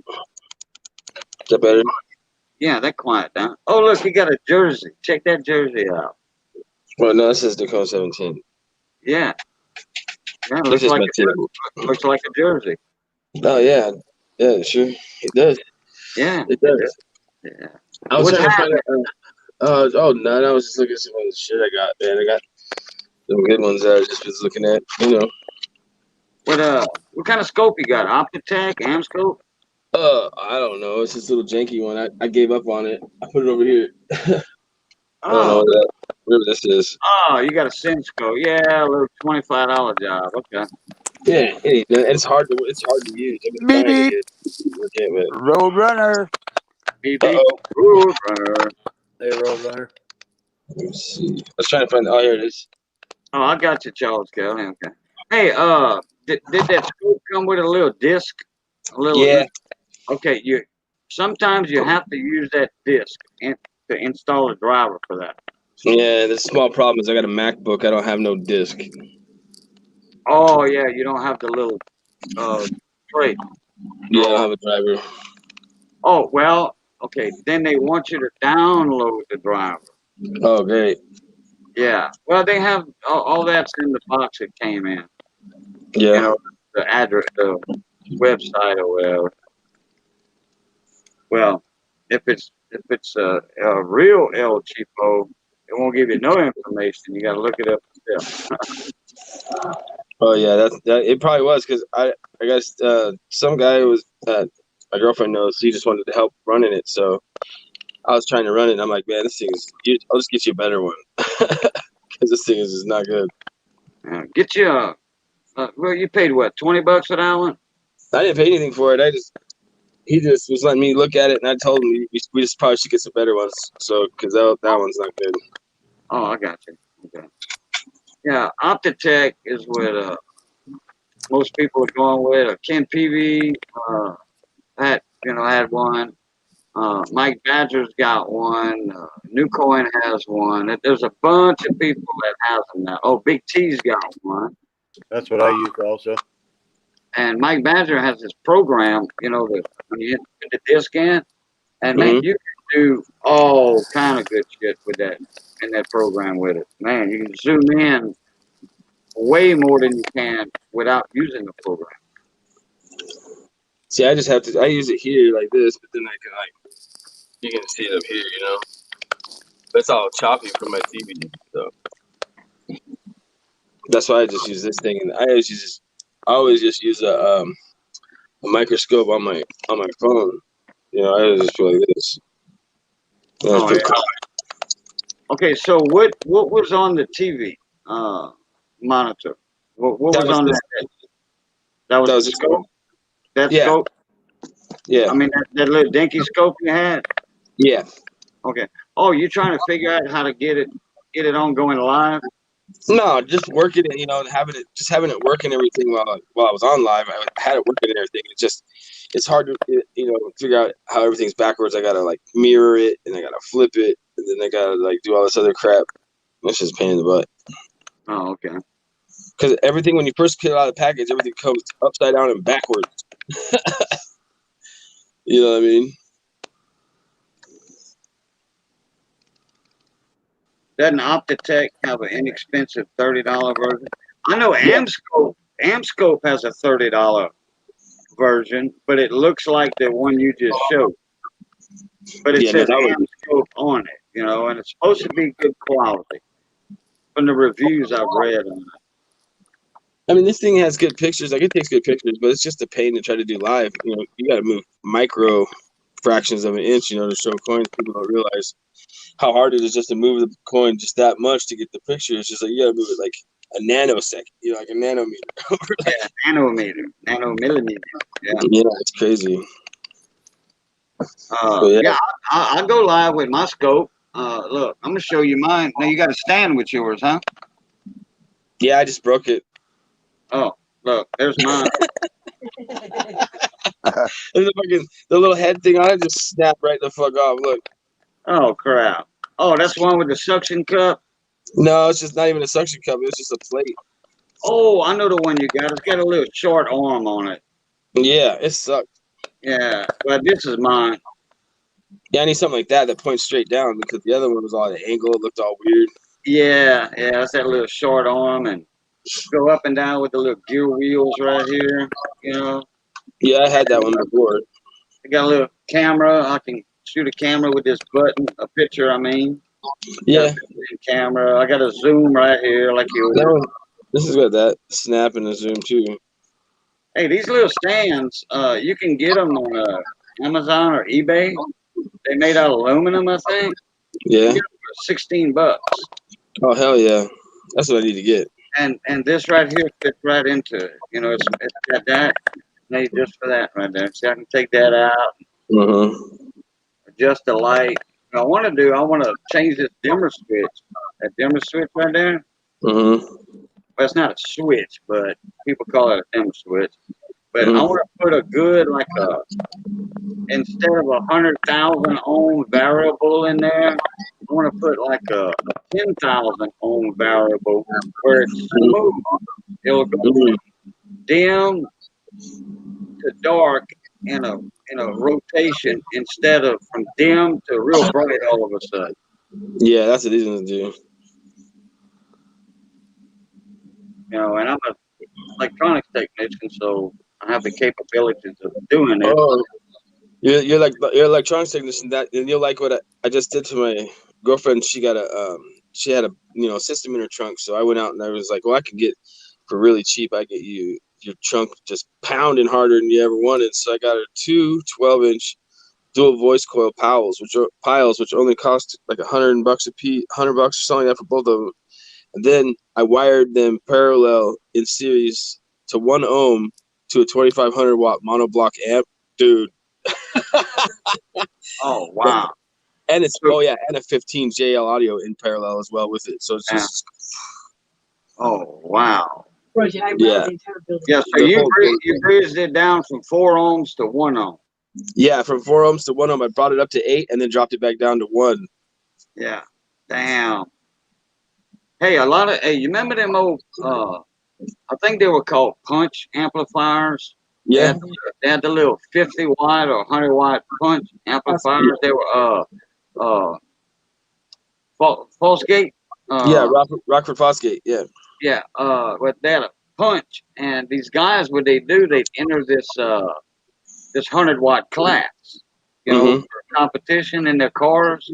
[SPEAKER 4] Is that better?
[SPEAKER 1] Yeah, that quiet down. Oh, look, he got a jersey. Check that jersey out.
[SPEAKER 4] Well, no, this is Dakota 17.
[SPEAKER 1] Yeah. Yeah,
[SPEAKER 4] This is my table.
[SPEAKER 1] looks like a jersey.
[SPEAKER 4] Oh, yeah. Yeah, sure. It does.
[SPEAKER 1] Yeah.
[SPEAKER 4] It does.
[SPEAKER 1] Yeah.
[SPEAKER 4] I was
[SPEAKER 1] What's
[SPEAKER 4] trying to find out. Oh, no, I was just looking at some of the shit I got, man. I got some good ones that I just was looking at, you know.
[SPEAKER 1] What kind of scope you got? Optitech, Amscope?
[SPEAKER 4] I don't know. It's this little janky one. I gave up on it. I put it over here. I don't know whatever this is.
[SPEAKER 1] Oh, you got a Simscope. Yeah, a little $25 job. Okay.
[SPEAKER 4] Yeah, it's hard to use. I've been trying to get it.
[SPEAKER 3] Roadrunner.
[SPEAKER 1] BB.
[SPEAKER 4] Uh-oh.
[SPEAKER 1] Roadrunner.
[SPEAKER 2] Hey, Roadrunner.
[SPEAKER 4] Let me see. I was trying to find. Oh, here it is.
[SPEAKER 1] Oh, I got you, Charles Kelly. Okay. Hey, did that scope come with a little disc? A little.
[SPEAKER 4] Yeah.
[SPEAKER 1] Okay. Sometimes you have to use that disc to install a driver for that.
[SPEAKER 4] Yeah, the small problem is I got a MacBook. I don't have no disc.
[SPEAKER 1] Oh yeah, you don't have the little tray.
[SPEAKER 4] Yeah, I don't have a driver.
[SPEAKER 1] Oh well, okay. Then they want you to download the driver.
[SPEAKER 4] Oh, great.
[SPEAKER 1] Yeah. Well, they have all that's in the box it came in.
[SPEAKER 4] Yeah.
[SPEAKER 1] You know, the address, the website, or whatever. Well, if it's a real El Cheapo, it won't give you no information. You got to look it up yourself.
[SPEAKER 4] Oh yeah, that. It probably was because I guess some guy was my girlfriend knows. He just wanted to help running it, so I was trying to run it. And I'm like, man, this thing is. I'll just get you a better one because this thing is just not good.
[SPEAKER 1] Get you a. Well, you paid what, $20 for that one?
[SPEAKER 4] I didn't pay anything for it. He just was letting me look at it, and I told him we just probably should get some better ones. So because that one's not good.
[SPEAKER 1] Oh, I got you. Okay. Yeah, Optitech is what most people are going with. Ken Peavy had one. Mike Badger's got one. New Coin has one. There's a bunch of people that has them now. Oh, Big T's got one.
[SPEAKER 2] That's what I used also.
[SPEAKER 1] And Mike Badger has this program, when you put the disc in, and man, you can do all kind of good shit with that in that program with it. Man, you can zoom in way more than you can without using the program.
[SPEAKER 4] See, I just have to. I use it here like this, but then I can you can see it up here, you know. That's all choppy from my TV, so that's why I just use this thing. And I always just use a microscope on my phone. You know, I always just go like this. That's pretty cool.
[SPEAKER 1] Okay, so what was on the TV monitor? What was on that? That was the scope. That scope.
[SPEAKER 4] Yeah.
[SPEAKER 1] I mean that little dinky scope you had.
[SPEAKER 4] Yeah.
[SPEAKER 1] Okay. Oh, you're trying to figure out how to get it on going live?
[SPEAKER 4] No, just working it, having it work and everything while I was on live. I had it working and everything. It's hard to figure out how everything's backwards. I gotta mirror it and I gotta flip it and then I gotta do all this other crap. It's just a pain in the butt.
[SPEAKER 1] Oh, okay.
[SPEAKER 4] Because everything when you first peel out of the package, everything comes upside down and backwards. You know what I mean?
[SPEAKER 1] Doesn't Optitech have an inexpensive $30 version? I know
[SPEAKER 4] Yeah.
[SPEAKER 1] Amscope has a $30 version, but it looks like the one you just showed. But it
[SPEAKER 4] Yeah, no,
[SPEAKER 1] says
[SPEAKER 4] that was.
[SPEAKER 1] Amscope on it, you know, and it's supposed to be good quality from the reviews I've read on it.
[SPEAKER 4] I mean, this thing has good pictures. Like, it takes good pictures, but it's just a pain to try to do live. You know, you got to move micro fractions of an inch, you know, to show coins. People don't realize how hard it is just to move the coin just that much to get the picture. It's just like you got to move it like a nanosecond, you know, like a nanometer. Like,
[SPEAKER 1] Yeah, nanomillimeter. Yeah.
[SPEAKER 4] yeah, it's crazy. But yeah,
[SPEAKER 1] Yeah, I go live with my scope. Look, I'm gonna show you mine. Now you got to stand with yours, huh?
[SPEAKER 4] yeah, I just broke it.
[SPEAKER 1] Oh, look, there's mine.
[SPEAKER 4] There's the little head thing on it just snapped right the fuck off. Look.
[SPEAKER 1] Oh crap! Oh, that's the one with the suction cup.
[SPEAKER 4] No, it's just not even a suction cup. It's just a plate.
[SPEAKER 1] Oh, I know the one you got. It's got a little short arm on it.
[SPEAKER 4] Yeah, it sucked.
[SPEAKER 1] Yeah, but this is mine.
[SPEAKER 4] Yeah, I need something like that points straight down because the other one was all at an angle. It looked all weird.
[SPEAKER 1] Yeah, it's that little short arm and go up and down with the little gear wheels right here. You know,
[SPEAKER 4] Yeah, I had that one before.
[SPEAKER 1] I got a little camera. I can shoot a camera with this button, a picture. I mean, got
[SPEAKER 4] Yeah,
[SPEAKER 1] a camera. I got a zoom right here, like you.
[SPEAKER 4] that one. This has got that snap and a zoom too.
[SPEAKER 1] Hey, these little stands, you can get them on Amazon or eBay. They made out of aluminum, I think. You
[SPEAKER 4] Yeah.
[SPEAKER 1] can get them for $16.
[SPEAKER 4] Oh hell yeah, that's what I need to get.
[SPEAKER 1] And this right here fits right into it. You know, it's got that made just for that right there. See, I can take that out, adjust the light. What I want to change this dimmer switch. That dimmer switch right there. Well, it's not a switch, but people call it a dimmer switch. But I want to put a good, like instead of 100,000 ohm variable in there, I want to put like a 10,000 ohm variable where it's smooth. It'll go from dim to dark in a rotation instead of from dim to real bright all of a sudden.
[SPEAKER 4] Yeah, that's what these ones do.
[SPEAKER 1] You know, and I'm an electronics technician, so I have the capabilities of doing it.
[SPEAKER 4] Oh, you're like you're electronics technician. That and you'll like what I just did to my girlfriend. She got she had a system in her trunk. So I went out and I was like, well, I could get for really cheap. I get you your trunk just pounding harder than you ever wanted. So I got her two 12-inch dual voice coil piles, which only cost like $100 a piece, $100 or something like that for both of them. And then I wired them parallel in series to 1 ohm to a 2500 watt monoblock amp, dude.
[SPEAKER 1] Oh wow!
[SPEAKER 4] And it's and a 15 JL audio in parallel as well with it. So it's just
[SPEAKER 1] oh wow!
[SPEAKER 4] Yeah.
[SPEAKER 1] Yeah, so you bridged it down from 4 ohms to 1 ohm.
[SPEAKER 4] Yeah, from 4 ohms to 1 ohm. I brought it up to 8 and then dropped it back down to 1.
[SPEAKER 1] Yeah, damn. Hey, you remember them old? I think they were called punch amplifiers.
[SPEAKER 4] Yeah.
[SPEAKER 1] They had the little 50 watt or 100 watt punch amplifiers. They were false gate.
[SPEAKER 4] Yeah, Rockford Fosgate. Yeah.
[SPEAKER 1] Yeah. But they had a punch, and these guys, what they do, they enter this 100 watt class, you know, for competition in their cars.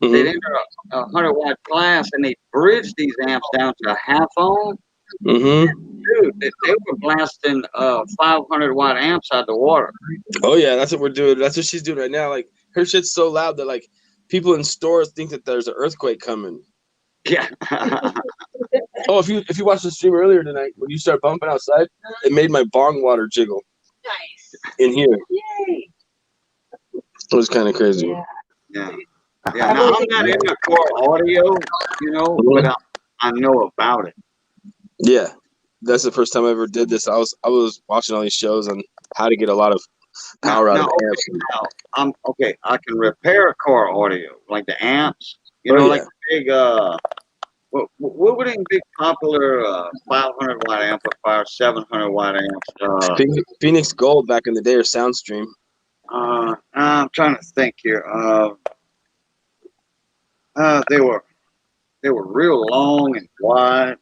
[SPEAKER 1] They enter a 100 watt class, and they bridge these amps down to a half ohm. Dude, they were blasting 500 watt amps out the water.
[SPEAKER 4] Oh yeah, that's what we're doing. That's what she's doing right now. Like her shit's so loud that like people in stores think that there's an earthquake coming.
[SPEAKER 1] Yeah.
[SPEAKER 4] Oh, if you watched the stream earlier tonight when you start bumping outside, it made my bong water jiggle. Nice. In here. Yay. It was kind of crazy.
[SPEAKER 1] Yeah. Yeah. Now I'm not into car audio, you know, but I know about it.
[SPEAKER 4] Yeah. That's the first time I ever did this. I was watching all these shows on how to get a lot of power out of amps.
[SPEAKER 1] Now, I can repair car audio, like the amps, you know, like big what were them big popular 500 watt amplifiers, 700 watt amps?
[SPEAKER 4] Phoenix Gold back in the day, or Soundstream.
[SPEAKER 1] I'm trying to think here. They were They were real long and wide.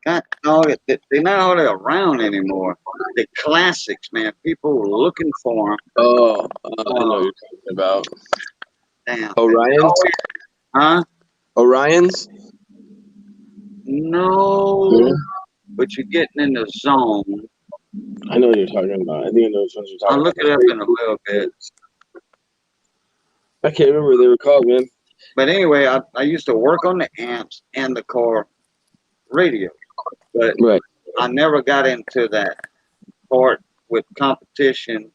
[SPEAKER 1] God dog it, they're not hardly around anymore. The classics, man. People were looking for them.
[SPEAKER 4] Oh, I know what you're talking about.
[SPEAKER 1] Damn.
[SPEAKER 4] Orions?
[SPEAKER 1] Huh?
[SPEAKER 4] Orions?
[SPEAKER 1] No.
[SPEAKER 4] Yeah.
[SPEAKER 1] But you're getting in the zone.
[SPEAKER 4] I know what you're talking about. I think I know which ones you're talking
[SPEAKER 1] I'll look
[SPEAKER 4] about.
[SPEAKER 1] it up in a little bit.
[SPEAKER 4] I can't remember what they were called, man.
[SPEAKER 1] But anyway, I used to work on the amps and the car radio. But
[SPEAKER 4] Right.
[SPEAKER 1] I never got into that part with competition,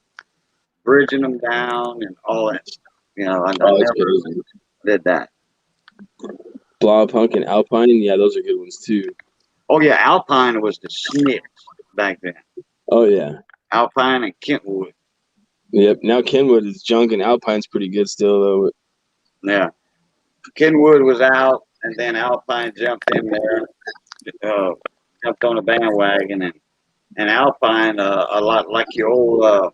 [SPEAKER 1] bridging them down and all that stuff. You know, I
[SPEAKER 4] Oh, that's
[SPEAKER 1] never
[SPEAKER 4] crazy.
[SPEAKER 1] did that.
[SPEAKER 4] Blaupunkt and Alpine, yeah, those are good ones too.
[SPEAKER 1] Oh yeah, Alpine was the snitch back then.
[SPEAKER 4] Oh yeah.
[SPEAKER 1] Alpine and Kentwood.
[SPEAKER 4] Yep. Now Kenwood is junk and Alpine's pretty good still though.
[SPEAKER 1] Yeah. Kenwood was out and then Alpine jumped in there, jumped on the bandwagon and Alpine a lot like your old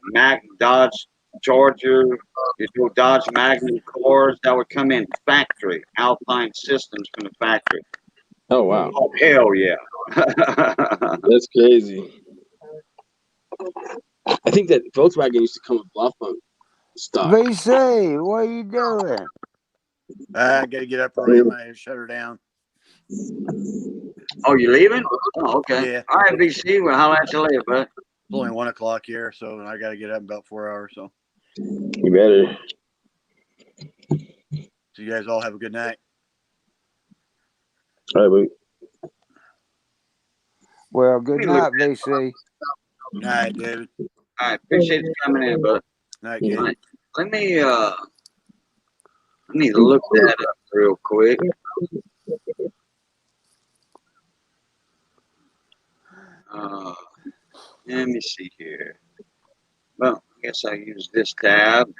[SPEAKER 1] Dodge Charger, your old Dodge Magnum cars that would come in factory, Alpine systems from the factory.
[SPEAKER 4] Oh wow.
[SPEAKER 1] Oh hell yeah.
[SPEAKER 4] That's crazy. I think that Volkswagen used to come with Blaupunkt stock.
[SPEAKER 3] VC, what are you doing?
[SPEAKER 2] I got to get up early. I'm going to shut her down.
[SPEAKER 1] Oh, you leaving? Oh, okay.
[SPEAKER 2] Yeah.
[SPEAKER 1] All right, VC. Well, how at you later, bud?
[SPEAKER 2] It's only 1 o'clock here, so I got to get up in about 4 hours. So
[SPEAKER 4] You better.
[SPEAKER 2] you guys all have a good night.
[SPEAKER 4] All right, wait.
[SPEAKER 3] Well, good night, VC.
[SPEAKER 2] Night, David.
[SPEAKER 1] All right, appreciate you coming in, bud.
[SPEAKER 2] Night, kid.
[SPEAKER 1] Right. Let me look that up real quick. Let me see here. Well, I guess I use this tab.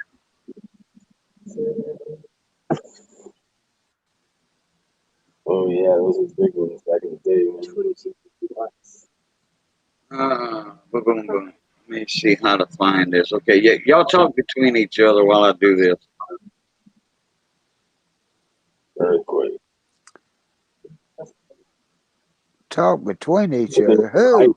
[SPEAKER 4] Oh yeah, those are big ones back in the day.
[SPEAKER 1] Boom, boom, boom. Let me see how to find this. Okay, yeah, y'all talk between each other while I do this.
[SPEAKER 4] Earthquake.
[SPEAKER 3] Talk between each other. Who?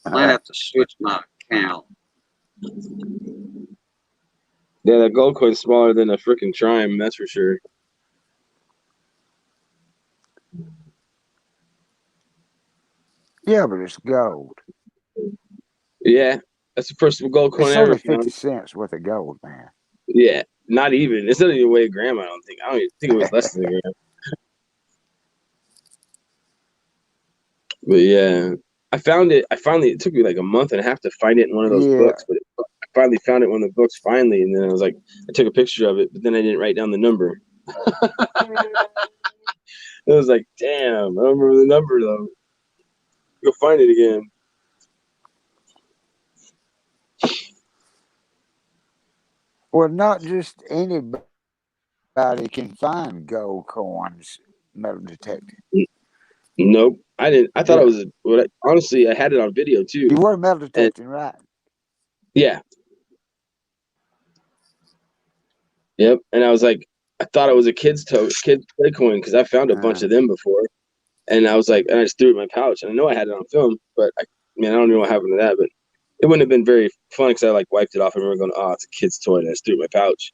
[SPEAKER 1] Might have to switch my account.
[SPEAKER 4] Yeah, that gold coin's smaller than a freaking Trime, that's for sure.
[SPEAKER 3] Yeah, but it's gold.
[SPEAKER 4] Yeah, that's the first gold coin
[SPEAKER 3] It's
[SPEAKER 4] I ever
[SPEAKER 3] only
[SPEAKER 4] found.
[SPEAKER 3] 50 cents worth of gold, man.
[SPEAKER 4] Yeah, not even. It's not even weigh a gram, I don't think. I don't even think it was less than a gram. But yeah, I found it. It took me like a month and a half to find it in one of those books, but I finally found it in one of the books finally, and then I was like, I took a picture of it, but then I didn't write down the number. I was like, damn, I don't remember the number though. Go find it again.
[SPEAKER 3] Well, not just anybody can find gold coins metal detected.
[SPEAKER 4] Nope, I didn't. I thought I was. Honestly, I had it on video too.
[SPEAKER 3] You were metal detecting, right?
[SPEAKER 4] Yeah. Yep. And I was like, I thought it was a kid's play coin because I found a bunch of them before, and I was like, and I just threw it in my pouch. And I know I had it on film, but I don't know what happened to that. But it wouldn't have been very fun because I like wiped it off and we were going, oh, it's a kid's toy, and I just threw it in my pouch.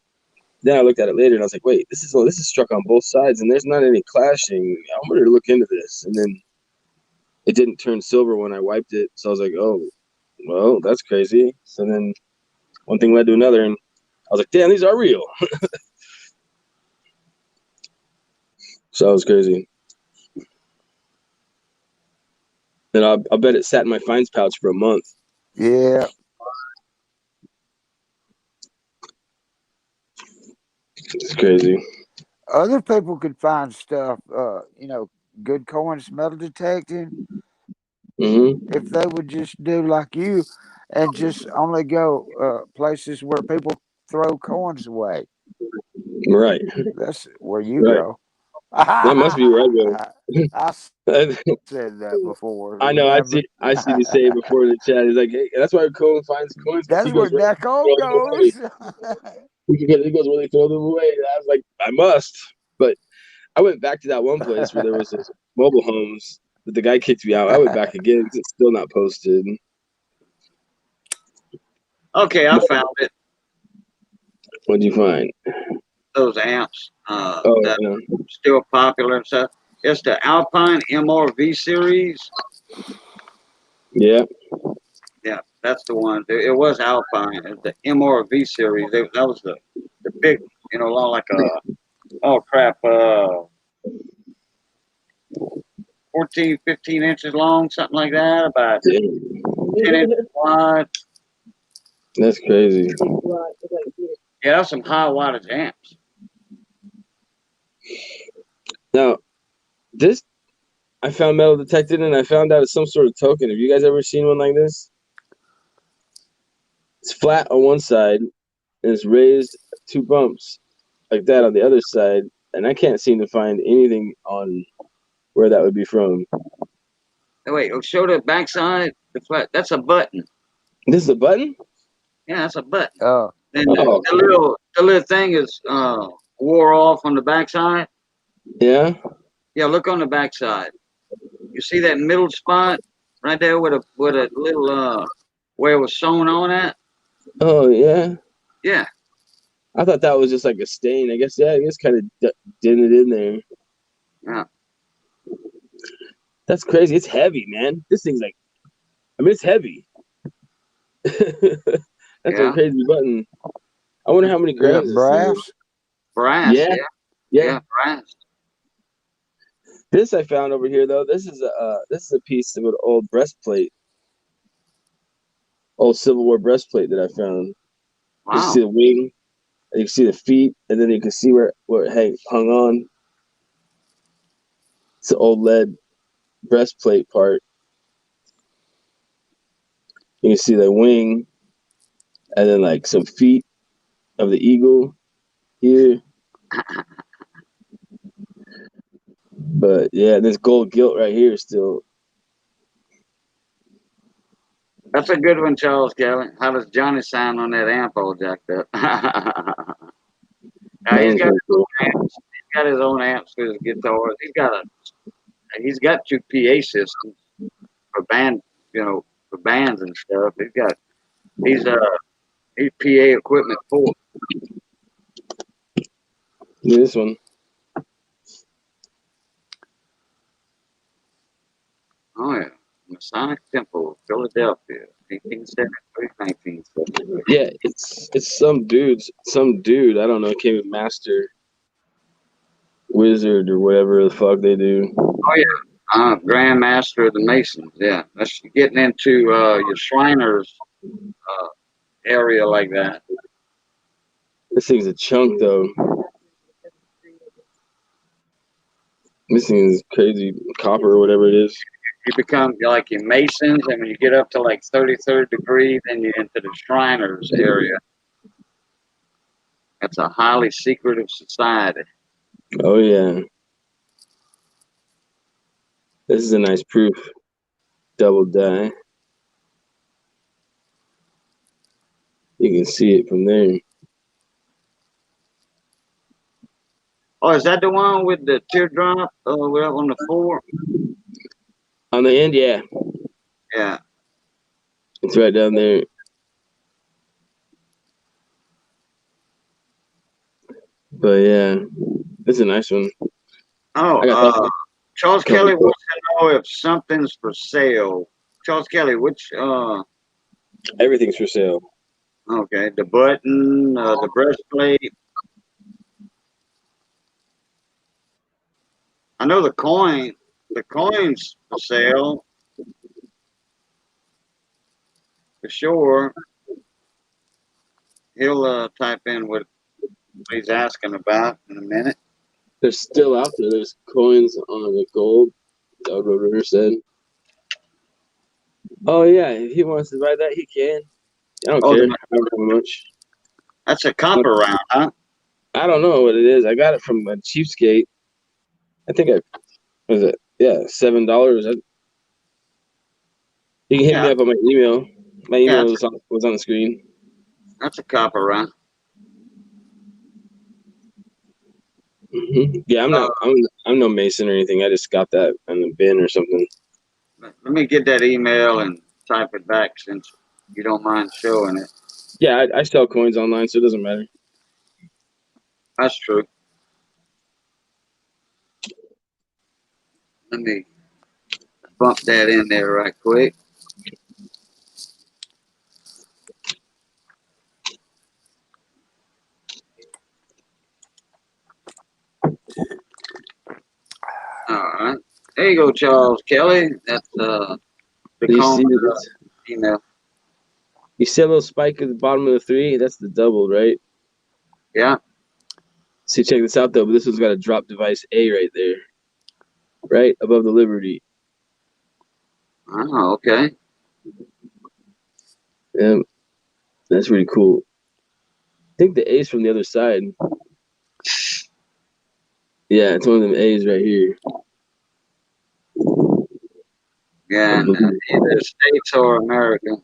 [SPEAKER 4] Then I looked at it later and I was like, wait, this is struck on both sides and there's not any clashing. I wanted to look into this, and then it didn't turn silver when I wiped it. So I was like, oh, well, that's crazy. So then one thing led to another, and I was like, damn, these are real. So that was crazy. Then I'll bet it sat in my finds pouch for a month.
[SPEAKER 3] Yeah.
[SPEAKER 4] It's crazy.
[SPEAKER 3] Other people could find stuff, good coins metal detecting.
[SPEAKER 4] Mm-hmm.
[SPEAKER 3] If they would just do like you and just only go places where people throw coins away.
[SPEAKER 4] Right.
[SPEAKER 3] That's where you go.
[SPEAKER 4] That must be where I go.
[SPEAKER 3] I said that before.
[SPEAKER 4] I know.
[SPEAKER 3] Remember?
[SPEAKER 4] I see you say it before in the chat. He's like, hey, that's why Cole finds coins.
[SPEAKER 3] That's where Deco goes.
[SPEAKER 4] He goes, "Will they throw them away?" And I was like, "I must." But I went back to that one place where there was those mobile homes, but the guy kicked me out. I went back again because it's still not posted.
[SPEAKER 1] Okay, I found it.
[SPEAKER 4] What'd you find?
[SPEAKER 1] Those amps
[SPEAKER 4] Oh,
[SPEAKER 1] that
[SPEAKER 4] yeah.
[SPEAKER 1] are still popular and stuff. It's the Alpine MRV series.
[SPEAKER 4] Yeah.
[SPEAKER 1] Yeah, that's the one. It was Alpine. It's the MRV series. That was the big, along like oh crap, 14, 15 inches long, something like that, about 10 inches wide.
[SPEAKER 4] That's crazy.
[SPEAKER 1] Yeah, that's some high wattage amps.
[SPEAKER 4] Now, this I found metal detected, and I found out it's some sort of token. Have you guys ever seen one like this? It's flat on one side, and it's raised 2 bumps like that on the other side, and I can't seem to find anything on where that would be from.
[SPEAKER 1] Oh, wait, show the backside. The flat. That's a button.
[SPEAKER 4] This is a button?
[SPEAKER 1] Yeah, that's a button.
[SPEAKER 3] Oh,
[SPEAKER 1] And
[SPEAKER 4] Oh,
[SPEAKER 1] the little thing is wore off on the backside.
[SPEAKER 4] yeah.
[SPEAKER 1] Yeah, look on the backside. You see that middle spot right there with a little where it was sewn on at?
[SPEAKER 4] Oh, yeah.
[SPEAKER 1] Yeah.
[SPEAKER 4] I thought that was just like a stain. I guess, yeah, I guess kind of dented in there.
[SPEAKER 1] Yeah.
[SPEAKER 4] That's crazy. It's heavy, man. This thing's like, it's heavy. That's a
[SPEAKER 1] Yeah.
[SPEAKER 4] crazy button. I wonder how many
[SPEAKER 3] is
[SPEAKER 4] grams
[SPEAKER 3] it
[SPEAKER 4] this thing is.
[SPEAKER 3] brass?
[SPEAKER 1] Brass.
[SPEAKER 4] Yeah,
[SPEAKER 1] Yeah.
[SPEAKER 4] yeah.
[SPEAKER 1] Yeah. Brass.
[SPEAKER 4] This I found over here though. This is a piece of an old breastplate, old Civil War breastplate that I found. You can
[SPEAKER 1] Wow.
[SPEAKER 4] see the wing, and you can see the feet, and then you can see where it hung on. It's an old lead breastplate part. You can see the wing, and then like some feet of the eagle here. But yeah, this gold gilt right here is still.
[SPEAKER 1] That's a good one, Charles Kelly. How does Johnny sound on that amp all jacked up? Now,
[SPEAKER 4] That one's pretty cool.
[SPEAKER 1] he's got his own amps for his guitars. He's got 2 PA systems for for bands and stuff. He's PA equipment for.
[SPEAKER 4] Yeah, this one.
[SPEAKER 1] Oh yeah, Masonic Temple, Philadelphia, 1873, 1973.
[SPEAKER 4] Yeah, it's some dude. I don't know, came a master wizard or whatever the fuck they do.
[SPEAKER 1] Oh yeah, Grand Master of the Masons. Yeah, that's getting into your Shriners area like that.
[SPEAKER 4] This thing's a chunk though. This thing is crazy copper or whatever it is.
[SPEAKER 1] You become like your Masons, and when you get up to like 33rd degree, then you're into the Shriners area. That's a highly secretive society.
[SPEAKER 4] Oh yeah. This is a nice proof. Double die. You can see it from there.
[SPEAKER 1] Oh, is that the one with the teardrop on the floor?
[SPEAKER 4] On the end, yeah.
[SPEAKER 1] Yeah.
[SPEAKER 4] It's right down there. But yeah, it's a nice one.
[SPEAKER 1] Oh, Charles Kelly wants to know if something's for sale. Charles Kelly, which
[SPEAKER 4] Everything's for sale.
[SPEAKER 1] okay, the button, the breastplate. I know the coin's for sale. For sure. He'll type in what he's asking about in a minute.
[SPEAKER 4] They're still out there. There's coins on the gold. That's what River said. Oh yeah, if he wants to buy that, he can. I don't care. I don't know how much.
[SPEAKER 1] That's a copper round, huh?
[SPEAKER 4] I don't know what it is. I got it from a cheapskate. I think was it? Yeah, $7. You can hit me up on my email. My email was on the screen.
[SPEAKER 1] That's a copper round.
[SPEAKER 4] Yeah, I'm no Mason or anything. I just got that in the bin or something.
[SPEAKER 1] Let me get that email and type it back since you don't mind showing it.
[SPEAKER 4] Yeah, I sell coins online, so it doesn't matter.
[SPEAKER 1] That's true. Let me bump that in there right quick. All right. There you go, Charles Kelly. That's the
[SPEAKER 4] You see
[SPEAKER 1] Glaucoma email.
[SPEAKER 4] You see a little spike at the bottom of the 3? That's the double, right?
[SPEAKER 1] Yeah.
[SPEAKER 4] See, check this out, though. But this one's got a drop device A right there. Right above the Liberty.
[SPEAKER 1] Oh, okay.
[SPEAKER 4] Yeah, that's really cool. I think the A's from the other side. Yeah, it's one of them A's right here.
[SPEAKER 1] Yeah, and either States or America.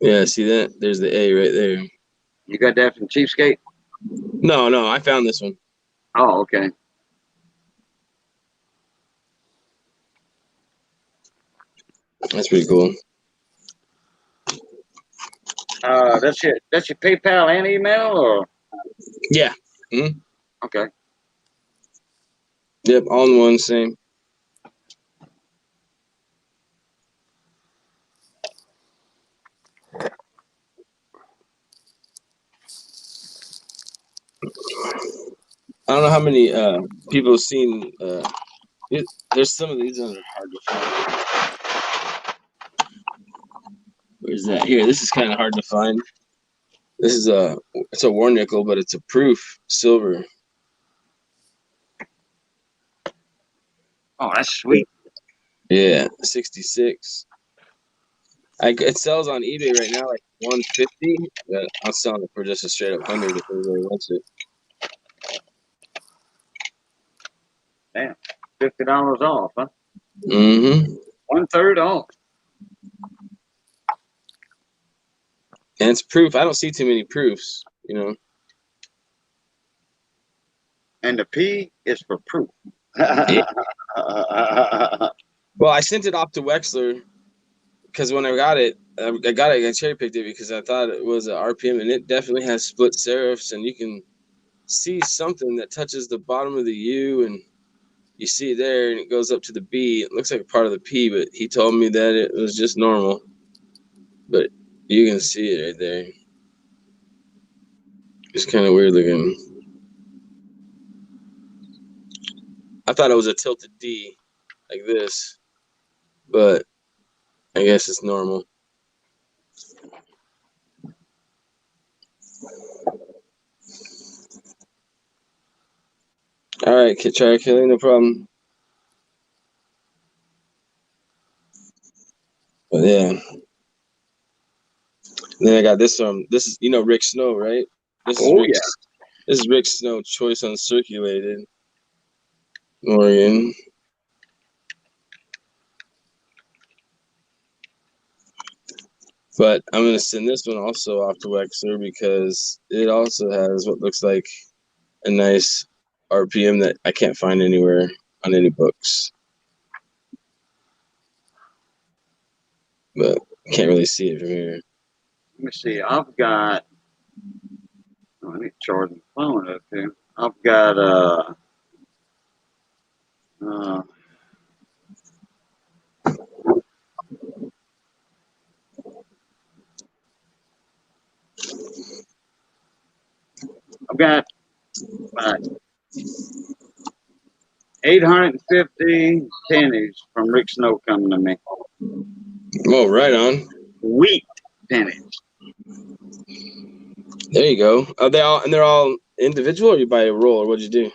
[SPEAKER 4] Yeah, see that? There's the A right there.
[SPEAKER 1] You got that from Cheapskate?
[SPEAKER 4] No, I found this one.
[SPEAKER 1] Oh, okay.
[SPEAKER 4] That's pretty cool.
[SPEAKER 1] That's your PayPal and email, or?
[SPEAKER 4] Yeah. Mm-hmm.
[SPEAKER 1] Okay.
[SPEAKER 4] Yep, all in one, same. I don't know how many people have seen. There's some of these that are hard to find. Where's that? Here, this is kind of hard to find. This is it's a war nickel, but it's a proof silver.
[SPEAKER 1] Oh, that's sweet.
[SPEAKER 4] Yeah, 66. It sells on eBay right now like 150, but I'm selling it for just a straight up 100 if anybody wants it.
[SPEAKER 1] Damn, $50 off, huh?
[SPEAKER 4] Mm-hmm.
[SPEAKER 1] 1/3 off.
[SPEAKER 4] And it's proof. I don't see too many proofs, you know.
[SPEAKER 1] And the P is for proof.
[SPEAKER 4] Yeah. Well, I sent it off to Wexler because when I got it, I cherry picked it because I thought it was an RPM, and it definitely has split serifs, and you can see something that touches the bottom of the U, and you see it there, and it goes up to the B. It looks like a part of the P, but he told me that it was just normal. But you can see it right there. It's kind of weird looking. I thought it was a tilted D, like this, but I guess it's normal. All right, try killing, no problem. But yeah. And then I got this this is Rick Snow, right? This is Rick Snow Choice Uncirculated. Morgan. But I'm gonna send this one also off to Wexler because it also has what looks like a nice RPM that I can't find anywhere on any books. But I can't really see it from here.
[SPEAKER 1] Let me see. I've got. Oh, I need to charge my phone up here. I've got I've got 850 pennies from Rick Snow coming to me.
[SPEAKER 4] Oh, right on.
[SPEAKER 1] Wheat pennies.
[SPEAKER 4] There you go. Are they all? And they're all individual, or you buy a roll, or what'd you do?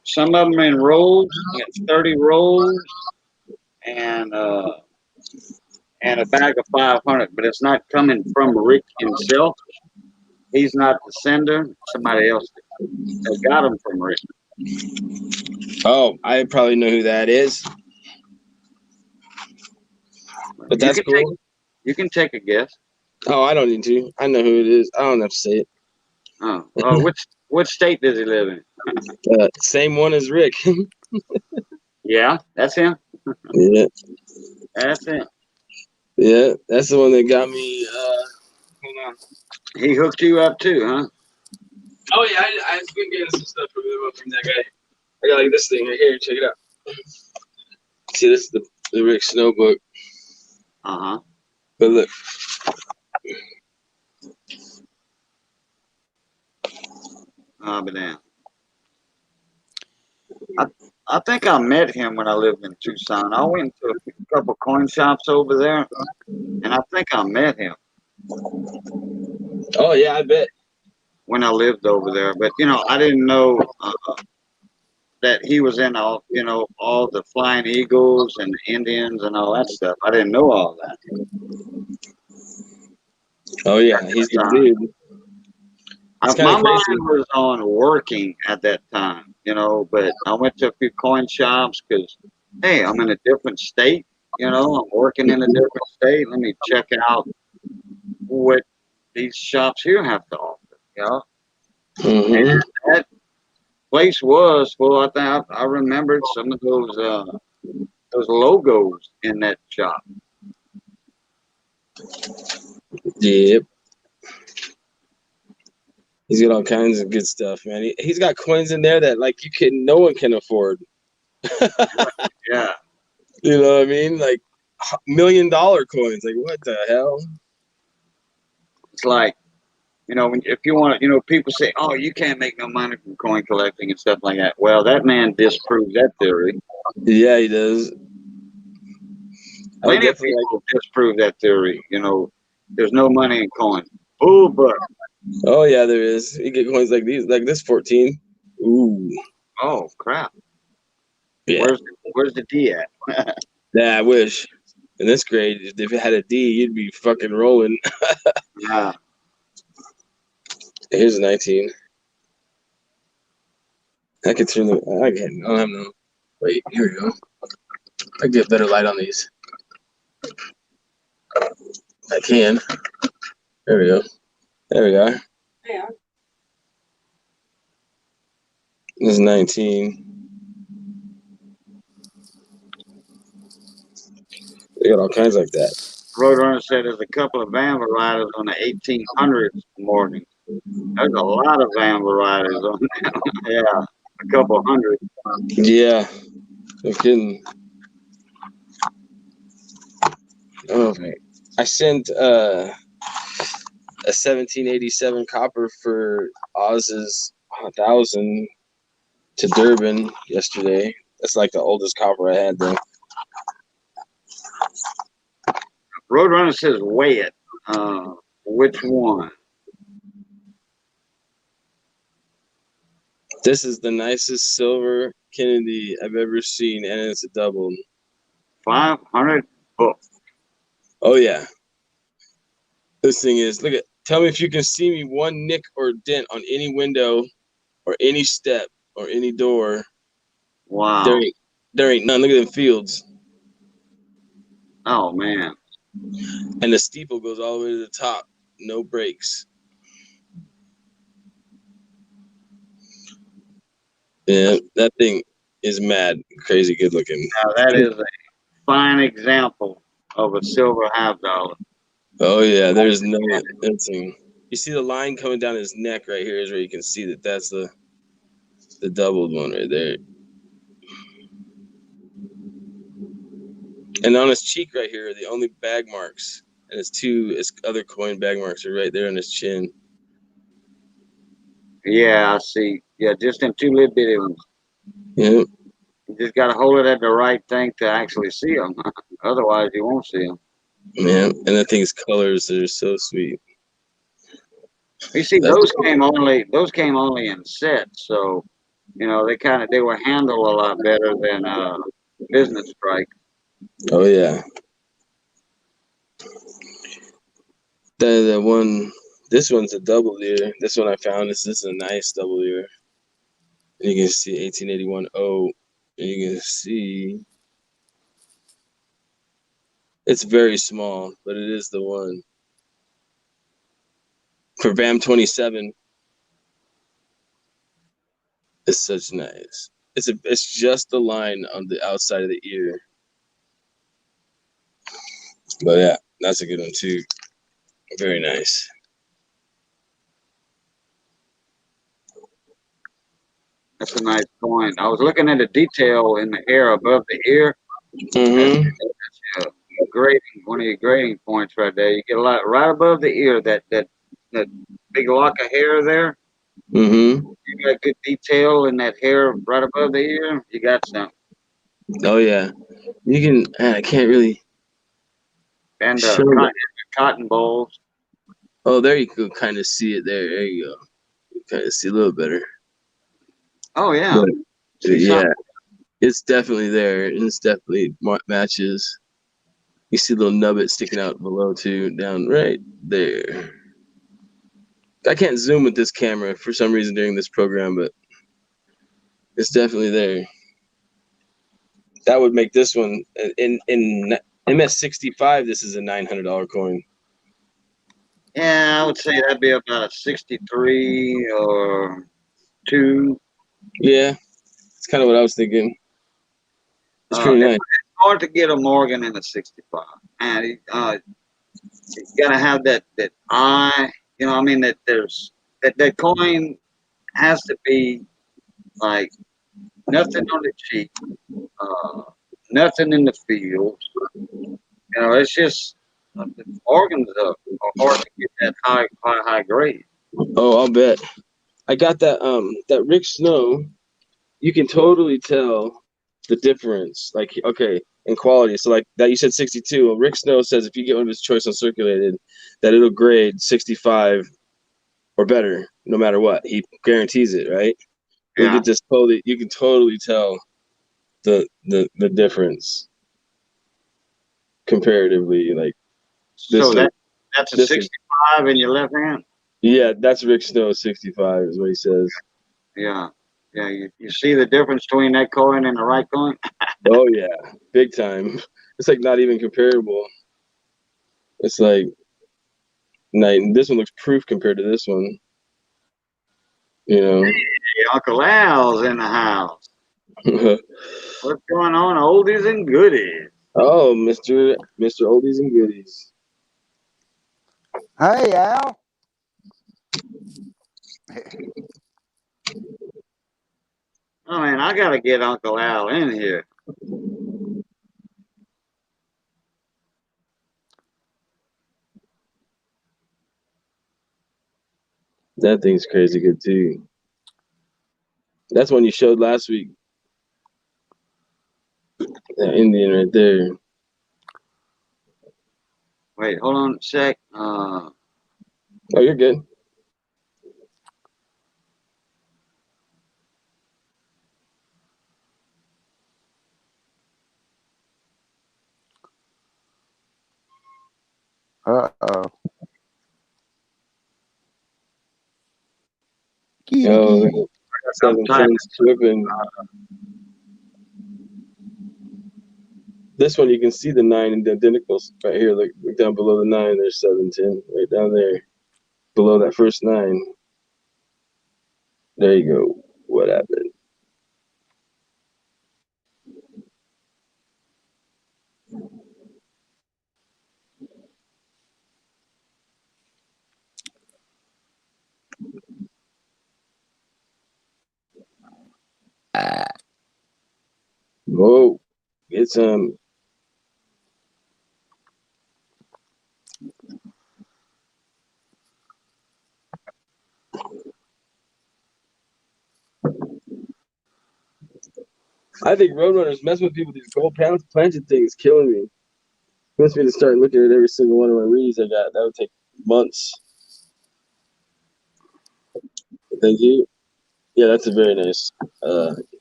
[SPEAKER 1] Some of them in rolls. I got 30 rolls and a bag of 500, but it's not coming from Rick himself. He's not the sender. Somebody else that got them from Rick.
[SPEAKER 4] Oh, I probably know who that is. But that's cool.
[SPEAKER 1] You can take a guess.
[SPEAKER 4] Oh, I don't need to. I know who it is. I don't have to say it.
[SPEAKER 1] Oh, What state does he live in?
[SPEAKER 4] Same one as Rick.
[SPEAKER 1] Yeah, that's him.
[SPEAKER 4] Yeah,
[SPEAKER 1] That's him.
[SPEAKER 4] yeah, that's the one that got me. Hold on.
[SPEAKER 1] He hooked you up too, huh?
[SPEAKER 4] Oh yeah, I've been getting some stuff from that guy. I got like this thing right here. Check it out. See, this is the Rick Snow book.
[SPEAKER 1] Uh-huh.
[SPEAKER 4] But look.
[SPEAKER 1] But then I think I met him when I lived in Tucson. I went to a couple coin shops over there, and I think I met him
[SPEAKER 4] Oh yeah, I bet.
[SPEAKER 1] when I lived over there. But I didn't know that he was in all the Flying Eagles and the Indians and all that stuff. I didn't know all that.
[SPEAKER 4] Oh yeah, he's the dude. It's
[SPEAKER 1] My
[SPEAKER 4] kind of
[SPEAKER 1] mind
[SPEAKER 4] crazy.
[SPEAKER 1] was on working at that time, but I went to a few coin shops because, hey, I'm in a different state, I'm working in a different state. Let me check out what these shops here have to offer.
[SPEAKER 4] Mm-hmm.
[SPEAKER 1] And that place was full. I think I remembered some of those logos in that shop.
[SPEAKER 4] Yep. He's got all kinds of good stuff, man. He's got coins in there that like no one can afford.
[SPEAKER 1] Yeah.
[SPEAKER 4] You know what I mean? Like $1 million coins. Like what the hell?
[SPEAKER 1] It's like, if you want to, people say, oh, you can't make no money from coin collecting and stuff like that. Well, that man disproves that theory.
[SPEAKER 4] Yeah, he does.
[SPEAKER 1] Plenty of people disprove that theory. There's no money in coins. Oh, but.
[SPEAKER 4] Oh, yeah, there is. You get coins like these, like this 14. Ooh.
[SPEAKER 1] Oh, crap.
[SPEAKER 4] Yeah.
[SPEAKER 1] Where's the D at?
[SPEAKER 4] Yeah, I wish. In this grade, if it had a D, you'd be fucking rolling.
[SPEAKER 1] Yeah.
[SPEAKER 4] Here's a 19. I can turn the. I don't have no. Wait, here we go. I get better light on these. I can. There we go. There we are. Yeah. This is 19. They got all kinds like that.
[SPEAKER 1] Roadrunner said there's a couple of van riders on the 1800s morning. There's a lot of van riders on that. Yeah, a couple hundred.
[SPEAKER 4] Yeah, no kidding. Okay. I sent a 1787 copper for Oz's 1,000 to Durban yesterday. That's like the oldest copper I had though.
[SPEAKER 1] Roadrunner says weigh it. Which one?
[SPEAKER 4] This is the nicest silver Kennedy I've ever seen, and it's a double.
[SPEAKER 1] 500 bucks.
[SPEAKER 4] Oh yeah. This thing is, look at, tell me if you can see me one nick or dent on any window or any step or any door.
[SPEAKER 1] Wow.
[SPEAKER 4] There ain't none. Look at them fields.
[SPEAKER 1] Oh, man.
[SPEAKER 4] And the steeple goes all the way to the top. No breaks. Yeah, that thing is mad, crazy good looking.
[SPEAKER 1] Now, that is a fine example of a silver half dollar.
[SPEAKER 4] Oh, yeah, there's no thing. You see the line coming down his neck right here is where you can see that that's the doubled one right there. And on his cheek right here are the only bag marks. And his other coin bag marks are right there on his chin.
[SPEAKER 1] Yeah, I see. Yeah, just them two little bitty ones.
[SPEAKER 4] Yeah.
[SPEAKER 1] You just got to hold it at the right thing to actually see them. Otherwise, you won't see them.
[SPEAKER 4] Man, and that thing's colors are so sweet.
[SPEAKER 1] You see, those came only in sets, so they were handled a lot better than business strike.
[SPEAKER 4] Oh yeah. The one, this one's a double ear. This one I found. This is a nice double ear. And you can see 1881 O. And you can see it's very small, but it is the one. For BAM 27. It's such nice. It's just the line on the outside of the ear. But yeah, that's a good one too. Very nice.
[SPEAKER 1] That's a nice coin. I was looking at the detail in the hair above the ear.
[SPEAKER 4] Mm-hmm.
[SPEAKER 1] That's one of your grading points right there. You get a lot right above the ear. That big lock of hair there.
[SPEAKER 4] Mm-hmm.
[SPEAKER 1] You got good detail in that hair right above the ear. You got something.
[SPEAKER 4] Oh yeah. You can. I can't really
[SPEAKER 1] And
[SPEAKER 4] show that.
[SPEAKER 1] cotton balls.
[SPEAKER 4] Oh, there you can kind of see it. There you go. You kind of see a little better.
[SPEAKER 1] Oh yeah.
[SPEAKER 4] But
[SPEAKER 1] See
[SPEAKER 4] yeah,
[SPEAKER 1] something.
[SPEAKER 4] it's definitely there, and it's definitely matches. You see a little nubbit sticking out below too, down right there. I can't zoom with this camera for some reason during this program, but it's definitely there. That would make this one in MS65. This is a $900 coin.
[SPEAKER 1] Yeah, I would say that'd be about a 63 or 2.
[SPEAKER 4] Yeah, it's kind of what I was thinking. It's pretty
[SPEAKER 1] It's
[SPEAKER 4] nice.
[SPEAKER 1] hard to get a Morgan in a 65. And you gotta have that eye. You know, I mean that coin has to be like nothing on the cheek, uh, nothing in the field. You know, it's just the organs are hard to get that high grade.
[SPEAKER 4] Oh, I'll bet. I got that Rick Snow. You can totally tell the difference. Like, okay, in quality. So like that you said 62. Well, Rick Snow says if you get one of his choice uncirculated, that it'll grade 65 or better, no matter what. He guarantees it, right? You
[SPEAKER 1] Yeah.
[SPEAKER 4] can just you can totally tell the difference comparatively. Like this
[SPEAKER 1] So
[SPEAKER 4] one,
[SPEAKER 1] that's a
[SPEAKER 4] this one,
[SPEAKER 1] 65 in your left hand.
[SPEAKER 4] yeah, that's Rick Snow 65 is what he says.
[SPEAKER 1] Yeah. Yeah. You see the difference between that coin and the right coin.
[SPEAKER 4] Oh yeah, big time. It's like not even comparable. It's like night. This one looks proof compared to this one. You know.
[SPEAKER 1] Hey, Uncle Al's in the house. What's going on? Oldies and goodies.
[SPEAKER 4] Oh, Mr. Oldies and Goodies.
[SPEAKER 3] Hey, Al.
[SPEAKER 1] Oh man, I gotta get Uncle Al in here.
[SPEAKER 4] That thing's crazy good too. That's one you showed last week. That Indian right there.
[SPEAKER 1] Wait, hold on a sec.
[SPEAKER 4] Oh, you're good.
[SPEAKER 3] Uh-oh. Kitty,
[SPEAKER 4] Oh,
[SPEAKER 3] kitty.
[SPEAKER 1] I'm
[SPEAKER 4] 17
[SPEAKER 1] typing.
[SPEAKER 4] stripping. This one you can see the 9 and the identicals right here. Look down below the 9. There's 710 right down there, below that first 9. There you go. What happened? Whoa, get some. I think Roadrunner's messing with people with these gold planted things, killing me. He wants me to start looking at every single one of my reads I got. That would take months. Thank you. Yeah, that's a very nice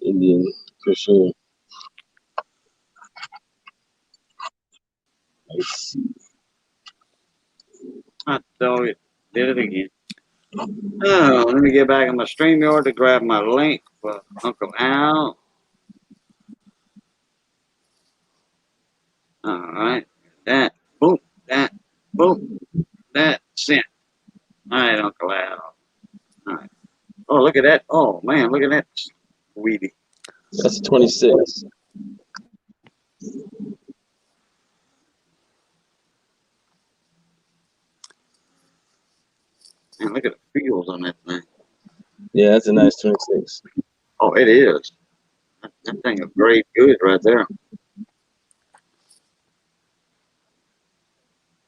[SPEAKER 4] Indian for sure. Nice.
[SPEAKER 1] I thought it did it again. Oh, let me get back in my StreamYard to grab my link for Uncle Al. All right. That, boom, that, boom, that, sent. All right, Uncle Al. All right. Oh, look. look at that. Oh, man, look at that weedy.
[SPEAKER 4] That's a 26.
[SPEAKER 1] Man, look at the feels on that thing.
[SPEAKER 4] Yeah, that's a nice 26.
[SPEAKER 1] Oh, it is. That thing is great good right there.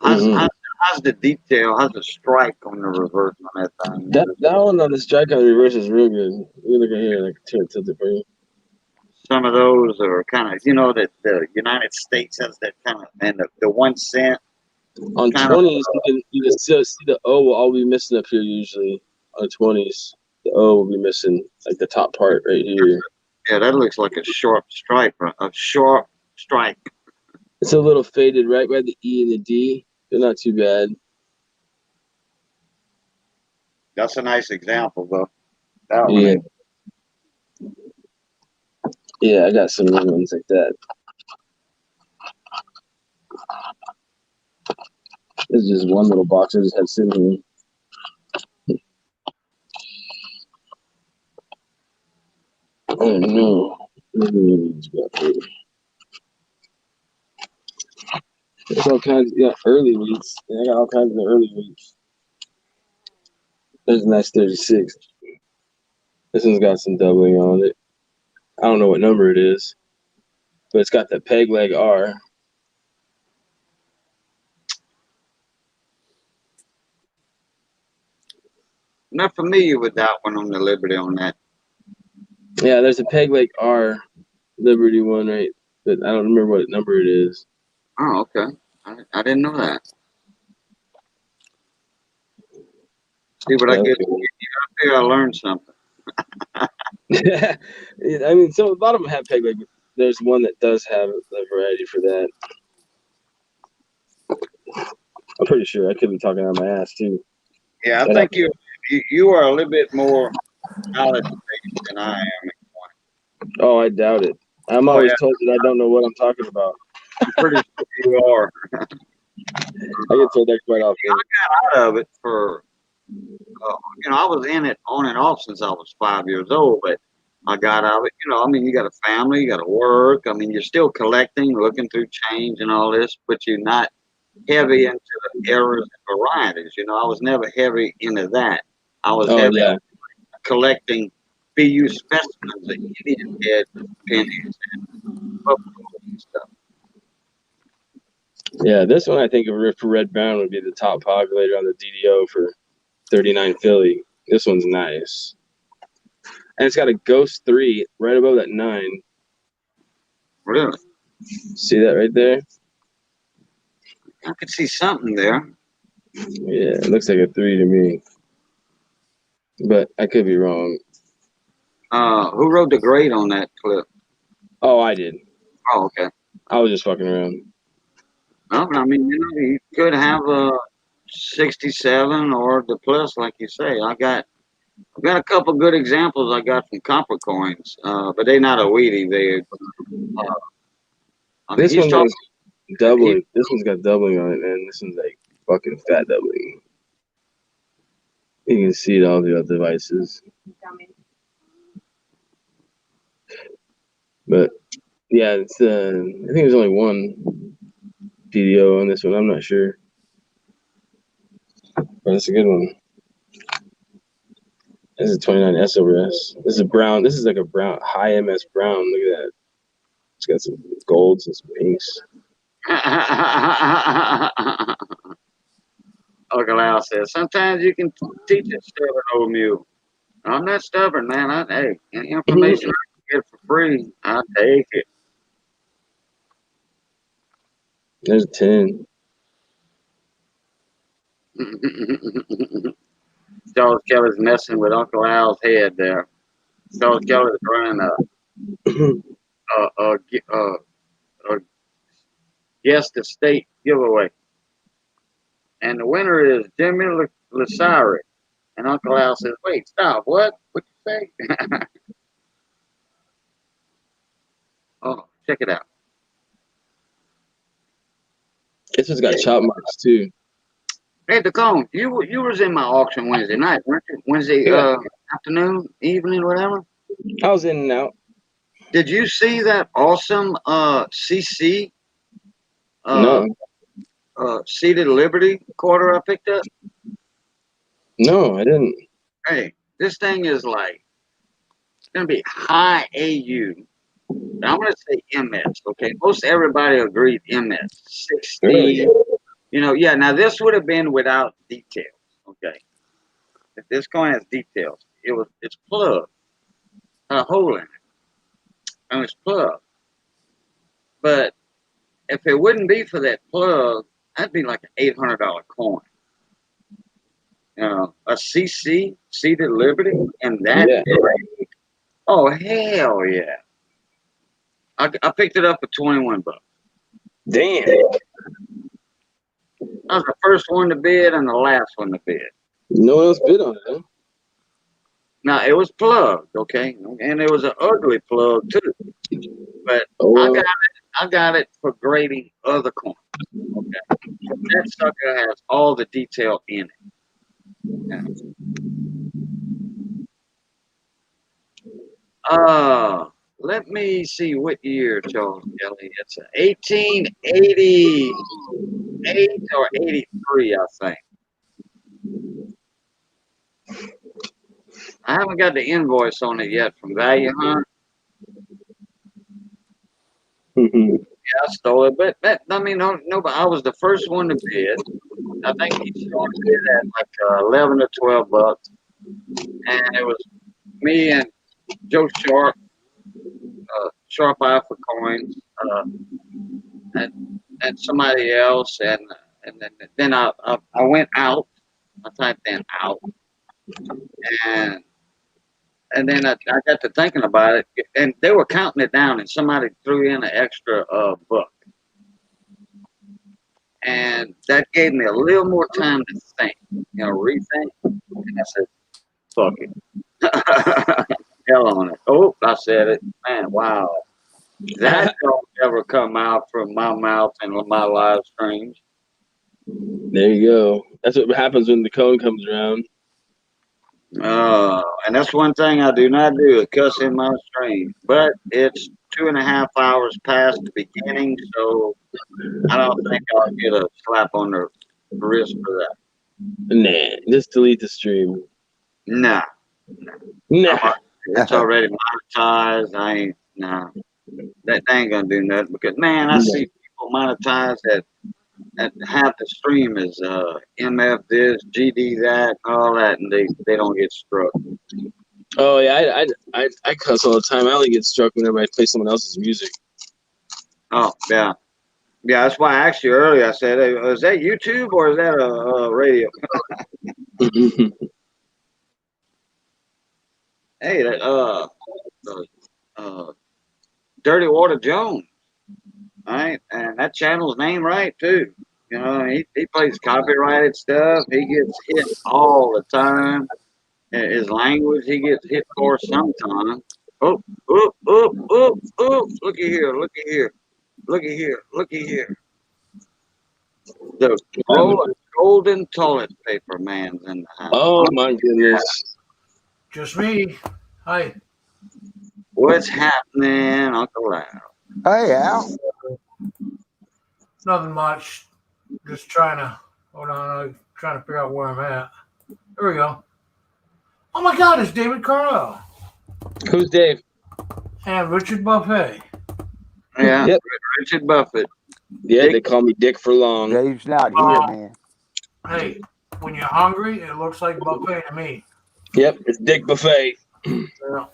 [SPEAKER 4] Mm-hmm.
[SPEAKER 1] How's the detail? How's the strike on the reverse on that thing?
[SPEAKER 4] That one on the strike on the reverse is real good. You look at here, like tilt it for you.
[SPEAKER 1] Some of those are kind of, that the United States has that kind of, and the 1 cent
[SPEAKER 4] On
[SPEAKER 1] kind of.
[SPEAKER 4] 20s, you can still see the O will all be missing up here usually. On 20s, the O will be missing, like the top part right here.
[SPEAKER 1] Yeah, that looks like a sharp stripe, a sharp strike.
[SPEAKER 4] It's a little faded right by the E and the D. They're not too bad.
[SPEAKER 1] That's a nice example, though. That one
[SPEAKER 4] Yeah.
[SPEAKER 1] is.
[SPEAKER 4] Yeah, I got some other ones like that. This is just one little box I just had sitting here. Oh no. There's all kinds of early weeks. Yeah, I got all kinds of the early weeks. There's a nice 36. This one's got some doubling on it. I don't know what number it is, but it's got the peg leg R.
[SPEAKER 1] Not familiar with that one on the Liberty on that.
[SPEAKER 4] Yeah, there's a peg leg R Liberty one, right? But I don't remember what number it is.
[SPEAKER 1] Oh, okay. I didn't know that. See what I get up here, I learned something.
[SPEAKER 4] I mean, so a lot of them have peg leg, but there's one that does have the variety for that. I'm pretty sure. I could be talking out my ass too.
[SPEAKER 1] Yeah, I think you are a little bit more knowledge-based than I am.
[SPEAKER 4] Oh, I doubt it. I'm always told that I don't know what I'm talking about.
[SPEAKER 1] I'm pretty sure you are.
[SPEAKER 4] I get told that quite often.
[SPEAKER 1] I got out of it for, I was in it on and off since I was 5 years old, but I got out of it. You got a family, you got to work. You're still collecting, looking through change and all this, but you're not heavy into the errors and varieties. I was never heavy into that. I was heavy collecting BU specimens of Indian head pennies and buffalo and stuff.
[SPEAKER 4] Yeah, this one I think for Red Brown would be the top populator on the DDO for 39 Philly. This one's nice. And it's got a Ghost 3 right above that 9.
[SPEAKER 1] Really?
[SPEAKER 4] See that right there?
[SPEAKER 1] I could see something there.
[SPEAKER 4] Yeah, it looks like a 3 to me. But I could be wrong.
[SPEAKER 1] Who wrote the grade on that clip?
[SPEAKER 4] Oh, I did.
[SPEAKER 1] Oh, okay.
[SPEAKER 4] I was just fucking around.
[SPEAKER 1] No, but you could have a 67 or the plus, like you say. I've got a couple good examples I got from copper coins, but they're not a weedy.
[SPEAKER 4] This one has doubling. This one's got doubling on it, man. This one's like fucking fat doubling. You can see it all throughout the devices. But yeah, it's I think there's only one PDO on this one. I'm not sure, but it's a good one. This is 29 S over S. This is brown. This is like a brown, high MS brown. Look at that. It's got some golds and some pinks.
[SPEAKER 1] Uncle Al says, sometimes you can teach a stubborn old mule. I'm not stubborn, man. Hey, any information I can get for free, I'll take it.
[SPEAKER 4] There's a 10.
[SPEAKER 1] Charles Kelly's messing with Uncle Al's head there. Charles Kelly's running a guess the state giveaway. And the winner is Jimmy Lasari. And Uncle Al says, wait, stop, what? What'd you say? Oh, check it out.
[SPEAKER 4] This one's got chop marks too.
[SPEAKER 1] Hey, Decone, you was in my auction Wednesday night, weren't you? Wednesday
[SPEAKER 4] Yeah,
[SPEAKER 1] afternoon, evening, whatever.
[SPEAKER 4] I was in and out.
[SPEAKER 1] Did you see that awesome CC uh
[SPEAKER 4] No,
[SPEAKER 1] Seated Liberty quarter I picked up?
[SPEAKER 4] no, I didn't.
[SPEAKER 1] Hey, this thing is like it's gonna be high AU. I'm gonna say MS. Okay, most everybody agreed MS 60.
[SPEAKER 4] Really?
[SPEAKER 1] You know, yeah. Now this would have been without details. Okay, if this coin has details, it's plugged, a hole in it, and it's plugged. But if it wouldn't be for that plug, that'd be like an $800 coin. You know, a CC Seated Liberty, and that.
[SPEAKER 4] Yeah.
[SPEAKER 1] Oh hell yeah! I picked it up for $21.
[SPEAKER 4] Damn.
[SPEAKER 1] I was the first one to bid and the last one to bid.
[SPEAKER 4] No one else bid on it, huh?
[SPEAKER 1] Now it was plugged, okay, and it was an ugly plug too. But
[SPEAKER 4] Oh,
[SPEAKER 1] I
[SPEAKER 4] well.
[SPEAKER 1] got I got it for grading other coins. Okay, that sucker has all the detail in it. Let me see what year, Charles Kelly. It's 1888 or 83, I think. I haven't got the invoice on it yet from Value Hunt. Yeah, I stole it, but I mean, no, but I was the first one to bid. I think he started it at like 11 or $12, and it was me and Joe Sharp, Sharp Eye for Coins, and somebody else, and then I went out. I typed in out, and then I got to thinking about it, and they were counting it down, and somebody threw in an extra buck, and that gave me a little more time to think, rethink. And I said, "Fuck it, hell on it." Oh, I said it, man. Wow, that don't ever come out from my mouth and my live streams.
[SPEAKER 4] There you go. That's what happens when the cone comes around.
[SPEAKER 1] And that's one thing I do not do, is cuss in my stream. But it's 2.5 hours past the beginning, so I don't think I'll get a slap on the wrist for that.
[SPEAKER 4] Nah, just delete the stream.
[SPEAKER 1] Nah,
[SPEAKER 4] Nah.
[SPEAKER 1] it's already monetized. I ain't, nah, that ain't gonna do nothing because, man, I see people monetize that half the stream is MF this, GD that, all that, and they don't get struck.
[SPEAKER 4] Oh yeah, I cuss all the time. I only get struck whenever I play someone else's music.
[SPEAKER 1] Oh yeah. Yeah, that's why I asked you earlier. I said, hey, is that YouTube or is that a radio? Hey, that Dirty Water Jones, right? And that channel's name right too. You know, he plays copyrighted stuff. He gets hit all the time. His language he gets hit for sometimes. Oh, oh, oh, oh, oh! Looky here, looky here, looky here, looky here. The roll of golden toilet paper man's in the house.
[SPEAKER 4] Oh my goodness.
[SPEAKER 5] Just me. Hi.
[SPEAKER 1] What's happening, Uncle Al?
[SPEAKER 3] Hey, Al.
[SPEAKER 5] Nothing much. Just trying to hold on. I'm trying to figure out where I'm at. There we go. Oh my God! It's David Carlisle
[SPEAKER 4] Who's Dave?
[SPEAKER 5] and Richard Buffet.
[SPEAKER 1] Yeah,
[SPEAKER 4] Yep.
[SPEAKER 1] Richard Buffett.
[SPEAKER 4] Yeah, they call me Dick for long.
[SPEAKER 3] Dave's not here, man.
[SPEAKER 5] Hey, when you're hungry, it looks like buffet to me.
[SPEAKER 4] Yep, it's Dick Buffet.
[SPEAKER 5] Yeah.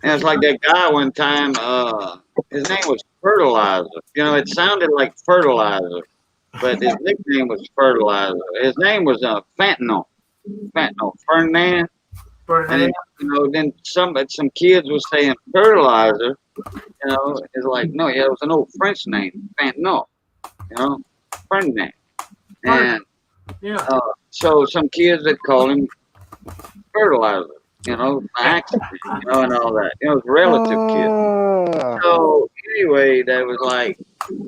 [SPEAKER 1] And it's like that guy one time. His name was Fertilizer. You know, it sounded like fertilizer, but his nickname was Fertilizer. His name was Fentanyl. Ferdinand. And then, then some kids were saying fertilizer. You know, it's like, no, yeah, it was an old French name, Fentanyl. You know, Ferdinand. And
[SPEAKER 5] Yeah.
[SPEAKER 1] so some kids that call him Fertilizer. You know, by accident, and all that. It's relative kids. So anyway, that was like,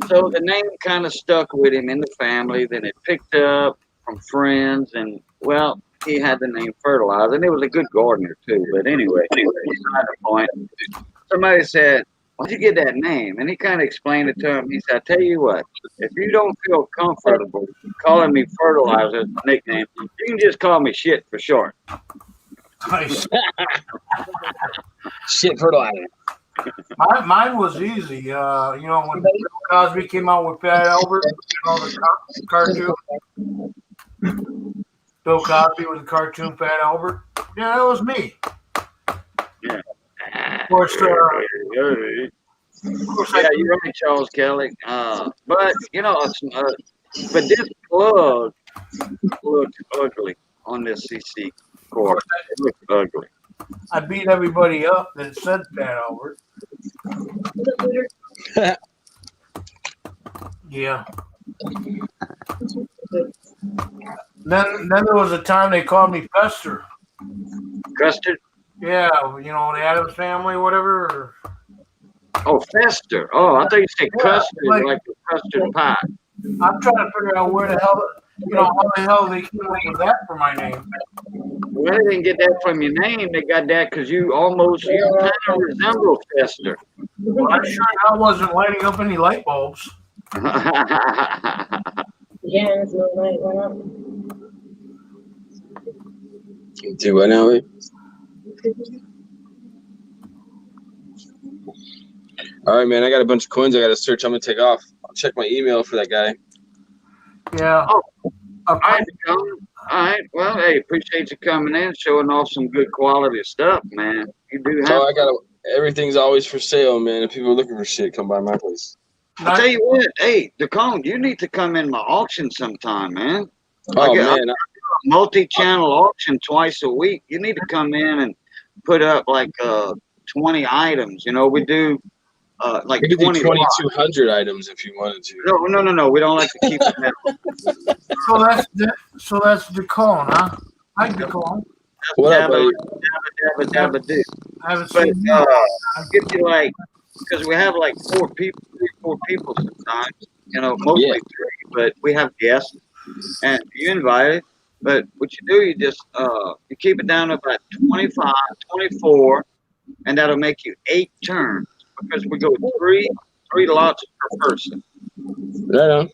[SPEAKER 1] so the name kind of stuck with him in the family. Then it picked up from friends, and well, he had the name Fertilizer, and he was a good gardener too. But anyway, beside the point. Somebody said, "Why'd you get that name?" And he kind of explained it to him. He said, "I tell you what, if you don't feel comfortable calling me Fertilizer as my nickname, you can just call me Shit for short."
[SPEAKER 5] Nice.
[SPEAKER 4] Shit, fertilizer.
[SPEAKER 5] Mine was easy. You know, when Bill Cosby came out with Fat Albert, you know, the cartoon. Bill Cosby was the cartoon Fat Albert. Yeah, that was me.
[SPEAKER 1] Yeah.
[SPEAKER 5] Of course,
[SPEAKER 1] Yeah, you're right, Charles Kelly. But you know, but this plug looked ugly on this CC course. It looked ugly.
[SPEAKER 5] I beat everybody up that said Fat Albert. Yeah. Then there was a time they called me Pester.
[SPEAKER 1] Custard?
[SPEAKER 5] Yeah, you know, the Addams Family, whatever.
[SPEAKER 1] Oh, Fester. Oh, I thought you said custard, like the custard pie.
[SPEAKER 5] I'm trying to figure out where the hell, you know, how the hell they came up with that for my name.
[SPEAKER 1] Well, they didn't get that from your name. They got that because you kind of resemble Fester.
[SPEAKER 5] Well, I'm sure I wasn't lighting up any light bulbs.
[SPEAKER 6] Yeah, there's no light went up.
[SPEAKER 4] Do what now? All right, man. I got a bunch of coins I got to search. I'm gonna take off. I'll check my email for that guy.
[SPEAKER 5] Yeah.
[SPEAKER 1] Oh, all right, all right. Well, hey, appreciate you coming in, showing off some good quality stuff, man. You do have.
[SPEAKER 4] Oh, everything's always for sale, man. If people are looking for shit, come by my place.
[SPEAKER 1] I'll tell you what, hey, DeCone, you need to come in my auction sometime, man.
[SPEAKER 4] Oh, man.
[SPEAKER 1] I multi-channel auction twice a week. You need to come in and put up like 20 items. You know, we do like
[SPEAKER 4] we could
[SPEAKER 1] 20
[SPEAKER 4] do 2,200 items if you wanted to.
[SPEAKER 1] No. We don't like to keep it that.
[SPEAKER 5] So that's DeCone, huh? Hi, DeCone.
[SPEAKER 4] What up, buddy?
[SPEAKER 1] Dabba do.
[SPEAKER 5] I haven't
[SPEAKER 1] But
[SPEAKER 5] seen you.
[SPEAKER 1] I'll give you like, because we have like 4 people sometimes, you know, mostly 3, but we have guests and you invited. But what you do, you just you keep it down to about 25, 24, and that'll make you 8 turns because we go 3 lots per person.
[SPEAKER 4] Right on.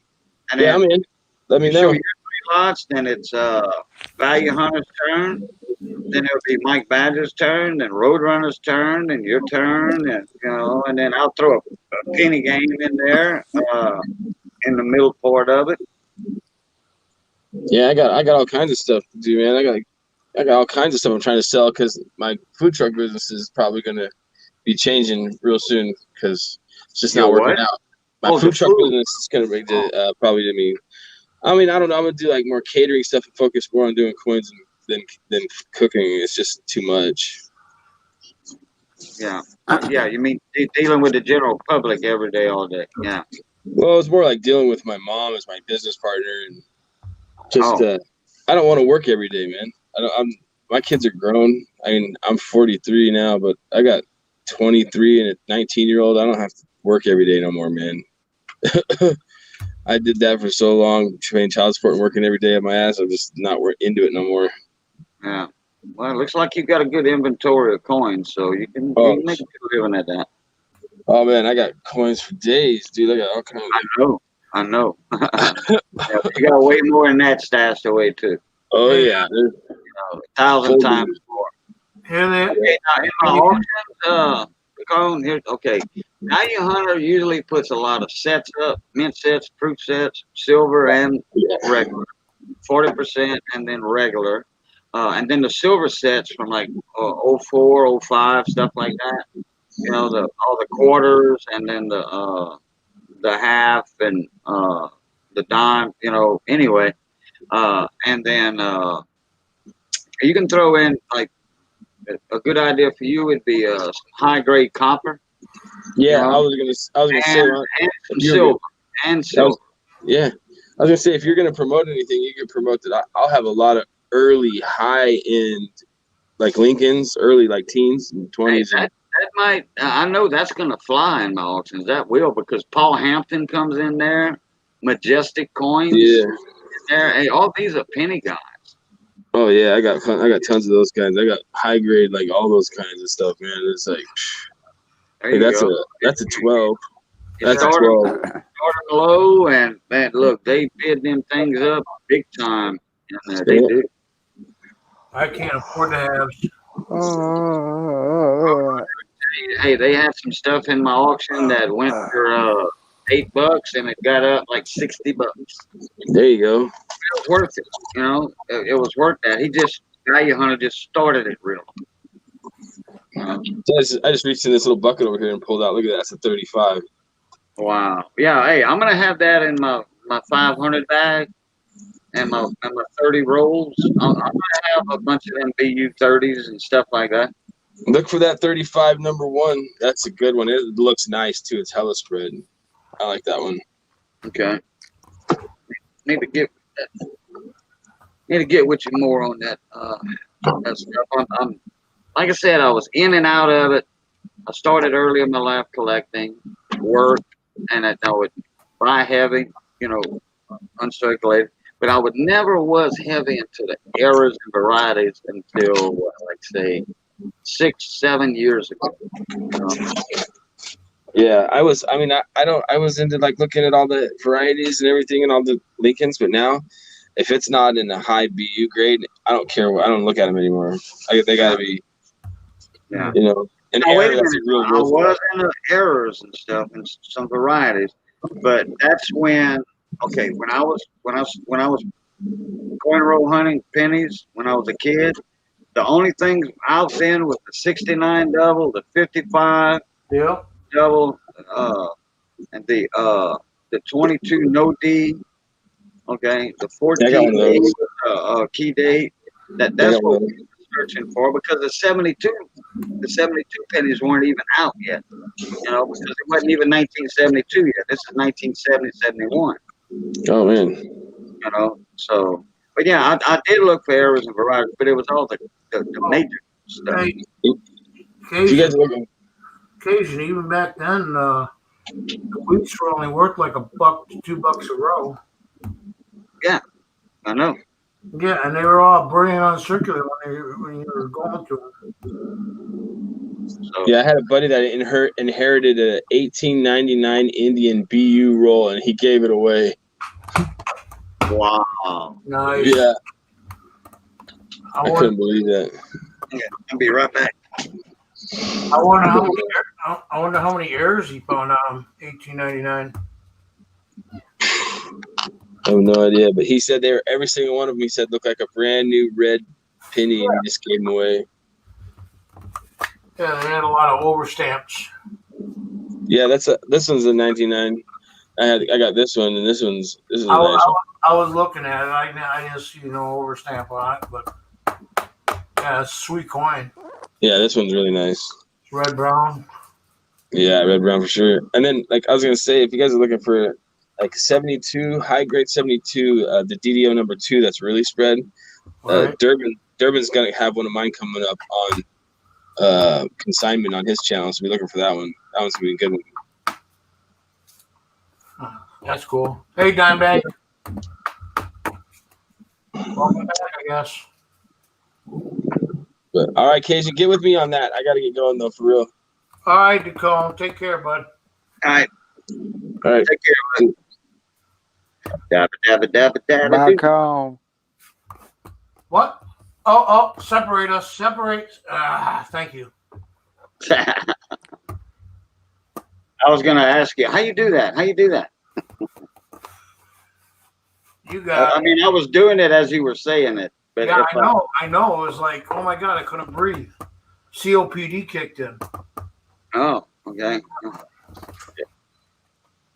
[SPEAKER 1] And
[SPEAKER 4] yeah, I'm in. Let me know.
[SPEAKER 1] Show your 3 lots, then it's Bayou Hunter's turn. Then it'll be Mike Badger's turn, then Roadrunner's turn, and your turn, and you know, and then I'll throw a penny game in there in the middle part of it.
[SPEAKER 4] Yeah, I got all kinds of stuff to do, man. I got all kinds of stuff I'm trying to sell because my food truck business is probably going to be changing real soon because it's just not working out. My food truck business is going to be probably to me. I mean, I don't know. I'm going to do like more catering stuff and focus more on doing coins than cooking. It's just too much.
[SPEAKER 1] Yeah. Yeah, you mean dealing with the general public every day, all day. Yeah.
[SPEAKER 4] Well, it's more like dealing with my mom as my business partner and just I don't want to work every day, man. My kids are grown. I mean, I'm 43 now, but I got 23 and a 19-year-old. I don't have to work every day no more, man. I did that for so long, paying child support and working every day at my ass. I'm just not into it no more.
[SPEAKER 1] Yeah. Well, it looks like you've got a good inventory of coins, so you can make a good living at that.
[SPEAKER 4] Oh, man, I got coins for days, dude. I got all kinds of...
[SPEAKER 1] I know. Yeah, you got way more than that stashed away, too.
[SPEAKER 4] Oh, yeah.
[SPEAKER 1] You know, 1,000 times more.
[SPEAKER 5] Here they
[SPEAKER 1] Okay, now in my auctions, okay. Bayou Hunter usually puts a lot of sets up, mint sets, proof sets, silver and regular, 40%, and then regular, and then the silver sets from like 04, 05, stuff like that. You know, all the quarters, and then the half and the dime. You know, anyway, and then you can throw in like. A good idea for you would be some high grade copper.
[SPEAKER 4] Yeah,
[SPEAKER 1] you know?
[SPEAKER 4] I was gonna say
[SPEAKER 1] some silver and silver.
[SPEAKER 4] Yeah, I was gonna say if you're gonna promote anything, you can promote that. I'll have a lot of early high end like Lincolns, early like teens and 20s.
[SPEAKER 1] Hey, that might. I know that's going to fly in my auctions. That will, because Paul Hampton comes in there, Majestic Coins.
[SPEAKER 4] Yeah.
[SPEAKER 1] There, hey, all these are penny guys.
[SPEAKER 4] Oh yeah, I got tons of those kinds. I got high grade, like all those kinds of stuff, man. It's like,
[SPEAKER 1] There you go.
[SPEAKER 4] that's a 12.
[SPEAKER 1] You
[SPEAKER 4] That's a
[SPEAKER 1] start
[SPEAKER 4] 12.
[SPEAKER 1] them low, and man, look, they bid them things up big time, and they
[SPEAKER 4] Yeah.
[SPEAKER 1] do.
[SPEAKER 5] I can't afford to have.
[SPEAKER 1] Hey, they had some stuff in my auction that went for $8, and it got up like $60.
[SPEAKER 4] There you go.
[SPEAKER 1] It was worth it, you know. It was worth that. Value Hunter just started it real.
[SPEAKER 4] I just reached in this little bucket over here and pulled out. Look at that. That's a 35.
[SPEAKER 1] Wow. Yeah. Hey, I'm gonna have that in my 500 bag and my 30 rolls. I'm gonna have a bunch of them BU 30s and stuff like that.
[SPEAKER 4] Look for that 35 number 1. That's a good one. It looks nice too. It's hella spread. I like that one.
[SPEAKER 1] Okay. Need to get with you more on that that stuff. I'm like I said, I was in and out of it. I started early in my life collecting, work, and I would buy heavy, you know, uncirculated. But I would never was heavy into the errors and varieties until like say 6-7 years ago.
[SPEAKER 4] Yeah, I was. I mean, I was into like looking at all the varieties and everything and all the Lincolns, but now, if it's not in a high BU grade, I don't care. I don't look at them anymore. They gotta be.
[SPEAKER 1] Yeah.
[SPEAKER 4] You know. An
[SPEAKER 1] Now, wait a
[SPEAKER 4] error, that's
[SPEAKER 1] minute.
[SPEAKER 4] a real
[SPEAKER 1] I
[SPEAKER 4] real
[SPEAKER 1] was into errors and stuff and some varieties, but that's when when I was coin roll hunting pennies when I was a kid. The only things out then was the 69 double, the 55 double, and the 22 no D. Okay, the
[SPEAKER 4] I got
[SPEAKER 1] 14
[SPEAKER 4] one of those.
[SPEAKER 1] key date. That's what we were searching for, because the 72 pennies weren't even out yet. You know, because it wasn't even 1972 yet. This is 1970, 71.
[SPEAKER 4] Oh man.
[SPEAKER 1] You know, so. But yeah, I did look for errors and varieties, but it was all the major stuff.
[SPEAKER 5] Hey,
[SPEAKER 4] You guys are looking.
[SPEAKER 5] occasion, even back then, the weeks were only worth like $1 to $2 a row.
[SPEAKER 1] Yeah, I know.
[SPEAKER 5] Yeah, and they were all brilliant on circular when you were going to them.
[SPEAKER 1] So,
[SPEAKER 4] Yeah, I had a buddy that inherited a 1899 Indian BU roll, and he gave it away.
[SPEAKER 1] wow.
[SPEAKER 5] Nice.
[SPEAKER 4] Yeah. I
[SPEAKER 5] wonder,
[SPEAKER 4] couldn't believe that.
[SPEAKER 1] Yeah, I'll be right back.
[SPEAKER 5] I wonder how many errors he found on 1899.
[SPEAKER 4] I have no idea, but he said every single one of them. He said looked like a brand new red penny, and he just gave them away.
[SPEAKER 5] Yeah, they had a lot of overstamps.
[SPEAKER 4] Yeah, this one's a 99. I got this one, and this is a nice one.
[SPEAKER 5] I was looking at it. I didn't see no overstamp on it, but yeah, it's a sweet coin.
[SPEAKER 4] Yeah, this one's really nice.
[SPEAKER 5] It's red brown.
[SPEAKER 4] Yeah, red brown for sure. And then, like I was gonna say, if you guys are looking for like 72 high grade 72, the DDO number 2 that's really spread.
[SPEAKER 5] Right.
[SPEAKER 4] Durbin's gonna have one of mine coming up on consignment on his channel, so we're looking for that one. That one's gonna be a good one.
[SPEAKER 5] That's cool. Hey, Dimebag. Welcome back, I guess.
[SPEAKER 4] But all right, Cajun, get with me on that. I gotta get going though, for real.
[SPEAKER 5] All right, Nicole. Take care, bud.
[SPEAKER 1] All right.
[SPEAKER 4] All right.
[SPEAKER 1] Take care, bud. Dabba.
[SPEAKER 3] Back home.
[SPEAKER 5] What? Oh, separate us. Separate. Thank you.
[SPEAKER 1] I was gonna ask you how you do that.
[SPEAKER 5] You got.
[SPEAKER 1] I mean, I was doing it as you were saying it, but
[SPEAKER 5] Yeah, I know. It was like, oh my God, I couldn't breathe. COPD kicked in.
[SPEAKER 1] Oh, okay.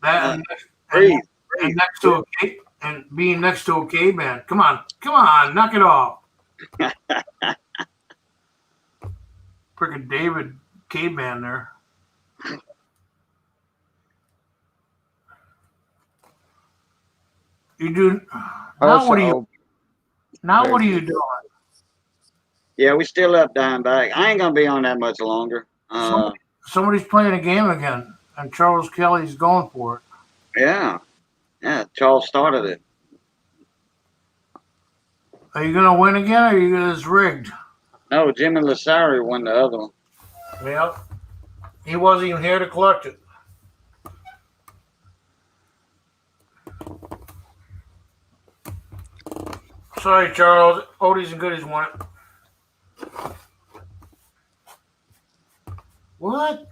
[SPEAKER 5] That
[SPEAKER 1] Breathe.
[SPEAKER 5] and next to being next to a caveman. Come on, knock it off. Freaking David caveman there. You do now. What are you? Now what are you doing?
[SPEAKER 1] Yeah, we still up Dimebag. I ain't gonna be on that much longer.
[SPEAKER 5] Somebody's playing a game again, and Charles Kelly's going for it.
[SPEAKER 1] Yeah. Charles started it.
[SPEAKER 5] Are you gonna win again, or are you gonna? It's rigged.
[SPEAKER 1] No, Jimmy Lasari won the other one.
[SPEAKER 5] Yep. He wasn't even here to collect it. Sorry, Charles. Oldies and goodies won it. What?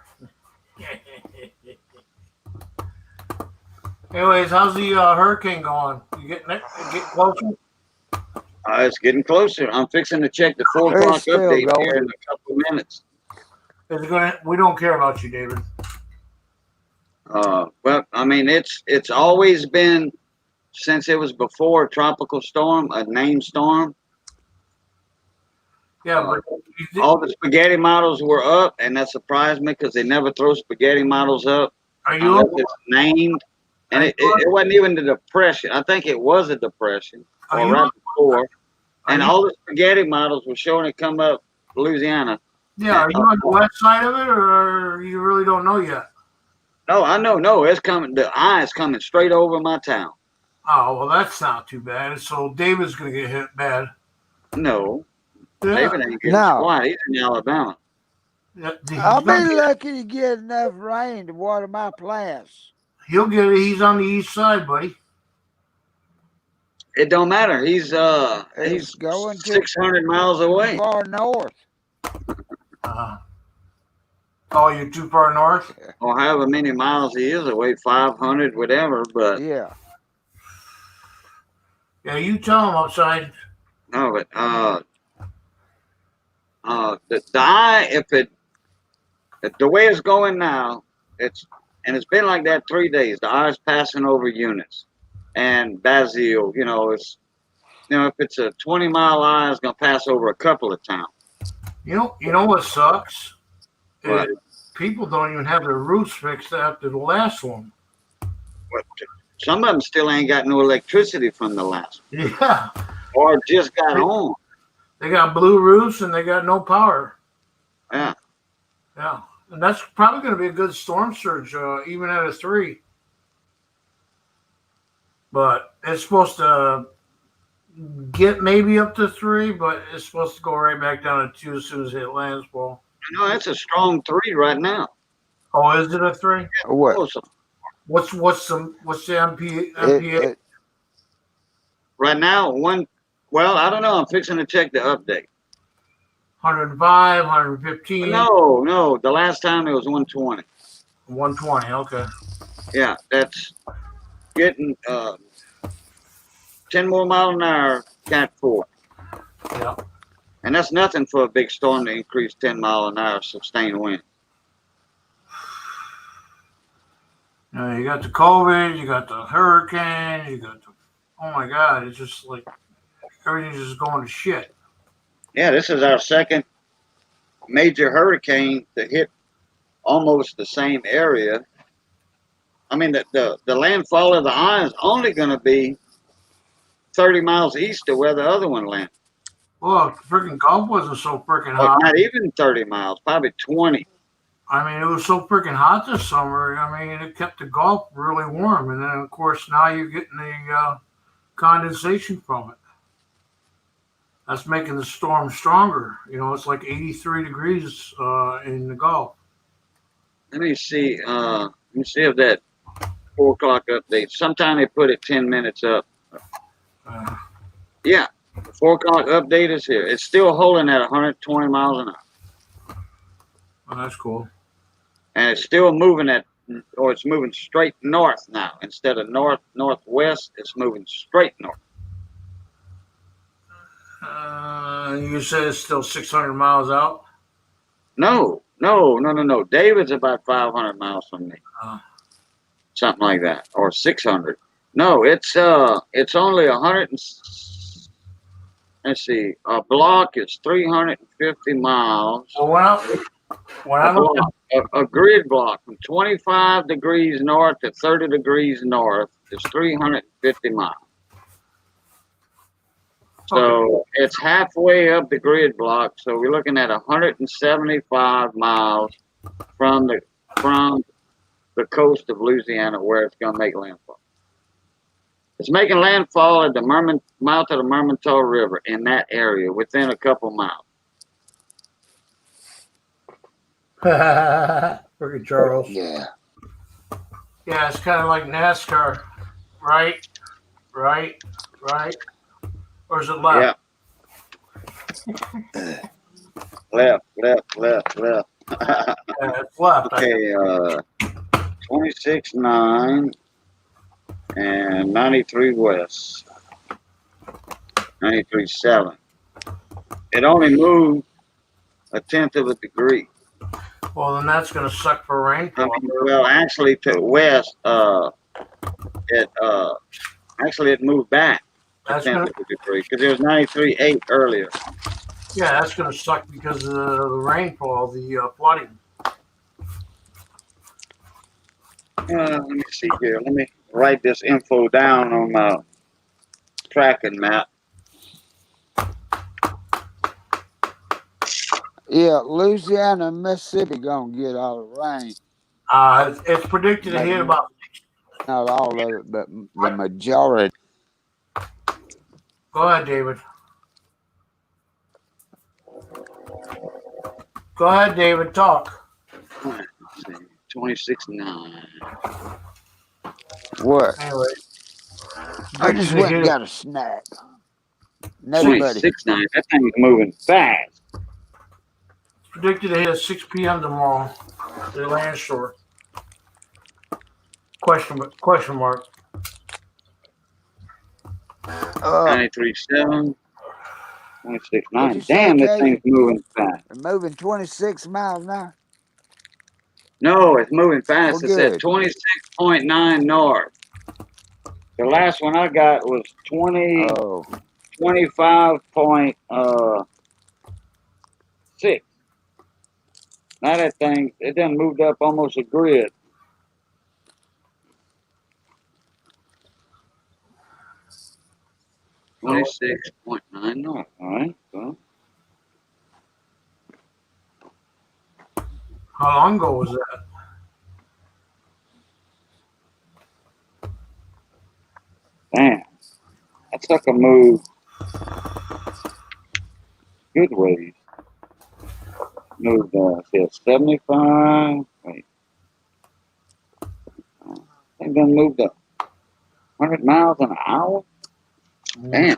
[SPEAKER 5] Anyways, how's the hurricane going? You getting closer?
[SPEAKER 1] It's getting closer. I'm fixing to check the 4
[SPEAKER 3] It's
[SPEAKER 1] o'clock
[SPEAKER 3] still
[SPEAKER 1] update
[SPEAKER 3] going.
[SPEAKER 1] here in a couple of minutes.
[SPEAKER 5] Is it gonna? We don't care about you, David.
[SPEAKER 1] Well, I mean, it's always been, since it was before a tropical storm, a named storm.
[SPEAKER 5] Yeah, but
[SPEAKER 1] all the spaghetti models were up, and that surprised me because they never throw spaghetti models up unless it's named. And it wasn't even the depression. I think it was a depression or right before. And all the spaghetti models were showing it come up Louisiana.
[SPEAKER 5] Yeah, are you on the west side of it, or you really don't know yet?
[SPEAKER 1] No, I know. No, it's coming. The eye is coming straight over my town.
[SPEAKER 5] Oh, well, that's not too bad. So David's going to get hit bad.
[SPEAKER 1] No.
[SPEAKER 5] Yeah.
[SPEAKER 1] David ain't getting squat. He's in Alabama.
[SPEAKER 5] Yeah,
[SPEAKER 3] I'll be lucky to get enough rain to water my plants.
[SPEAKER 5] He'll get it. He's on the east side, buddy.
[SPEAKER 1] It don't matter. He's
[SPEAKER 3] going
[SPEAKER 1] 600 miles away.
[SPEAKER 3] Far north.
[SPEAKER 5] Oh, you're too far north?
[SPEAKER 1] Or however many miles he is away, 500, whatever, but...
[SPEAKER 3] Yeah.
[SPEAKER 5] Yeah, you tell him outside.
[SPEAKER 1] No, but, the eye, if the way it's going now, it's been like that 3 days. The eye's passing over Eunice and Basile. If it's a 20-mile eye, it's gonna pass over a couple of towns.
[SPEAKER 5] You know what sucks?
[SPEAKER 1] What?
[SPEAKER 5] People don't even have their roofs fixed after the last one.
[SPEAKER 1] Some of them still ain't got no electricity from the last one.
[SPEAKER 5] Yeah.
[SPEAKER 1] Or just got on.
[SPEAKER 5] They got blue roofs and they got no power.
[SPEAKER 1] Yeah.
[SPEAKER 5] Yeah. And that's probably going to be a good storm surge, even at a 3. But it's supposed to get maybe up to 3, but it's supposed to go right back down to 2 as soon as it lands, Paul.
[SPEAKER 1] No, that's a strong 3 right now.
[SPEAKER 5] Oh, is it a 3?
[SPEAKER 1] Yeah,
[SPEAKER 3] what?
[SPEAKER 1] What's
[SPEAKER 5] the MPA?
[SPEAKER 1] Right now, well, I don't know. I'm fixing to check the update.
[SPEAKER 5] 105, 115.
[SPEAKER 1] No. The last time it was 120.
[SPEAKER 5] 120. Okay.
[SPEAKER 1] Yeah, that's getting 10 more miles an hour, Cat 4.
[SPEAKER 5] Yeah.
[SPEAKER 1] And that's nothing for a big storm to increase 10 mile an hour sustained wind.
[SPEAKER 5] You got the COVID, you got the hurricane, you got the, oh my God, it's just like everything's just going to shit.
[SPEAKER 1] Yeah, this is our second major hurricane to hit almost the same area. I mean, the landfall of the eye is only going to be 30 miles east of where the other one landed.
[SPEAKER 5] Well, freaking Gulf wasn't so freaking hot.
[SPEAKER 1] Not even 30 miles, probably 20.
[SPEAKER 5] I mean, it was so freaking hot this summer. I mean, it kept the Gulf really warm. And then, of course, now you're getting the condensation from it. That's making the storm stronger. It's like 83 degrees in the Gulf.
[SPEAKER 1] Let me see. If that 4 o'clock update. Sometime they put it 10 minutes up. Yeah, the 4 o'clock update is here. It's still holding at 120 miles an hour.
[SPEAKER 5] Oh, that's cool.
[SPEAKER 1] And it's still moving it's moving straight north now. Instead of northwest, it's moving straight north.
[SPEAKER 5] You said it's still 600 miles out?
[SPEAKER 1] No. David's about 500 miles from me. Something like that. Or 600. No, it's only 100 and, let's see, a block is 350 miles.
[SPEAKER 5] Well,
[SPEAKER 1] a grid block from 25 degrees north to 30 degrees north is 350 miles. So it's halfway up the grid block. So we're looking at 175 miles from the coast of Louisiana where it's going to make landfall. It's making landfall at the mouth of the Mermentau River in that area within a couple miles.
[SPEAKER 5] Friggin' Charles.
[SPEAKER 3] Yeah.
[SPEAKER 5] Yeah, it's kind of like NASCAR, right? Right? Right? Or is it left?
[SPEAKER 1] Yeah. Left.
[SPEAKER 5] Yeah, it's left.
[SPEAKER 1] Okay, 26.9 and 93 west. 93.7. It only moved a tenth of a degree.
[SPEAKER 5] Well, then that's going to suck for rainfall.
[SPEAKER 1] Well, actually, to west, it moved back a tenth of a degree because it was 93.8 earlier.
[SPEAKER 5] Yeah, that's going to suck because of the rainfall, the flooding.
[SPEAKER 1] Let me see here. Let me write this info down on my tracking map.
[SPEAKER 3] Yeah, Louisiana and Mississippi gonna get all the rain.
[SPEAKER 5] It's predicted to hit about.
[SPEAKER 3] Not all of it, but the majority.
[SPEAKER 5] Go ahead, David. Go ahead, David. Talk.
[SPEAKER 1] 26.9.
[SPEAKER 3] What?
[SPEAKER 5] Anyway,
[SPEAKER 3] I just went and got a snack.
[SPEAKER 1] 26.9. That thing's moving fast.
[SPEAKER 5] It's predicted to hit at 6 p.m. tomorrow. The land shore. Question mark.
[SPEAKER 1] 93.7. 26.9.
[SPEAKER 3] Say,
[SPEAKER 1] Damn, that
[SPEAKER 3] Cajun?
[SPEAKER 1] thing's moving fast.
[SPEAKER 3] Moving 26 miles an hour.
[SPEAKER 1] No, it's moving fast.
[SPEAKER 3] Well,
[SPEAKER 1] it's at 26.9 north. The last one I got was 25.6. Now that thing, it done moved up almost a grid. Oh. 26.9 north. All right. Well.
[SPEAKER 5] How long ago was that?
[SPEAKER 1] Damn. That sucker moved good ways. Moved, 75. Wait. It done moved up 100 miles an hour? Damn.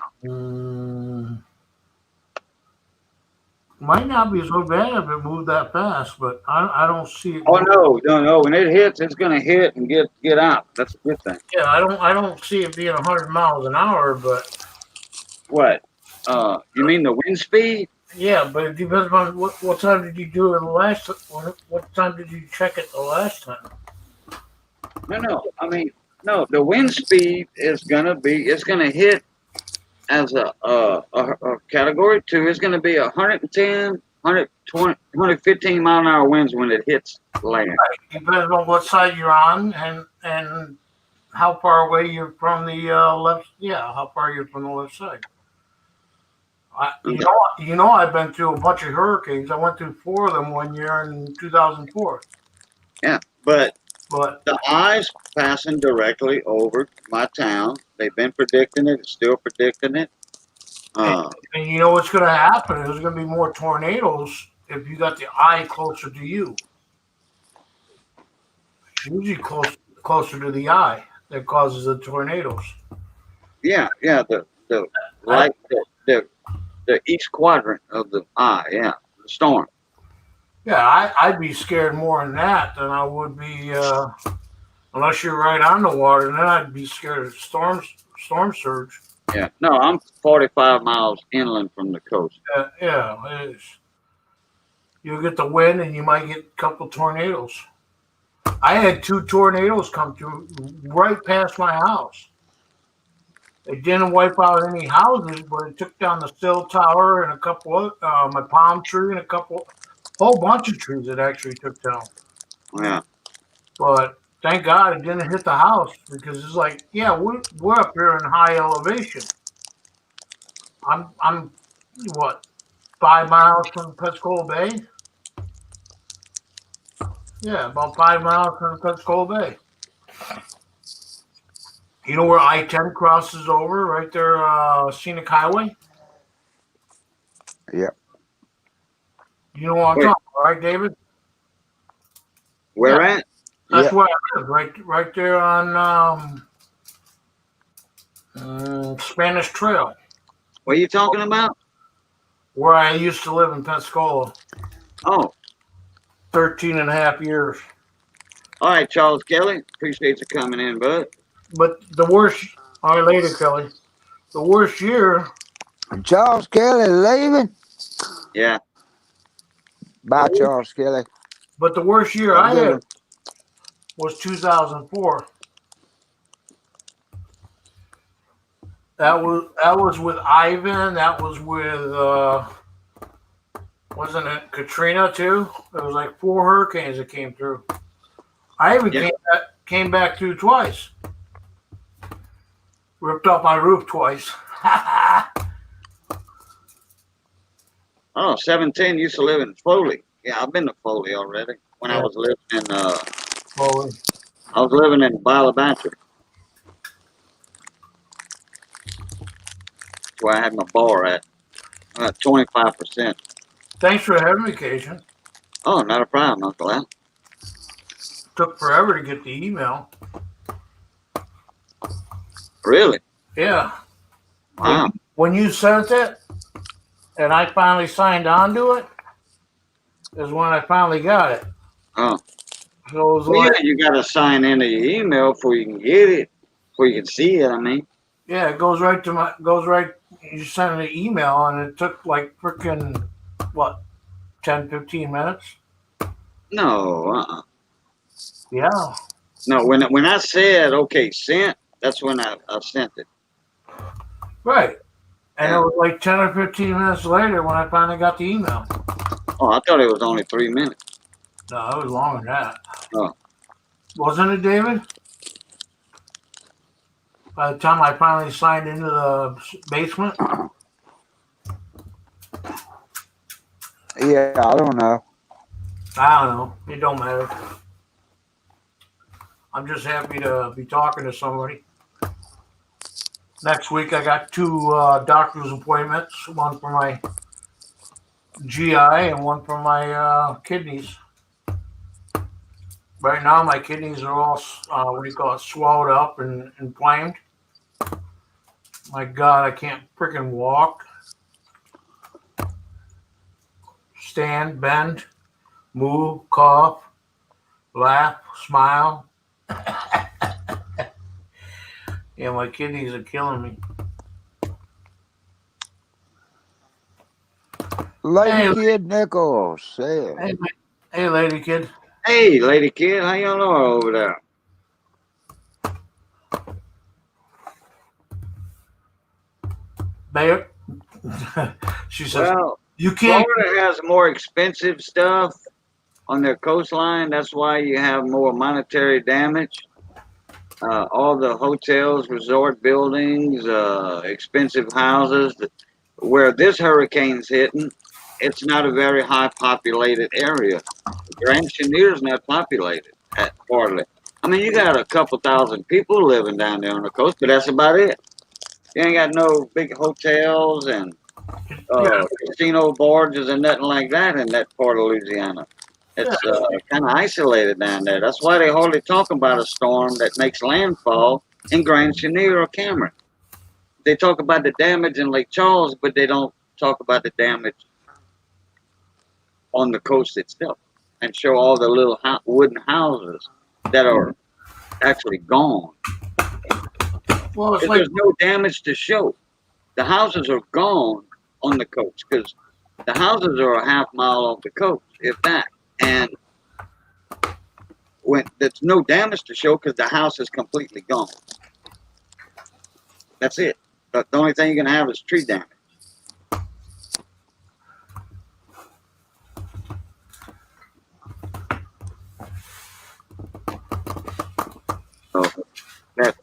[SPEAKER 5] Might not be so bad if it moved that fast, but I don't see it.
[SPEAKER 1] Oh no! When it hits, it's gonna hit and get out. That's a good thing.
[SPEAKER 5] Yeah, I don't see it being 100 miles an hour, but
[SPEAKER 1] what? You mean the wind speed?
[SPEAKER 5] Yeah, but it depends on what time did you do it the last. What time did you check it the last time?
[SPEAKER 1] No. I mean, no. The wind speed is gonna be. It's gonna hit as a category 2. It's gonna be 110, 120, 115 mile an hour winds when it hits land.
[SPEAKER 5] Right. Depends on what side you're on and how far away you're from the left. Yeah, how far you're from the left side. You know, I've been through a bunch of hurricanes. I went through 4 of them one year in 2004.
[SPEAKER 1] Yeah, but the eye's passing directly over my town. They've been predicting it. Still predicting it.
[SPEAKER 5] And you know what's going to happen? There's going to be more tornadoes if you got the eye closer to you. It's usually closer to the eye that causes the tornadoes.
[SPEAKER 1] Yeah. The east quadrant of the eye. Yeah, the storm.
[SPEAKER 5] Yeah, I'd be scared more than that than I would be, unless you're right on the water. Then I'd be scared of storm surge.
[SPEAKER 1] Yeah, no, I'm 45 miles inland from the coast.
[SPEAKER 5] Yeah, it is. You'll get the wind and you might get a couple tornadoes. I had 2 tornadoes come through right past my house. They didn't wipe out any houses, but it took down the cell tower and a couple of my palm tree and whole bunch of trees it actually took down.
[SPEAKER 1] Yeah.
[SPEAKER 5] But thank God it didn't hit the house because it's like, yeah, we're up here in high elevation. I'm what, 5 miles from Pensacola Bay? Yeah, about 5 miles from Pensacola Bay. You know where I-10 crosses over? Right there, Scenic Highway.
[SPEAKER 3] Yep.
[SPEAKER 5] You know what I'm
[SPEAKER 1] Wait,
[SPEAKER 5] talking about, right, David?
[SPEAKER 1] where
[SPEAKER 5] Yeah,
[SPEAKER 1] at?
[SPEAKER 5] that's
[SPEAKER 3] Yep.
[SPEAKER 5] where I live. Right there on Spanish Trail,
[SPEAKER 1] What are you talking about?
[SPEAKER 5] where I used to live in Pensacola.
[SPEAKER 1] Oh,
[SPEAKER 5] 13 and a half years.
[SPEAKER 1] all right, Charles Kelly. Appreciate you coming in, bud.
[SPEAKER 5] But the worst, all right, later, Kelly. The worst year,
[SPEAKER 3] Charles Kelly leaving.
[SPEAKER 1] Yeah.
[SPEAKER 3] Bye, Charles Kelly.
[SPEAKER 5] but the worst year
[SPEAKER 3] Have a
[SPEAKER 5] I
[SPEAKER 3] good
[SPEAKER 5] had
[SPEAKER 3] one.
[SPEAKER 5] was 2004. That was with Ivan. That was with wasn't it Katrina too? There was like 4 hurricanes that came through. I even
[SPEAKER 1] Yeah.
[SPEAKER 5] came back through twice. Ripped off my roof twice.
[SPEAKER 1] Oh, 17 used to live in Foley. Yeah, I've been to Foley already. When I
[SPEAKER 5] Yeah,
[SPEAKER 1] was living in
[SPEAKER 5] slowly.
[SPEAKER 1] I was living in Bayou. That's where I had my bar at. 25%.
[SPEAKER 5] Thanks for having me, Cajun.
[SPEAKER 1] Oh, not a problem, Uncle Al.
[SPEAKER 5] Took forever to get the email.
[SPEAKER 1] Really?
[SPEAKER 5] Yeah.
[SPEAKER 1] Wow.
[SPEAKER 5] When you sent it and I finally signed on to it, is when I finally got it.
[SPEAKER 1] Oh.
[SPEAKER 5] So it was
[SPEAKER 1] Well,
[SPEAKER 5] like,
[SPEAKER 1] yeah, you got to sign into your email before you can get it, before you can see it. I mean,
[SPEAKER 5] yeah, it goes right to my, goes right, you send an email and it took like freaking, what, 10, 15 minutes?
[SPEAKER 1] no,
[SPEAKER 5] Yeah.
[SPEAKER 1] no. When I said okay, sent, that's when I sent it.
[SPEAKER 5] Right. And it
[SPEAKER 1] Yeah.
[SPEAKER 5] was like 10 or 15 minutes later when I finally got the email.
[SPEAKER 1] Oh, I thought it was only 3 minutes.
[SPEAKER 5] No, it was longer than that.
[SPEAKER 1] Oh,
[SPEAKER 5] Wasn't it, David? By the time I finally signed into the basement?
[SPEAKER 3] Yeah, I don't know.
[SPEAKER 5] I don't know. It don't matter. I'm just happy to be talking to somebody. Next week I got 2 doctor's appointments, one for my GI and one for my kidneys. Right now my kidneys are all, what do you call it, swelled up and inflamed. My God, I can't freaking walk, stand, bend, move, cough, laugh, smile. Yeah, my kidneys are killing me.
[SPEAKER 3] Lady
[SPEAKER 5] Hey,
[SPEAKER 3] Kid Nichols said,
[SPEAKER 5] hey, hey, lady kid.
[SPEAKER 1] hey, lady kid, how y'all doing over there?
[SPEAKER 5] Bayou. She says,
[SPEAKER 1] Well,
[SPEAKER 5] you can't.
[SPEAKER 1] Florida has more expensive stuff on their coastline. That's why you have more monetary damage. All the hotels, resort buildings, expensive houses. Where this hurricane's hitting, it's not a very high populated area. Grand Cheniere's not populated hardly. I mean, you got a couple thousand people living down there on the coast, but that's about it. You ain't got no big hotels and
[SPEAKER 5] Yeah,
[SPEAKER 1] casino barges and nothing like that in that part of Louisiana.
[SPEAKER 5] yeah,
[SPEAKER 1] It's kind of isolated down there. That's why they hardly talk about a storm that makes landfall in Grand Chenier or Cameron. They talk about the damage in Lake Charles, but they don't talk about the damage on the coast itself and show all the little wooden houses that are actually gone.
[SPEAKER 5] well, it's
[SPEAKER 1] If
[SPEAKER 5] like,
[SPEAKER 1] there's no damage to show, the houses are gone on the coast because the houses are a half mile off the coast, if that. And when there's no damage to show because the house is completely gone. That's it. But the only thing you're gonna have is tree damage. So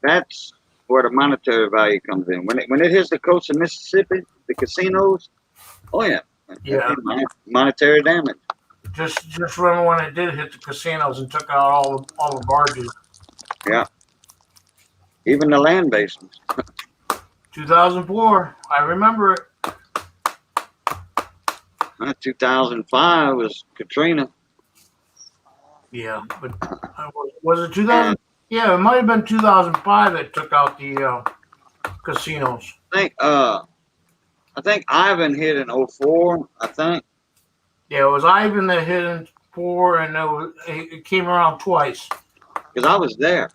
[SPEAKER 1] that's where the monetary value comes in. When it hits the coast of Mississippi, the casinos, oh yeah,
[SPEAKER 5] yeah,
[SPEAKER 1] monetary damage.
[SPEAKER 5] Just remember when it did hit the casinos and took out all the barges.
[SPEAKER 1] Yeah. Even the land basements.
[SPEAKER 5] 2004. I remember it.
[SPEAKER 1] 2005 was Katrina.
[SPEAKER 5] Yeah, but was it 2000?
[SPEAKER 1] And
[SPEAKER 5] Yeah, it might have been 2005 that took out the casinos.
[SPEAKER 1] I think Ivan hit in 04, I think.
[SPEAKER 5] Yeah, it was Ivan that hit in 4, and it came around twice.
[SPEAKER 1] Because I was there.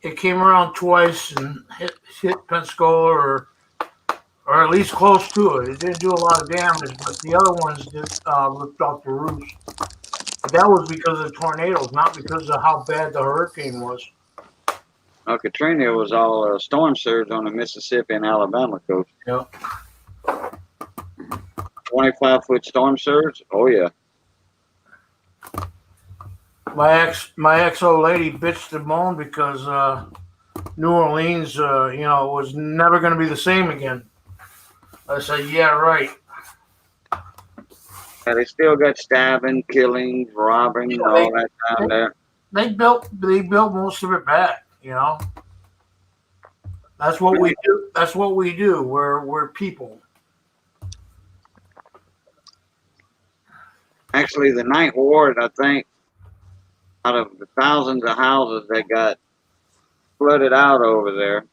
[SPEAKER 5] It came around twice and hit Pensacola or at least close to it. It didn't do a lot of damage, but the other ones did ripped off the roofs. But that was because of the tornadoes, not because of how bad the hurricane was.
[SPEAKER 1] Katrina was all storm surge on the Mississippi and Alabama coast.
[SPEAKER 5] Yeah.
[SPEAKER 1] 25-foot storm surge. Oh yeah.
[SPEAKER 5] My ex old lady bitched and moaned because New Orleans, was never going to be the same again. I said, yeah, right.
[SPEAKER 1] Yeah, they still got stabbing, killings, robbing, and all that down there.
[SPEAKER 5] They built most of it back. That's what we do. That's what we do. We're people.
[SPEAKER 1] Actually, the Ninth Ward, I think, out of the thousands of houses that got flooded out over there,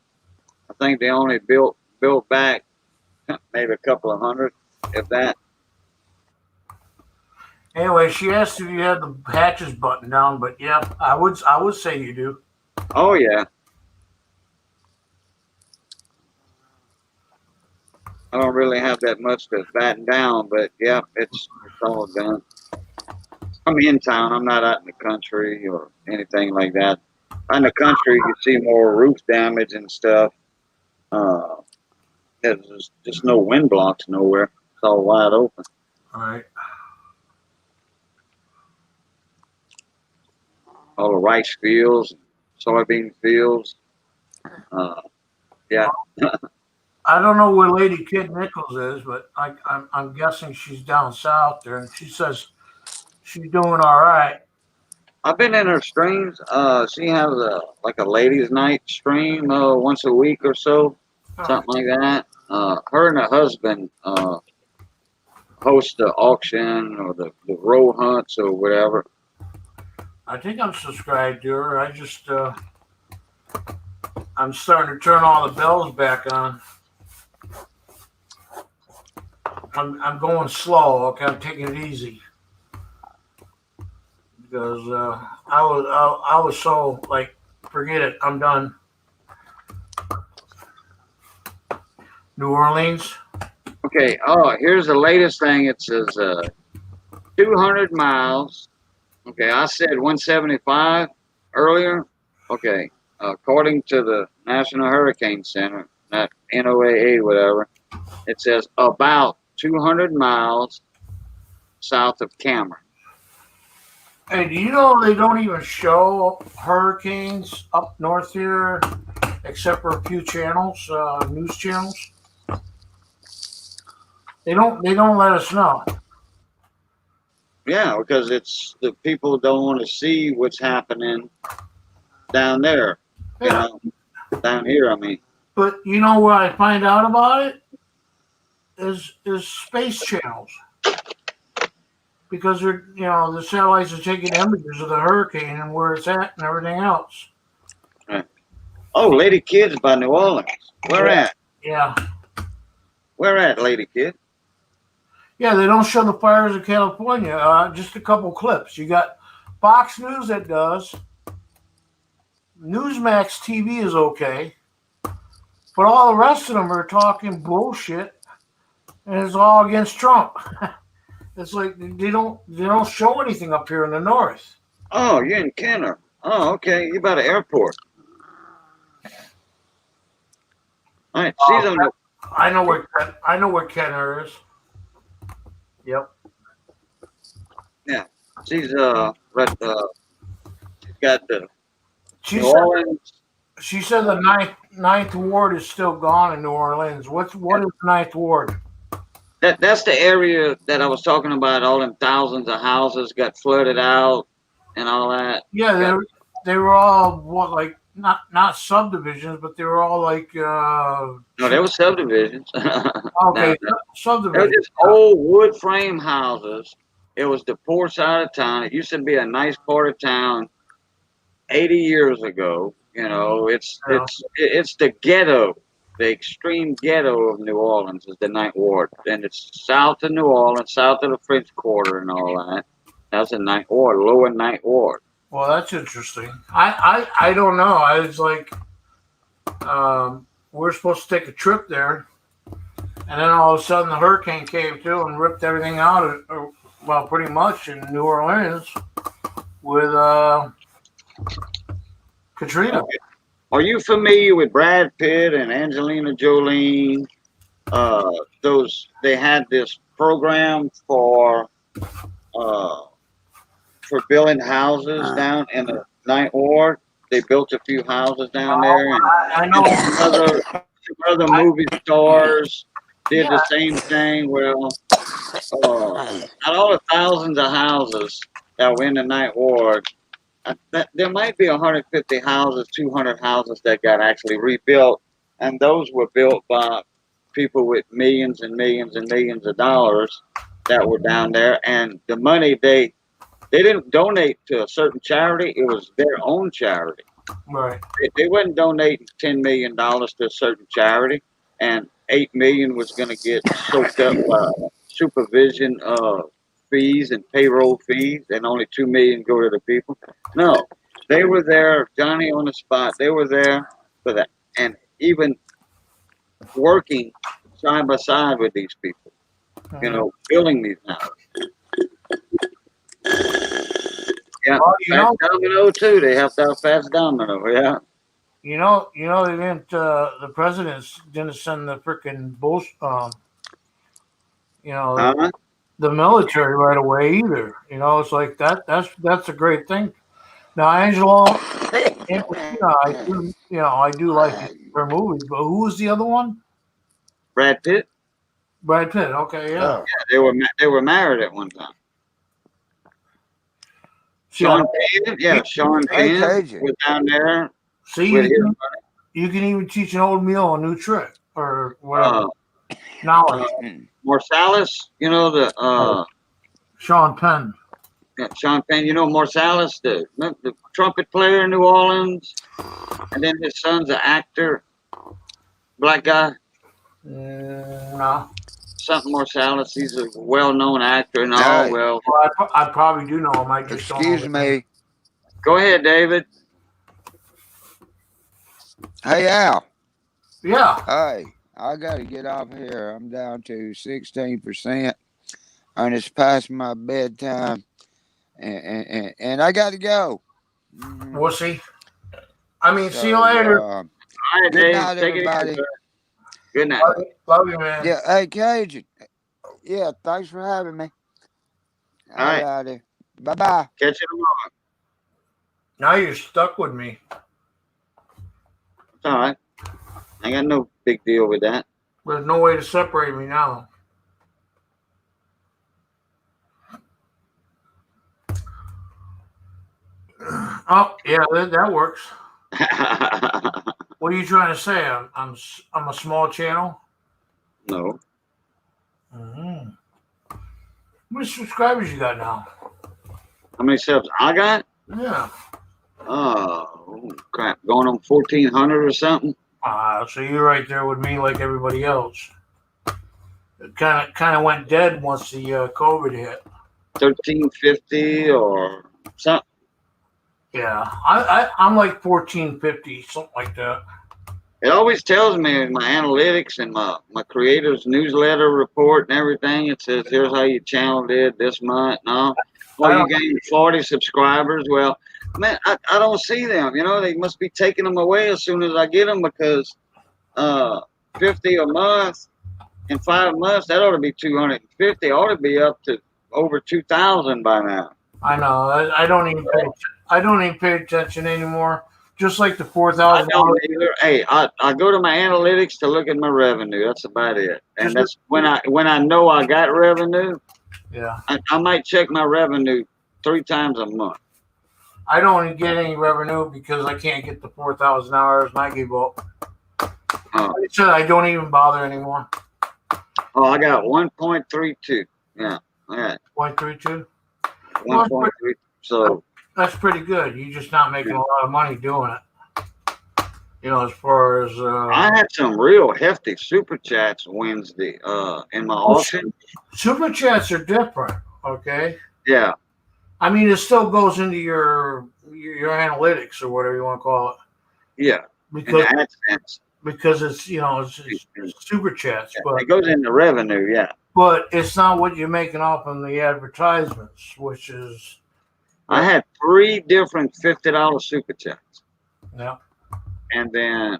[SPEAKER 1] I think they only built back maybe a couple of hundred, if that.
[SPEAKER 5] Anyway, she asked if you had the hatches buttoned down, but yeah, I would say you do.
[SPEAKER 1] Oh yeah. I don't really have that much to batten down, but yeah, it's all done. I'm in town. I'm not out in the country or anything like that. In the country, you see more roof damage and stuff. There's just no wind blocks nowhere. It's all wide open.
[SPEAKER 5] All right.
[SPEAKER 1] All the rice fields, soybean fields. Yeah.
[SPEAKER 5] I don't know where Lady Kid Nichols is, but I'm guessing she's down south there, and she says she's doing all right.
[SPEAKER 1] I've been in her streams. She has like a ladies' night stream once a week or so, something like that. Her and her husband host the auction or the row hunts or whatever.
[SPEAKER 5] I think I'm subscribed to her. I just I'm starting to turn all the bells back on. I'm going slow. Okay, I'm taking it easy because I was so like, forget it. I'm done. New Orleans.
[SPEAKER 1] Okay. Oh, here's the latest thing. It says 200 miles. Okay, I said 175 earlier. Okay, according to the National Hurricane Center, not NOAA, whatever, it says about 200 miles south of Cameron.
[SPEAKER 5] Hey, do you know they don't even show hurricanes up north here, except for a few channels, news channels? They don't let us know.
[SPEAKER 1] Yeah, because it's the people don't want to see what's happening down there. You know, down here. I mean.
[SPEAKER 5] But you know where I find out about it is space channels, because they're the satellites are taking images of the hurricane and where it's at and everything else.
[SPEAKER 1] Right. Oh, Lady Kid's by New Orleans. Where at?
[SPEAKER 5] Yeah.
[SPEAKER 1] Where at, Lady Kid?
[SPEAKER 5] Yeah, they don't show the fires of California. Just a couple clips. You got Fox News that does. Newsmax TV is okay, but all the rest of them are talking bullshit, and it's all against Trump. It's like they don't show anything up here in the north.
[SPEAKER 1] Oh, you're in Kenner. Oh, okay. You're by the airport. All right. She's on the.
[SPEAKER 5] I know where Kenner is. Yep.
[SPEAKER 1] Yeah. She's but she's got the.
[SPEAKER 5] She said the ninth ward is still gone in New Orleans. What is the ninth ward?
[SPEAKER 1] That's the area that I was talking about. All them thousands of houses got flooded out and all that.
[SPEAKER 5] Yeah,
[SPEAKER 1] Got,
[SPEAKER 5] they were all what like not subdivisions, but they were all like
[SPEAKER 1] no, there was subdivisions.
[SPEAKER 5] okay,
[SPEAKER 1] Now, they were
[SPEAKER 5] subdivisions.
[SPEAKER 1] just old wood frame houses. It was the poor side of town. It used to be a nice part of town 80 years ago. You know,
[SPEAKER 5] Yeah.
[SPEAKER 1] it's the ghetto, the extreme ghetto of New Orleans is the Ninth Ward, and it's south of New Orleans, south of the French Quarter, and all that. That's the Ninth Ward, Lower Ninth Ward.
[SPEAKER 5] Well, that's interesting. I don't know. I was like, we were supposed to take a trip there, and then all of a sudden the hurricane came through and ripped everything out. Well, pretty much in New Orleans with Katrina.
[SPEAKER 1] Okay. Are you familiar with Brad Pitt and Angelina Jolie? Those they had this program uh, for building houses down in the Ninth Ward. They built a few houses down there, and
[SPEAKER 5] I know.
[SPEAKER 1] some other movie stars did
[SPEAKER 5] Yeah.
[SPEAKER 1] the same thing. Well, out of all the thousands of houses that were in the Ninth Ward, there might be 150 houses, 200 houses that got actually rebuilt, and those were built by people with millions and millions and millions of dollars that were down there, and the money they didn't donate to a certain charity; it was their own charity.
[SPEAKER 5] Right.
[SPEAKER 1] They wasn't donating $10 million to a certain charity, and 8 million was going to get soaked up by supervision fees and payroll fees, and only 2 million go to the people. No, they were there, Johnny on the spot. They were there for that, and even working side by side with these people. You know, building these houses. Yeah,
[SPEAKER 5] Well, you
[SPEAKER 1] Fats
[SPEAKER 5] know,
[SPEAKER 1] Domino too. They helped out Fats Domino. Yeah.
[SPEAKER 5] they didn't. The presidents didn't send the freaking bull. You know,
[SPEAKER 1] Huh?
[SPEAKER 5] the military right away either. You know, it's like that. That's a great thing. Now, Angelo, I do like her movies, but who was the other one?
[SPEAKER 1] Brad Pitt.
[SPEAKER 5] Brad Pitt. Okay, yeah.
[SPEAKER 2] Oh,
[SPEAKER 1] Yeah, they were married at one time.
[SPEAKER 5] See,
[SPEAKER 1] Sean Penn, yeah, Sean
[SPEAKER 3] Hey,
[SPEAKER 1] Penn
[SPEAKER 3] Cajun.
[SPEAKER 1] was down there
[SPEAKER 5] see,
[SPEAKER 1] with his
[SPEAKER 5] you can even teach an old meal a new trick or whatever knowledge.
[SPEAKER 1] Marsalis. You know
[SPEAKER 5] Sean Penn.
[SPEAKER 1] Sean Penn. You know Marsalis, the trumpet player in New Orleans, and then his son's an actor, black guy,
[SPEAKER 5] No,
[SPEAKER 1] something Marsalis. He's a well-known actor and all.
[SPEAKER 3] Hey.
[SPEAKER 1] Well,
[SPEAKER 5] well, I probably do know him. I just don't know
[SPEAKER 3] Excuse
[SPEAKER 5] his name.
[SPEAKER 3] me.
[SPEAKER 1] go ahead, David.
[SPEAKER 3] Hey, Al.
[SPEAKER 5] Yeah.
[SPEAKER 3] Hey, I got to get off here. I'm down to 16%, and it's past my bedtime, and I got to go. Mhm.
[SPEAKER 5] We'll see. I mean, see you
[SPEAKER 3] So,
[SPEAKER 5] later.
[SPEAKER 1] All right,
[SPEAKER 3] good
[SPEAKER 1] Dave.
[SPEAKER 3] night,
[SPEAKER 1] Take it
[SPEAKER 3] everybody.
[SPEAKER 1] easy. Good night.
[SPEAKER 5] Love you, man.
[SPEAKER 3] Yeah, hey, Cajun. Yeah, thanks for having me.
[SPEAKER 1] All right.
[SPEAKER 3] Alrighty. Bye-bye.
[SPEAKER 1] Catch you tomorrow.
[SPEAKER 5] Now you're stuck with me.
[SPEAKER 1] It's all right. I got no big deal with that.
[SPEAKER 5] There's no way to separate me now. Oh, yeah, that works. What are you trying to say? I'm a small channel.
[SPEAKER 1] No.
[SPEAKER 5] Mm-hmm. How many subscribers you got now?
[SPEAKER 1] How many subs I got?
[SPEAKER 5] Yeah.
[SPEAKER 1] Oh, crap. Going on 1,400 or something?
[SPEAKER 5] So you're right there with me, like everybody else. It kind of went dead once the COVID hit.
[SPEAKER 1] 1,350 or something.
[SPEAKER 5] Yeah, I'm like 1450, something like that.
[SPEAKER 1] It always tells me in my analytics and my creators newsletter report and everything. It says, here's how your channel did this month. No. Oh, you gained 40 subscribers. Well, man, I don't see them. You know, they must be taking them away as soon as I get them because 50 a month in 5 months, that ought to be 250. Ought to be up to over 2,000 by now.
[SPEAKER 5] I know. I don't even pay attention anymore Just like the
[SPEAKER 1] I
[SPEAKER 5] $4,000.
[SPEAKER 1] don't either. Hey, I go to my analytics to look at my revenue. That's about it. And that's when I know I got revenue.
[SPEAKER 5] Yeah.
[SPEAKER 1] I might check my revenue 3 times a month.
[SPEAKER 5] I don't get any revenue because I can't get the $4,000 and I gave up.
[SPEAKER 1] Oh.
[SPEAKER 5] I said I don't even bother anymore.
[SPEAKER 1] Oh, I got 1.32. Yeah. All right.
[SPEAKER 5] 0.32?
[SPEAKER 1] 1.3. So
[SPEAKER 5] That's pretty good. You're just not making a lot of money doing it. You know, as far as
[SPEAKER 1] I had some real hefty super chats Wednesday in my auction.
[SPEAKER 5] Super chats are different, okay?
[SPEAKER 1] Yeah.
[SPEAKER 5] I mean, it still goes into your analytics or whatever you want to call it.
[SPEAKER 1] Yeah.
[SPEAKER 5] Because
[SPEAKER 1] AdSense.
[SPEAKER 5] Because it's super chats,
[SPEAKER 1] Yeah,
[SPEAKER 5] but
[SPEAKER 1] it goes into revenue, yeah.
[SPEAKER 5] But it's not what you're making off on the advertisements, which is.
[SPEAKER 1] I had 3 different $50 super chats.
[SPEAKER 5] Yeah.
[SPEAKER 1] And then,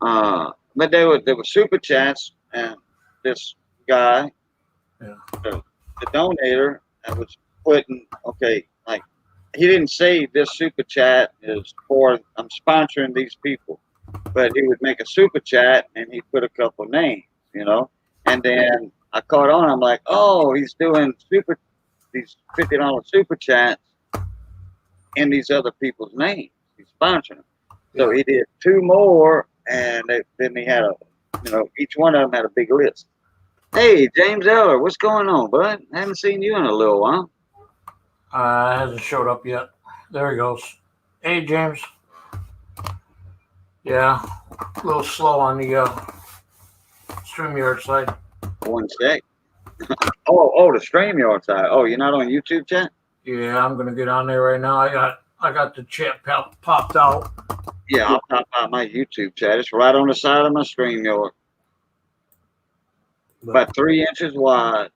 [SPEAKER 1] but they were super chats, and this guy, the donator, was putting, okay, like, he didn't say this super chat is for, I'm sponsoring these people, but he would make a super chat and he'd put a couple names, you know, and then I caught on, I'm like, oh, he's doing these $50 super chats in these other people's names. He's sponsoring them. So he did 2 more, and then he had each one of them had a big list. Hey, James Eller, what's going on, bud? I haven't seen you in a little while.
[SPEAKER 5] Hasn't showed up yet. There he goes. Hey, James. Yeah, a little slow on the StreamYard side.
[SPEAKER 1] One sec. oh, the StreamYard side. Oh, you're not on YouTube chat?
[SPEAKER 5] Yeah, I'm gonna get on there right now. I got the chat popped out.
[SPEAKER 1] Yeah, I'll pop out my YouTube chat. It's right on the side of my StreamYard. About 3 inches wide,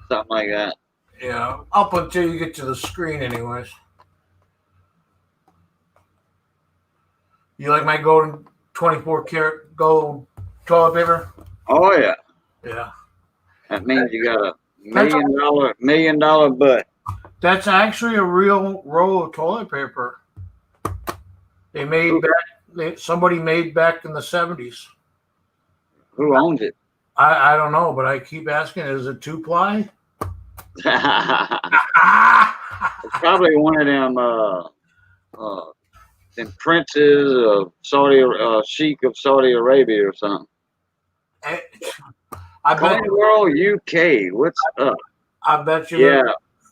[SPEAKER 1] something like that.
[SPEAKER 5] Yeah, up until you get to the screen, anyways. You like my golden 24 karat gold toilet paper?
[SPEAKER 1] Oh yeah.
[SPEAKER 5] Yeah.
[SPEAKER 1] That means you got a million dollar butt.
[SPEAKER 5] That's actually a real roll of toilet paper. They made somebody made back in the 70s.
[SPEAKER 1] Who owns it?
[SPEAKER 5] I don't know, but I keep asking, is it 2-ply?
[SPEAKER 1] It's probably one of them princes of Sheikh of Saudi Arabia or something. Coin World UK, what's up?
[SPEAKER 5] I bet you.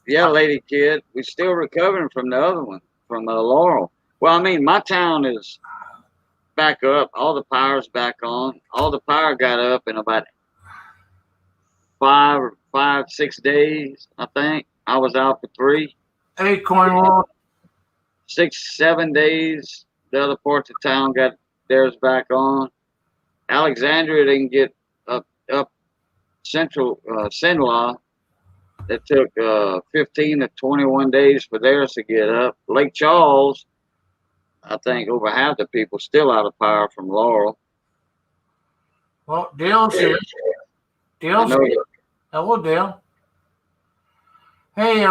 [SPEAKER 1] Yeah, lady kid. We're still recovering from the other one, from Laurel. Well, I mean, my town is back up. All the power's back on. All the power got up in about 6 days, I think. I was out for 3.
[SPEAKER 5] Hey, Coin World.
[SPEAKER 1] 6, 7 days. The other parts of town got theirs back on. Alexandria didn't get up central Sinlaw. It took 15 to 21 days for theirs to get up. Lake Charles, I think over half the people still out of power from Laurel.
[SPEAKER 5] Well, Dale's here. Dale's here. Hello, Dale. Hey,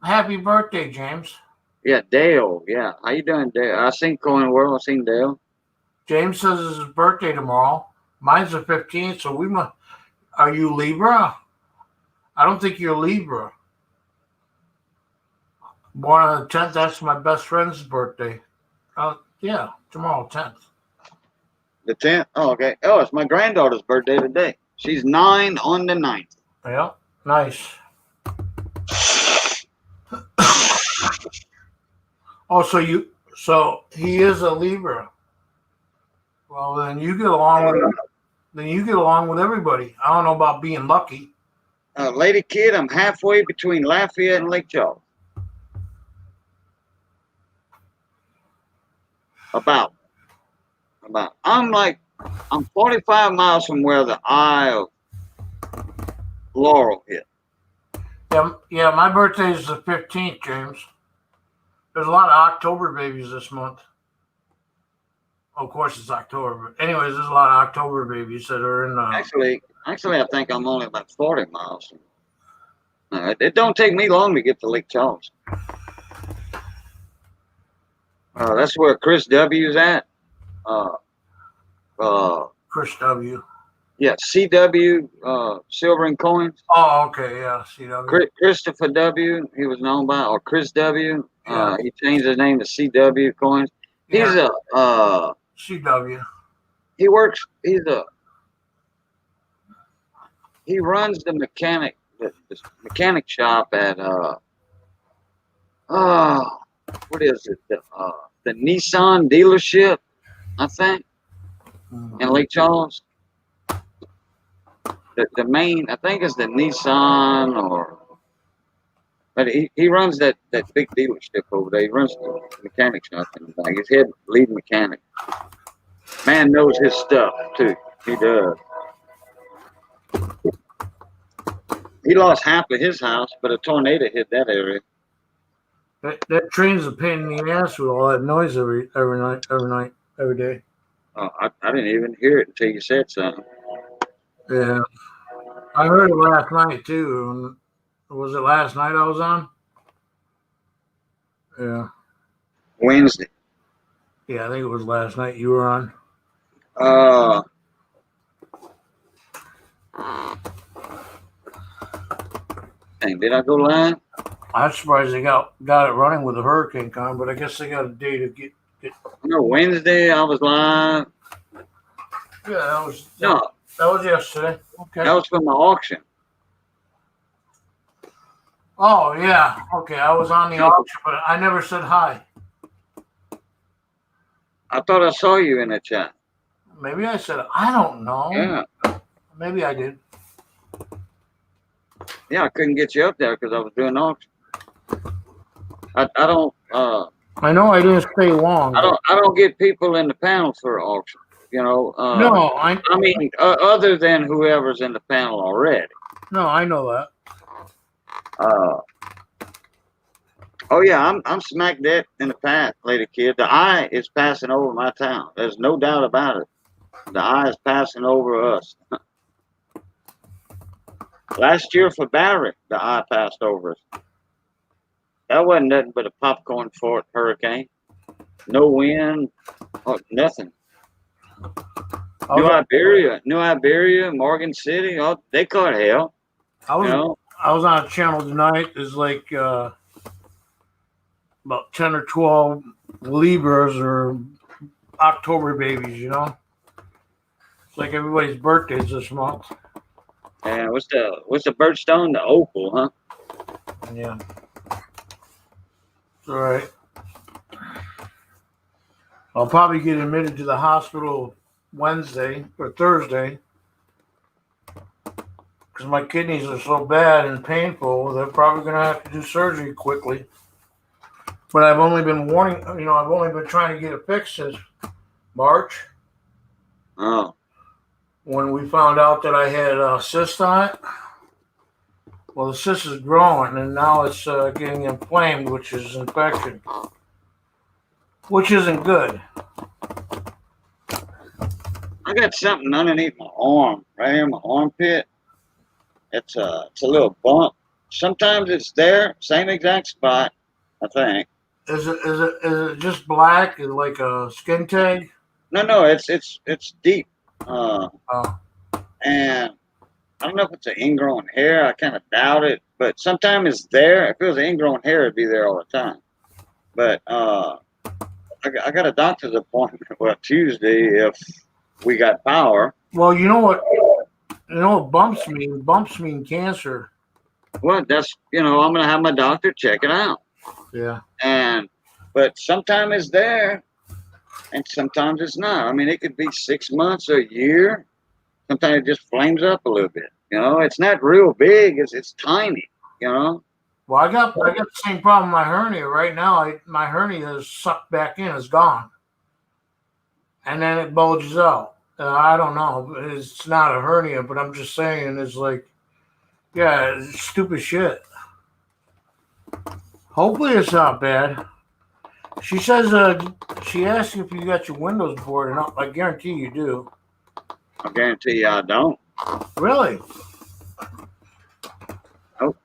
[SPEAKER 5] happy birthday, James.
[SPEAKER 1] Yeah, Dale. Yeah, how you doing, Dale? I seen Coin World. I seen Dale.
[SPEAKER 5] James says it's his birthday tomorrow. Mine's the 15th, so we must. Are you Libra? I don't think you're Libra. Born on the 10th. That's my best friend's birthday. Yeah, tomorrow, 10th.
[SPEAKER 1] The 10th? Oh, okay. Oh, it's my granddaughter's birthday today. She's 9 on the 9th.
[SPEAKER 5] Yeah, nice. Oh, so he is a Libra. Well, then you get along with everybody. I don't know about being lucky.
[SPEAKER 1] Lady kid, I'm halfway between Lafayette and Lake Charles. About. I'm 45 miles from where the eye of Laurel hit.
[SPEAKER 5] Yeah, my birthday is the 15th, James. There's a lot of October babies this month. Of course, it's October, but anyways, there's a lot of October babies that are in.
[SPEAKER 1] Actually, I think I'm only about 40 miles. It don't take me long to get to Lake Charles. That's where Chris W's at. Uh,
[SPEAKER 5] Chris W.
[SPEAKER 1] yeah, CW, Silver and Coins.
[SPEAKER 5] Oh, okay, yeah, CW.
[SPEAKER 1] Christopher W. He was known by, or Chris W.
[SPEAKER 5] Yeah.
[SPEAKER 1] He changed his name to CW Coins. He's
[SPEAKER 5] Yeah.
[SPEAKER 1] he
[SPEAKER 5] CW.
[SPEAKER 1] works. He runs the mechanic shop at what is it? The Nissan dealership, I think, in Lake Charles. The main, I think, is the Nissan, but he runs that big dealership over there. He runs the mechanic shop in the back. He's lead mechanic. Man knows his stuff too. He does. He lost half of his house, but a tornado hit that area.
[SPEAKER 5] That train's a pain in the ass with all that noise every night, every day.
[SPEAKER 1] I didn't even hear it until you said something.
[SPEAKER 5] Yeah. I heard it last night too. Was it last night I was on? Yeah.
[SPEAKER 1] Wednesday.
[SPEAKER 5] Yeah, I think it was last night you were on.
[SPEAKER 1] Dang, did I go live?
[SPEAKER 5] I'm surprised they got it running with a hurricane coming, but I guess they got a day to get.
[SPEAKER 1] No, Wednesday I was live.
[SPEAKER 5] Yeah,
[SPEAKER 1] No,
[SPEAKER 5] that was yesterday. Okay.
[SPEAKER 1] that was for my auction.
[SPEAKER 5] Oh yeah. Okay, I was on the auction, but I never said hi.
[SPEAKER 1] I thought I saw you in the chat.
[SPEAKER 5] Maybe I said I don't know.
[SPEAKER 1] Yeah.
[SPEAKER 5] Maybe I did.
[SPEAKER 1] Yeah, I couldn't get you up there because I was doing auction. I don't.
[SPEAKER 5] I know I didn't stay long.
[SPEAKER 1] I don't get people in the panel for auction. You know.
[SPEAKER 5] No,
[SPEAKER 1] I mean, other than whoever's in the panel already.
[SPEAKER 5] No, I know that.
[SPEAKER 1] Oh yeah, I'm smack dead in the path, lady kid. The eye is passing over my town. There's no doubt about it. The eye is passing over us. Last year for Barry, the eye passed over us. That wasn't nothing but a popcorn fort hurricane. No wind, nothing. New Iberia, Morgan City, they caught hell.
[SPEAKER 5] I was on a channel tonight. There's like about 10 or 12 Libras or October babies, you know? It's like everybody's birthdays this month.
[SPEAKER 1] And what's the birthstone? The opal, huh?
[SPEAKER 5] Yeah. All right. I'll probably get admitted to the hospital Wednesday or Thursday because my kidneys are so bad and painful. They're probably going to have to do surgery quickly. But I've only been I've only been trying to get it fixed since March.
[SPEAKER 1] Oh.
[SPEAKER 5] When we found out that I had a cyst on it. Well, the cyst is growing, and now it's getting inflamed, which is infection, which isn't good.
[SPEAKER 1] I got something underneath my arm, right here in my armpit. It's a little bump. Sometimes it's there, same exact spot, I think.
[SPEAKER 5] Is it just black and like a skin tag?
[SPEAKER 1] No, it's deep. And I don't know if it's an ingrown hair. I kind of doubt it, but sometimes it's there. If it was an ingrown hair, it'd be there all the time. But I got a doctor's appointment Tuesday if we got power.
[SPEAKER 5] Well, you know what bumps mean? Bumps mean cancer.
[SPEAKER 1] Well, that's I'm gonna have my doctor check it out.
[SPEAKER 5] Yeah.
[SPEAKER 1] But sometimes it's there, and sometimes it's not. I mean, it could be 6 months or a year. Sometimes it just flames up a little bit. It's not real big. It's tiny.
[SPEAKER 5] Well, I got the same problem with my hernia right now. My hernia is sucked back in. It's gone, and then it bulges out. I don't know. It's not a hernia, but I'm just saying it's like, yeah, it's stupid shit. Hopefully it's not bad. She says she asked if you got your windows boarded up. I guarantee you do.
[SPEAKER 1] I guarantee you I don't.
[SPEAKER 5] Really?
[SPEAKER 1] Oh.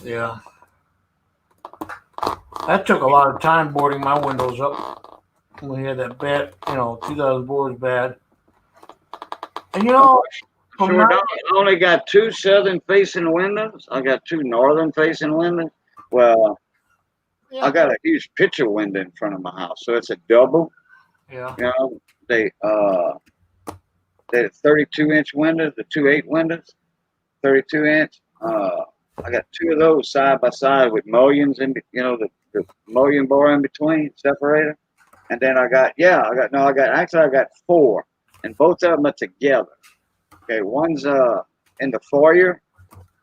[SPEAKER 5] Yeah. That took a lot of time boarding my windows up when we had that bad, 2004 was bad. And from
[SPEAKER 1] Sure don't. I only got 2 southern facing windows. I got 2 northern facing windows. Well,
[SPEAKER 5] yeah,
[SPEAKER 1] I got a huge picture window in front of my house, so it's a double.
[SPEAKER 5] yeah.
[SPEAKER 1] You know, they're 32-inch windows, the 2.8 windows, 32-inch. I got 2 of those side by side with mullions in, the mullion bar in between, separator. And then I got 4, and both of them are together. Okay, one's in the foyer,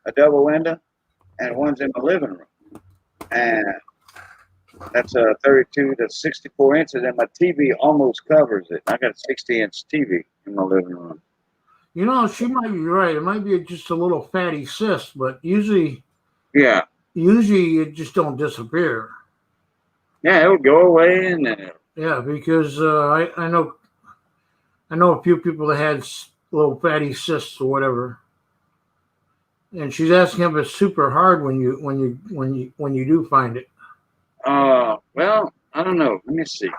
[SPEAKER 1] a double window, and one's in the living room. And that's 32 to 64 inches, and my TV almost covers it. I got a 60-inch TV in my living room.
[SPEAKER 5] She might be right. It might be just a little fatty cyst, but usually it just don't disappear.
[SPEAKER 1] Yeah, it'll go away, and then
[SPEAKER 5] because I know a few people that had little fatty cysts or whatever, and she's asking if it's super hard when you do find it.
[SPEAKER 1] Well, I don't know. Let me see.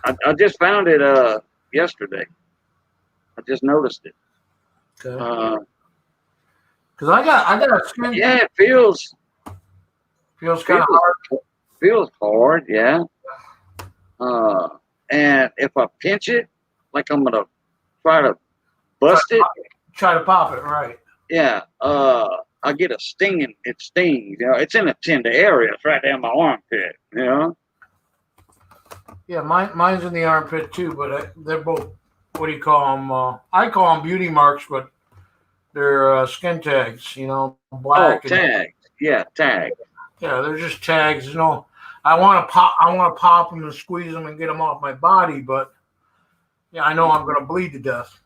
[SPEAKER 1] I just found it yesterday. I just noticed it.
[SPEAKER 5] Okay. Because I got a skin.
[SPEAKER 1] Yeah, it feels
[SPEAKER 5] kind of hard.
[SPEAKER 1] Feels hard, yeah. And if I pinch it, like I'm gonna try to bust it.
[SPEAKER 5] Try to pop it, right?
[SPEAKER 1] Yeah. I get a stinging. It stings. It's in a tender area. It's right down my armpit.
[SPEAKER 5] Yeah, mine's in the armpit too, but they're both. What do you call them? I call them beauty marks, but they're skin tags. Black.
[SPEAKER 1] Oh, tags. Yeah, tags.
[SPEAKER 5] Yeah, they're just tags. I want to pop them and squeeze them and get them off my body, but yeah, I know I'm going to bleed to death.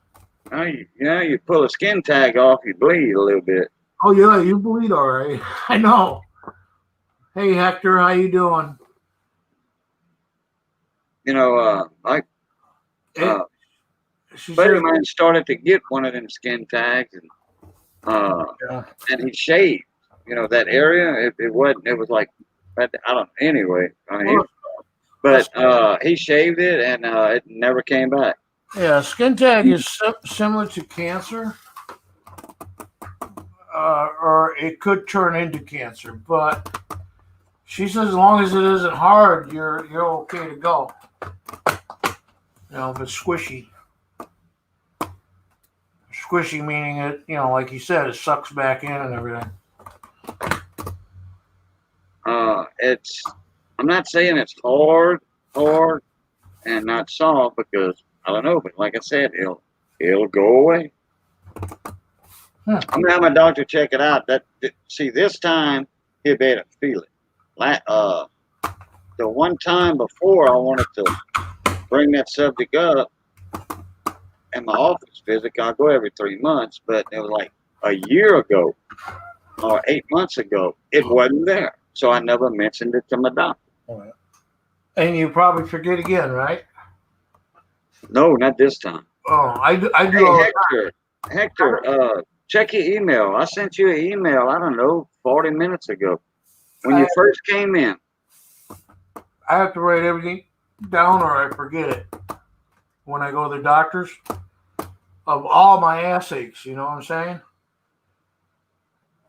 [SPEAKER 1] You pull a skin tag off, you bleed a little bit.
[SPEAKER 5] Oh yeah, you bleed all right. I know. Hey Hector, how you doing?
[SPEAKER 1] Buddy of mine started to get one of them skin tags, and he shaved. That area. It wasn't. It was like, I don't know. Anyway, he shaved it, and it never came back.
[SPEAKER 5] Yeah, skin tag is similar to cancer, or it could turn into cancer. But she says as long as it isn't hard, you're okay to go. If it's squishy. Squishy meaning it, like you said, it sucks back in and everything.
[SPEAKER 1] I'm not saying it's hard, and not soft, because I don't know, but like I said, it'll go away. I'm gonna have my doctor check it out. See, this time he'll be able to feel it. The one time before, I wanted to bring that subject up in my office visit. I go every 3 months, but it was like a year ago or 8 months ago. It wasn't there, so I never mentioned it to my doctor.
[SPEAKER 5] And you probably forget again, right?
[SPEAKER 1] No, not this time.
[SPEAKER 5] Oh, I do. Hey,
[SPEAKER 1] Hector, check your email. I sent you an email, I don't know, 40 minutes ago when you first came in.
[SPEAKER 5] I have to write everything down or I forget it when I go to the doctors of all my assays. You know what I'm saying?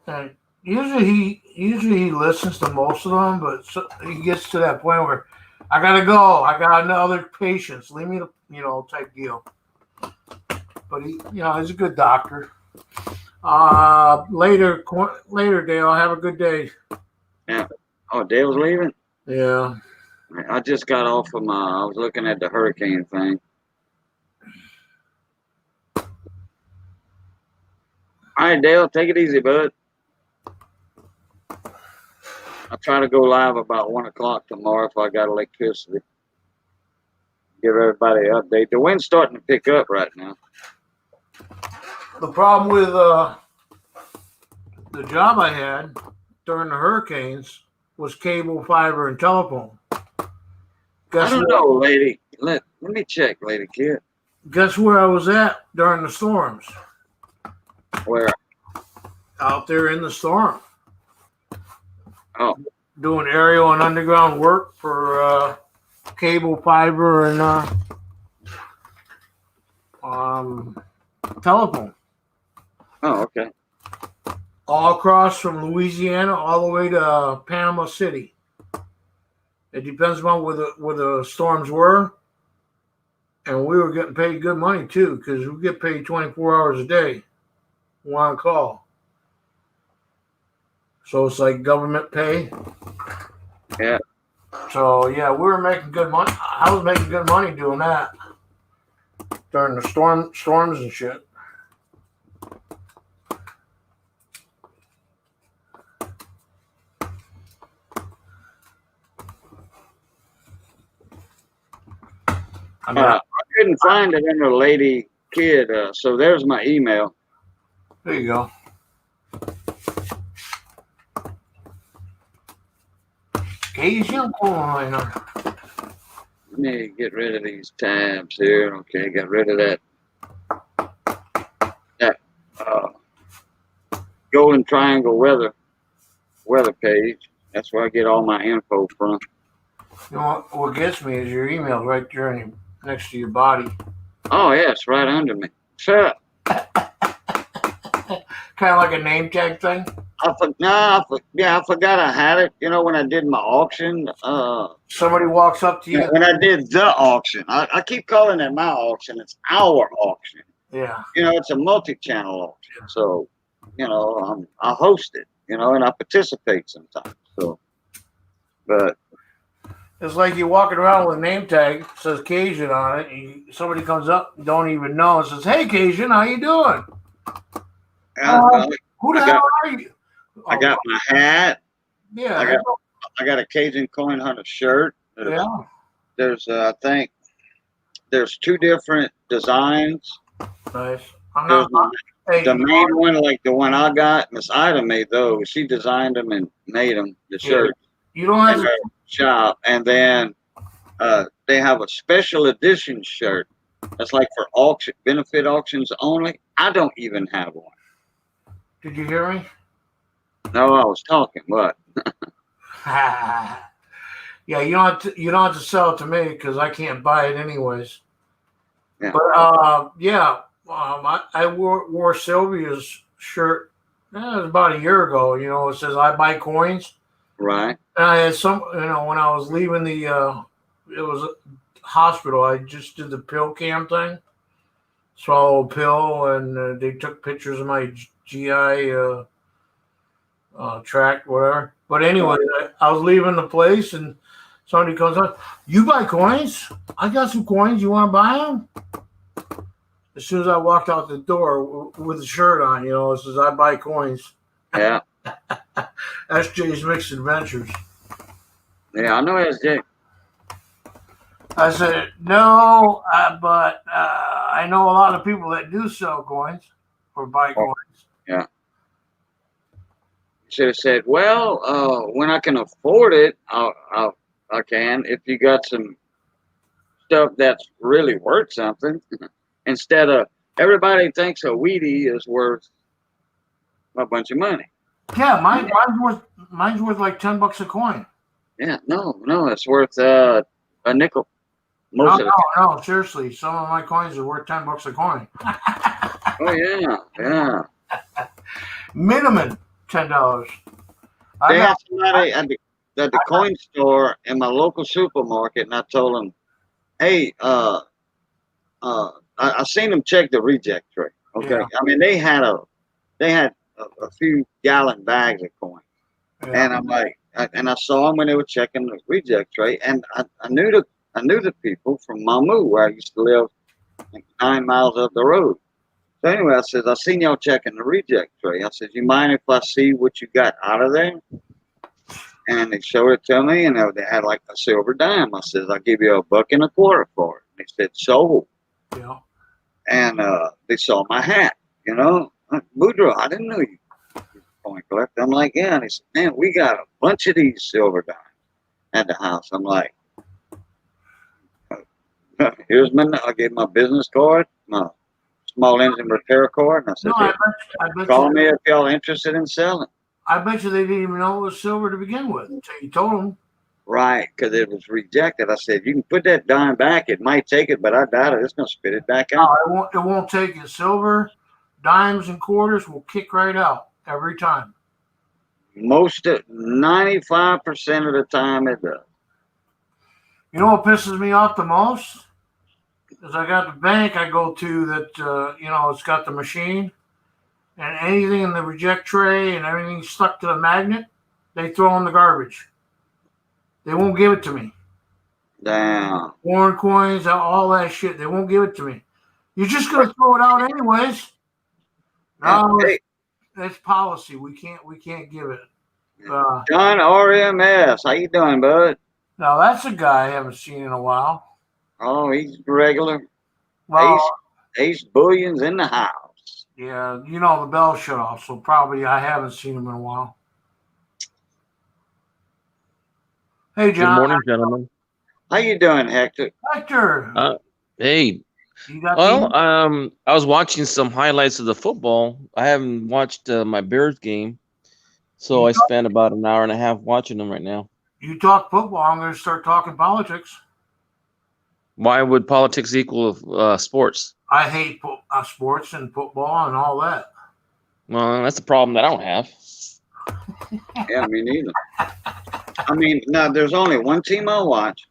[SPEAKER 5] And usually he listens to most of them, but he gets to that point where I gotta go. I got another patients. Leave me, type deal. But he's a good doctor. Later, Dale. Have a good day.
[SPEAKER 1] Yeah. Oh, Dale's leaving?
[SPEAKER 5] Yeah.
[SPEAKER 1] I just got off of I was looking at the hurricane thing. All right, Dale, take it easy, bud. I'll try to go live about 1 o'clock tomorrow if I got electricity. Give everybody an update. The wind's starting to pick up right now.
[SPEAKER 5] The problem with the job I had during the hurricanes was cable, fiber, and telephone.
[SPEAKER 1] I don't know, lady. Let me check, lady kid.
[SPEAKER 5] Guess where I was at during the storms?
[SPEAKER 1] Where?
[SPEAKER 5] Out there in the storm.
[SPEAKER 1] Oh,
[SPEAKER 5] doing aerial and underground work for cable, fiber, and telephone.
[SPEAKER 1] oh, okay.
[SPEAKER 5] All across from Louisiana all the way to Panama City. It depends on where the storms were. And we were getting paid good money too, because we get paid 24 hours a day. One call. So it's like government pay.
[SPEAKER 1] Yeah.
[SPEAKER 5] So yeah, we were making good money. I was making good money doing that during the storms and shit. I mean,
[SPEAKER 1] I couldn't find it under Lady Kid, so there's my email.
[SPEAKER 5] there you go. Cajun Coin Hunter.
[SPEAKER 1] Let me get rid of these tabs here. Okay, got rid of that Golden Triangle weather page. That's where I get all my info from.
[SPEAKER 5] You know what gets me is your email right there next to your body.
[SPEAKER 1] Oh, yeah, it's right under me. Sure.
[SPEAKER 5] Kind of like a name tag thing.
[SPEAKER 1] I forgot I had it. You know, when I did my auction.
[SPEAKER 5] Somebody walks up to you.
[SPEAKER 1] When I did the auction, I keep calling it my auction. It's our auction.
[SPEAKER 5] Yeah.
[SPEAKER 1] You know, it's a multi-channel auction. So, you know, I host it. You know, and I participate sometimes. So, but
[SPEAKER 5] It's like you're walking around with a name tag, says Cajun on it, and somebody comes up, don't even know, and says, "Hey, Cajun, how you doing?" Who the hell are you?
[SPEAKER 1] I got my hat.
[SPEAKER 5] Yeah.
[SPEAKER 1] I got a Cajun Coin Hunter shirt. There's I think there's 2 different designs.
[SPEAKER 5] Nice.
[SPEAKER 1] The main one, like the one I got, Miss Ida made those. She designed them and made them, the shirt.
[SPEAKER 5] You don't have
[SPEAKER 1] to shop. And then they have a special edition shirt that's like for benefit auctions only. I don't even have one.
[SPEAKER 5] Did you hear me?
[SPEAKER 1] No, I was talking. What?
[SPEAKER 5] Yeah, you don't have to sell it to me because I can't buy it anyways.
[SPEAKER 1] Yeah.
[SPEAKER 5] But I wore Sylvia's shirt. It was about a year ago. You know, it says "I buy coins."
[SPEAKER 1] Right.
[SPEAKER 5] And I had when I was leaving the it was a hospital. I just did the pill cam thing, swallow a pill, and they took pictures of my GI tract, whatever. But anyway, I was leaving the place, and somebody comes up. "You buy coins? I got some coins. You want to buy them?" As soon as I walked out the door with the shirt on, you know, it says "I buy coins."
[SPEAKER 1] Yeah.
[SPEAKER 5] SJ's Mixed Adventures.
[SPEAKER 1] Yeah, I know SJ.
[SPEAKER 5] I said, "No, but I know a lot of people that do sell coins or buy coins."
[SPEAKER 1] Yeah. Should have said, "Well, when I can afford it, I can. If you got some stuff that's really worth something, instead of everybody thinks a Wheatie is worth a bunch of money."
[SPEAKER 5] Yeah, mine's worth like $10 a coin.
[SPEAKER 1] Yeah, no, it's worth a nickel.
[SPEAKER 5] No, seriously, some of my coins are worth $10 a coin.
[SPEAKER 1] Oh yeah.
[SPEAKER 5] Minimum $10.
[SPEAKER 1] They had somebody at the coin store in my local supermarket, and I told them, "Hey, I seen them check the reject tray. Okay,
[SPEAKER 5] Yeah.
[SPEAKER 1] I mean they had a few gallon bags of coins, and I'm like, and I saw them when they were checking the reject tray, and I knew the people from Mamu, where I used to live, like 9 miles up the road. So anyway, I said, "I seen y'all checking the reject tray." I said, "You mind if I see what you got out of there?" And they showed it to me, and they had like a silver dime. I said, "I'll give you $1.25 for it." And they said, "Sold."
[SPEAKER 5] Yeah.
[SPEAKER 1] And they saw my hat, you know. Boudreaux, I didn't know you coin collector. I'm like, "Yeah." And he said, "Man, we got a bunch of these silver dimes at the house." I'm like, "Here's I gave my business card, my small engine repair card, and I said,
[SPEAKER 5] No, I bet
[SPEAKER 1] call me if y'all interested in selling."
[SPEAKER 5] I bet you they didn't even know it was silver to begin with until you told them.
[SPEAKER 1] Right, because it was rejected. I said, you can put that dime back. It might take it, but I doubt it. It's going to spit it back
[SPEAKER 5] No,
[SPEAKER 1] out.
[SPEAKER 5] it won't take it. Silver, dimes, and quarters will kick right out every time.
[SPEAKER 1] 95% of the time it does.
[SPEAKER 5] You know what pisses me off the most? Is I got the bank I go to that, it's got the machine, and anything in the reject tray and everything stuck to the magnet, they throw in the garbage. They won't give it to me.
[SPEAKER 1] Damn.
[SPEAKER 5] Foreign coins, all that shit. They won't give it to me. You're just gonna throw it out anyways. No,
[SPEAKER 1] Hey,
[SPEAKER 5] it's policy. We can't give it.
[SPEAKER 1] John RMS, how you doing, bud?
[SPEAKER 5] Now that's a guy I haven't seen in a while.
[SPEAKER 1] Oh, he's regular.
[SPEAKER 5] Well,
[SPEAKER 1] Ace Bullion's in the house.
[SPEAKER 5] yeah, the bell shut off, so probably I haven't seen him in a while. Hey, John.
[SPEAKER 7] Good morning, gentlemen.
[SPEAKER 1] How you doing, Hector?
[SPEAKER 5] Hector.
[SPEAKER 7] Hey.
[SPEAKER 5] You got
[SPEAKER 7] I was watching some highlights of the football. I haven't watched my Bears game, so I spent about an hour and a half watching them right now.
[SPEAKER 5] You talk football, I'm going to start talking politics.
[SPEAKER 7] Why would politics equal sports?
[SPEAKER 5] I hate sports and football and all that.
[SPEAKER 7] Well, that's the problem that I don't have.
[SPEAKER 1] Yeah, me neither. I mean, now there's only one team I'll watch,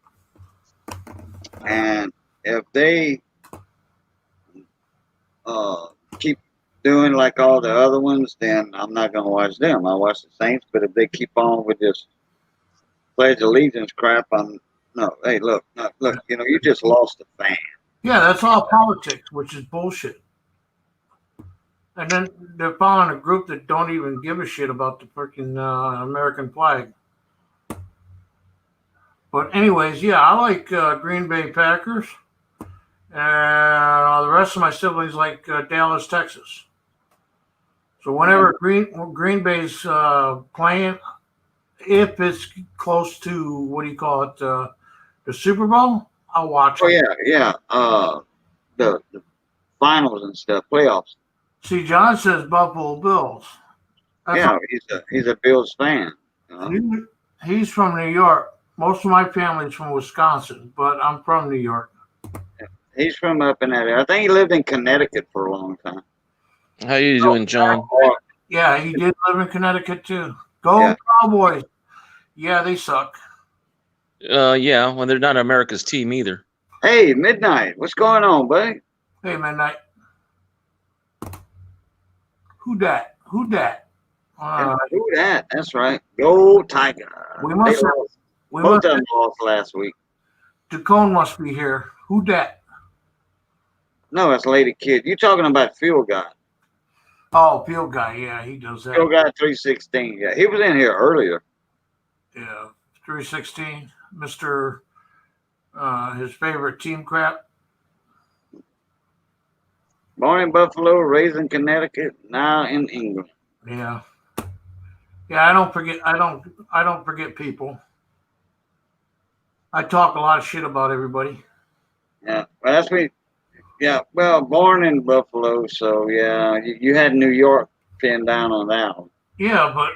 [SPEAKER 1] and if they keep doing like all the other ones, then I'm not going to watch them. I watch the Saints, but if they keep on with this Pledge Allegiance crap, hey, look, you just lost a fan.
[SPEAKER 5] Yeah, that's all politics, which is bullshit. And then they're following a group that don't even give a shit about the freaking American flag. But anyways, yeah, I like Green Bay Packers. And the rest of my siblings like Dallas, Texas. So whenever Green Bay's playing, if it's close to, the Super Bowl, I'll watch it.
[SPEAKER 1] Oh, yeah. The finals and stuff, playoffs.
[SPEAKER 5] See, John says Buffalo Bills.
[SPEAKER 1] He's a Bills fan.
[SPEAKER 5] He's from New York. Most of my family's from Wisconsin, but I'm from New York.
[SPEAKER 1] He's from up in that area. I think he lived in Connecticut for a long time.
[SPEAKER 7] How you doing, John?
[SPEAKER 5] Yeah, he did live in Connecticut too. Go Cowboys. Yeah, they suck.
[SPEAKER 7] Yeah, well, they're not America's team either.
[SPEAKER 1] Hey, Midnight. What's going on, buddy?
[SPEAKER 5] Hey, Midnight. Who dat?
[SPEAKER 1] Who dat? That's right. Go Tiger. Both of them lost last week.
[SPEAKER 5] Tacone must be here. Who dat?
[SPEAKER 1] No, that's Lady Kid. You talking about Field Guy?
[SPEAKER 5] Oh, Field Guy. Yeah, he does that.
[SPEAKER 1] Field Guy 316. Yeah, he was in here earlier.
[SPEAKER 5] Yeah, 316. Mr. His favorite team crap.
[SPEAKER 1] Born in Buffalo, raised in Connecticut, now in England.
[SPEAKER 5] Yeah. Yeah, I don't forget people. I talk a lot of shit about everybody.
[SPEAKER 1] Yeah, well, that's me. Yeah, well, born in Buffalo, so yeah, you had New York pinned down on that one.
[SPEAKER 5] Yeah, but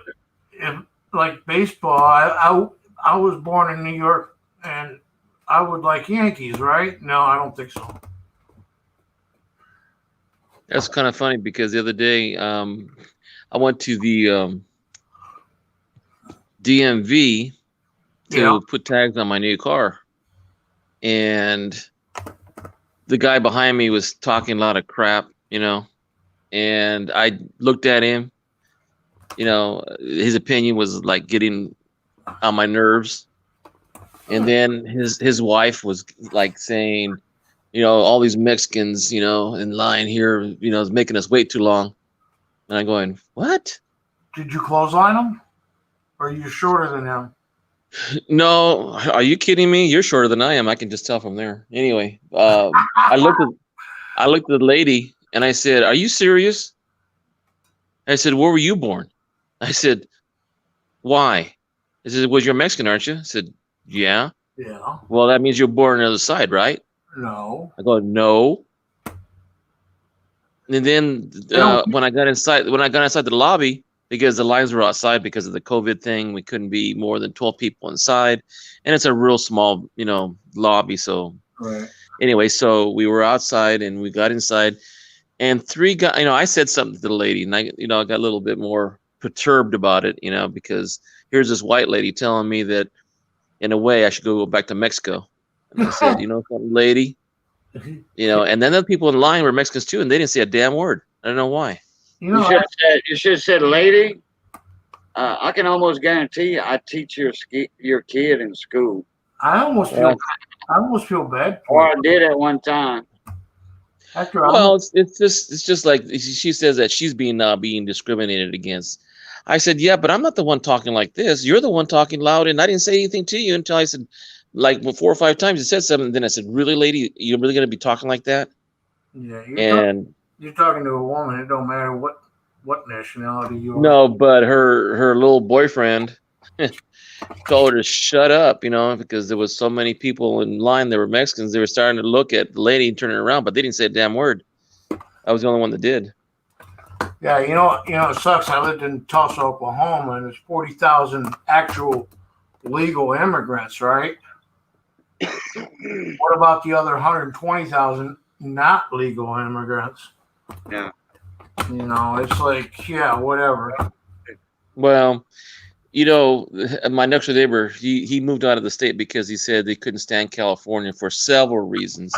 [SPEAKER 5] if like baseball, I was born in New York, and I would like Yankees, right? No, I don't think so.
[SPEAKER 7] That's kind of funny because the other day I went to the DMV to put tags on my new car, and the guy behind me was talking a lot of crap, and I looked at him, his opinion was like getting on my nerves. And then his wife was like saying, all these Mexicans, in line here, is making us wait too long. And I'm going, what?
[SPEAKER 5] Did you clothesline him? Or are you shorter than him?
[SPEAKER 7] No, are you kidding me? You're shorter than I am. I can just tell from there. Anyway, I looked at the lady and I said, "Are you serious?" I said, "Where were you born?" I said, "Why?" I said, "Well, you're Mexican, aren't you?" I said, "Yeah."
[SPEAKER 5] Yeah.
[SPEAKER 7] Well, that means you're born on the other side, right?
[SPEAKER 5] No.
[SPEAKER 7] I go, "No." And then when I got inside the lobby, because the lines were outside because of the COVID thing. We couldn't be more than 12 people inside, and it's a real small, lobby. So anyway, so we were outside and we got inside, and three guys. I said something to the lady, and I got a little bit more perturbed about it, because here's this white lady telling me that, in a way, I should go back to Mexico. And I said, something, lady, and then the people in line were Mexicans too, and they didn't say a damn word. I don't know why.
[SPEAKER 1] You should have said, lady, I can almost guarantee you I teach your kid in school.
[SPEAKER 5] I almost feel bad for
[SPEAKER 1] Or I did at one time.
[SPEAKER 7] Well, it's just like she says that she's being discriminated against. I said, yeah, but I'm not the one talking like this. You're the one talking loud, and I didn't say anything to you until I said, like 4 or 5 times you said something. And then I said, really, lady, you're really going to be talking like that?
[SPEAKER 5] Yeah, you're talking to a woman. It don't matter what nationality you are.
[SPEAKER 7] No, but her little boyfriend told her to shut up, because there was so many people in line that were Mexicans. They were starting to look at the lady and turning around, but they didn't say a damn word. I was the only one that did.
[SPEAKER 5] Yeah, it sucks. I lived in Tulsa, Oklahoma, and there's 40,000 actual legal immigrants, right? What about the other 120,000 not legal immigrants?
[SPEAKER 1] Yeah.
[SPEAKER 5] It's like, yeah, whatever.
[SPEAKER 7] Well, my next door neighbor, he moved out of the state because he said they couldn't stand California for several reasons.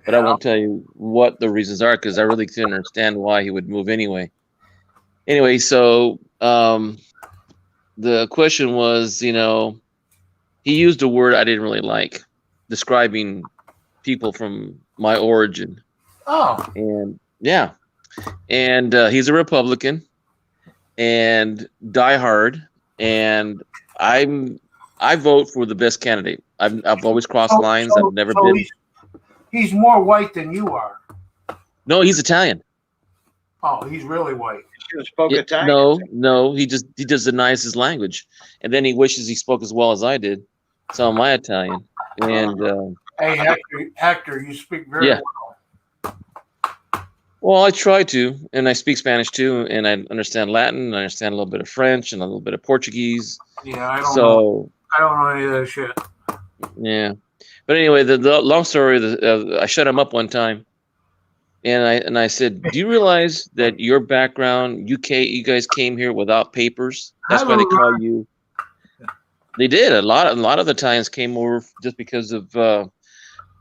[SPEAKER 7] But I won't tell you what the reasons are, because I really couldn't understand why he would move anyway. Anyway, so the question was, he used a word I didn't really like, describing people from my origin.
[SPEAKER 5] Oh.
[SPEAKER 7] And yeah. And he's a Republican and diehard, and I vote for the best candidate. I've always crossed lines. I've never been.
[SPEAKER 5] He's more white than you are.
[SPEAKER 7] No, he's Italian.
[SPEAKER 5] Oh, he's really white.
[SPEAKER 1] He spoke Italian.
[SPEAKER 7] No, he just denies his language, and then he wishes he spoke as well as I did. So am I Italian? And
[SPEAKER 5] hey, Hector, you speak very well.
[SPEAKER 7] Well, I try to, and I speak Spanish too, and I understand Latin, and I understand a little bit of French and a little bit of Portuguese.
[SPEAKER 5] Yeah, I don't know any of that shit.
[SPEAKER 7] Yeah, but anyway, the long story. I shut him up one time, and I said, "Do you realize that your background, you guys came here without papers? That's why they call you." They did. A lot of the Italians came over just because of,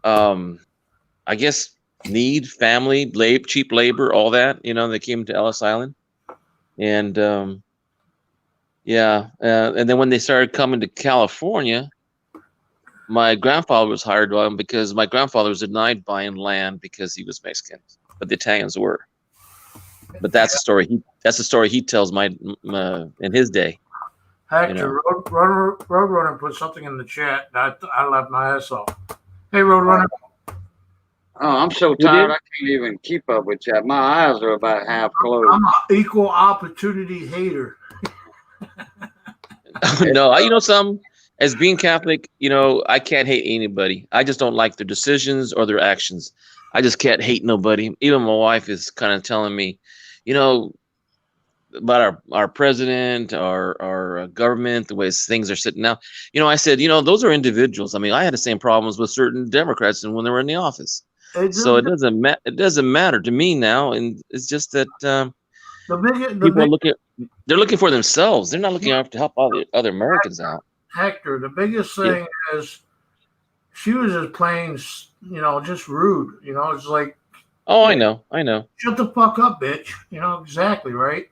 [SPEAKER 7] I guess, need, family, cheap labor, all that. They came to Ellis Island, and and then when they started coming to California, my grandfather was hired by them because my grandfather was denied buying land because he was Mexican, but the Italians were. But that's the story. That's the story he tells in his day.
[SPEAKER 5] Hector, Roadrunner put something in the chat. I laughed my ass off. Hey, Roadrunner.
[SPEAKER 1] Oh, I'm so tired. I can't even keep up with chat. My eyes are about half closed.
[SPEAKER 5] I'm an equal opportunity hater.
[SPEAKER 7] No, something. As being Catholic, I can't hate anybody. I just don't like their decisions or their actions. I just can't hate nobody. Even my wife is kind of telling me, about our president, our government, the way things are sitting now. I said, those are individuals. I mean, I had the same problems with certain Democrats when they were in the office. So it doesn't matter to me now, and it's just that people are looking for themselves. They're not looking out to help other Americans out.
[SPEAKER 5] Hector, the biggest thing is she was just plain, just rude. It's like,
[SPEAKER 7] oh, I know.
[SPEAKER 5] Shut the fuck up, bitch. Exactly right.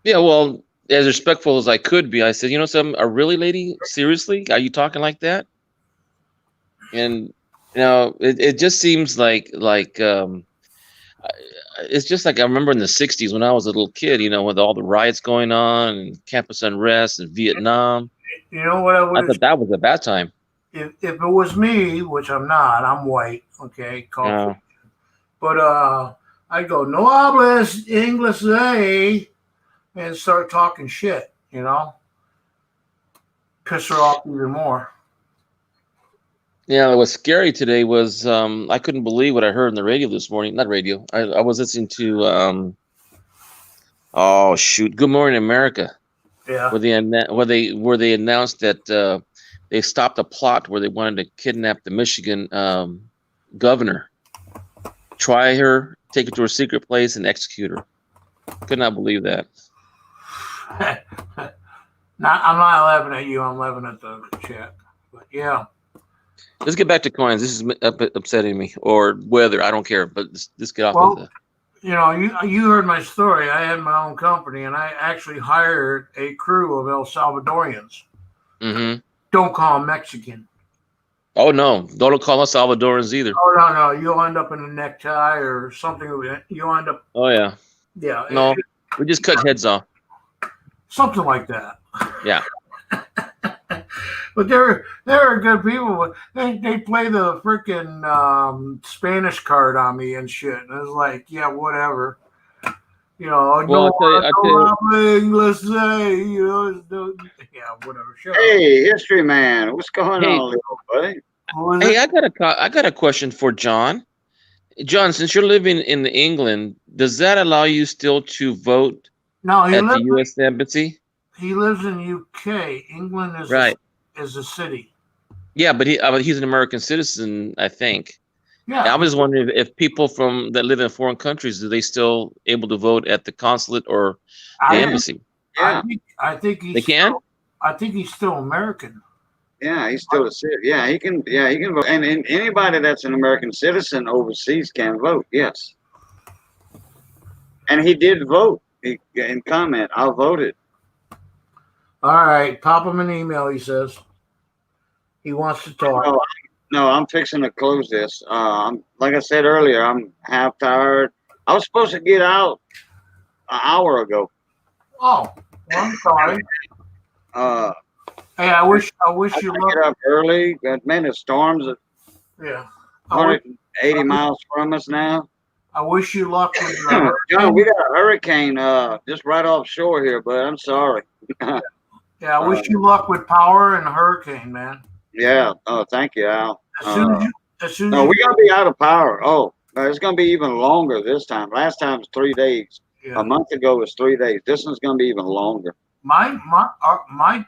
[SPEAKER 7] Yeah, well, as respectful as I could be, I said, something, a really, lady, seriously, are you talking like that? And it just seems like it's just like I remember in the 60s when I was a little kid, with all the riots going on and campus unrest and Vietnam.
[SPEAKER 5] You know what I
[SPEAKER 7] thought that was a bad time.
[SPEAKER 5] If it was me, which I'm not, I'm white, okay, but I'd go, no hablas English, and start talking shit, piss her off even more.
[SPEAKER 7] Yeah, what's scary today was I couldn't believe what I heard on the radio this morning. Not radio. I was listening to Oh shoot! Good Morning America.
[SPEAKER 5] Yeah.
[SPEAKER 7] Where they announced that they stopped a plot where they wanted to kidnap the Michigan governor, try her, take her to a secret place, and execute her. Could not believe that.
[SPEAKER 5] I'm not laughing at you. I'm laughing at the chat. But yeah.
[SPEAKER 7] Let's get back to coins. This is upsetting me, or whether I don't care. But let's get off
[SPEAKER 5] Well,
[SPEAKER 7] with it.
[SPEAKER 5] You know, you heard my story. I had my own company, and I actually hired a crew of El Salvadorians.
[SPEAKER 7] Mm-hmm.
[SPEAKER 5] Don't call them Mexican.
[SPEAKER 7] Oh no! Don't call us Salvadorans either.
[SPEAKER 5] Oh no! You'll end up in a necktie or something. You'll end up.
[SPEAKER 7] Oh yeah.
[SPEAKER 5] Yeah.
[SPEAKER 7] No, we just cut heads off.
[SPEAKER 5] Something like that.
[SPEAKER 7] Yeah.
[SPEAKER 5] But they're good people. They play the freaking Spanish card on me and shit. And I was like, yeah, whatever. You know,
[SPEAKER 7] well,
[SPEAKER 5] English, you know, yeah, whatever. Shut
[SPEAKER 1] hey, history man, what's going on, little buddy?
[SPEAKER 7] Hey, I got a question for John. John, since you're living in England, does that allow you still to vote at the U.S. Embassy?
[SPEAKER 5] He lives in UK. England is
[SPEAKER 7] right.
[SPEAKER 5] Is a city.
[SPEAKER 7] Yeah, but he's an American citizen, I think.
[SPEAKER 5] Yeah.
[SPEAKER 7] I was wondering if people that live in foreign countries, are they still able to vote at the consulate or the embassy?
[SPEAKER 5] Yeah. I think
[SPEAKER 7] they can.
[SPEAKER 5] I think he's still American.
[SPEAKER 1] Yeah, he's still a citizen. Yeah, he can. Yeah, he can vote. And anybody that's an American citizen overseas can vote. Yes. And he did vote. In comment, I voted.
[SPEAKER 5] All right, pop him an email. He says he wants to talk.
[SPEAKER 1] No, I'm fixing to close this. Like I said earlier, I'm half tired. I was supposed to get out an hour ago.
[SPEAKER 5] Oh, well, I'm sorry. Hey, I wish you luck.
[SPEAKER 1] Get up early. Man, the storms are 180 miles from us now.
[SPEAKER 5] I wish you luck with
[SPEAKER 1] John, we got a hurricane just right offshore here, but I'm sorry.
[SPEAKER 5] Yeah, I wish you luck with power and hurricane, man.
[SPEAKER 1] Yeah. Oh, thank you, Al.
[SPEAKER 5] As soon as
[SPEAKER 1] we're gonna be out of power. Oh, it's gonna be even longer this time. Last time was 3 days. Yeah. A month ago was 3 days. This one's gonna be even longer.
[SPEAKER 5] My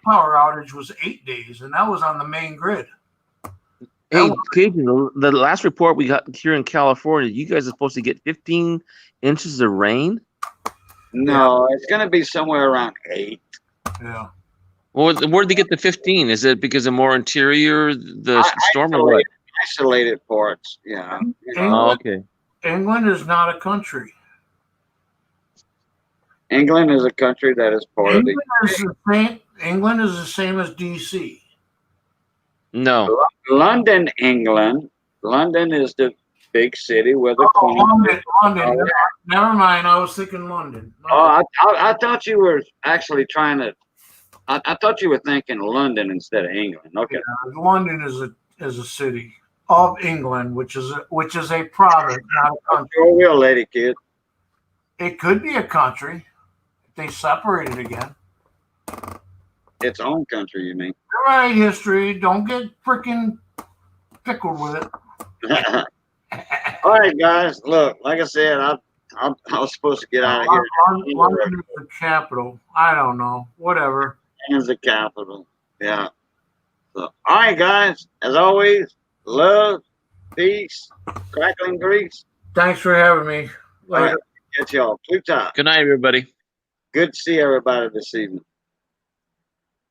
[SPEAKER 5] power outage was 8 days, and that was on the main grid.
[SPEAKER 7] Hey, Cajun, the last report we got here in California, you guys are supposed to get 15 inches of rain?
[SPEAKER 1] No, it's going to be somewhere around 8.
[SPEAKER 5] Yeah.
[SPEAKER 7] Well, where did they get the 15? Is it because of more interior, the storm or what?
[SPEAKER 1] Isolated parts, yeah.
[SPEAKER 7] Okay.
[SPEAKER 5] England is not a country.
[SPEAKER 1] England is a country that is part of the...
[SPEAKER 5] England is the same as D.C.
[SPEAKER 7] No.
[SPEAKER 1] London, England. London is the big city where the
[SPEAKER 5] London. Never mind. I was thinking London.
[SPEAKER 1] Oh, I thought you were actually trying to. I thought you were thinking London instead of England. Okay.
[SPEAKER 5] Yeah, London is a city of England, which is a province, not a country.
[SPEAKER 1] Sure will, lady kid.
[SPEAKER 5] It could be a country if they separate it again.
[SPEAKER 1] Its own country, you mean?
[SPEAKER 5] All right, history. Don't get freaking pickled with it.
[SPEAKER 1] All right, guys. Look, like I said, I was supposed to get out of here.
[SPEAKER 5] London is the capital. I don't know. Whatever.
[SPEAKER 1] Is the capital. Yeah. So, all right, guys. As always, love, peace, crackling grease.
[SPEAKER 5] Thanks for having me.
[SPEAKER 1] Later. All right. Get y'all. Plutarch.
[SPEAKER 7] Good night, everybody.
[SPEAKER 1] Good to see everybody this evening.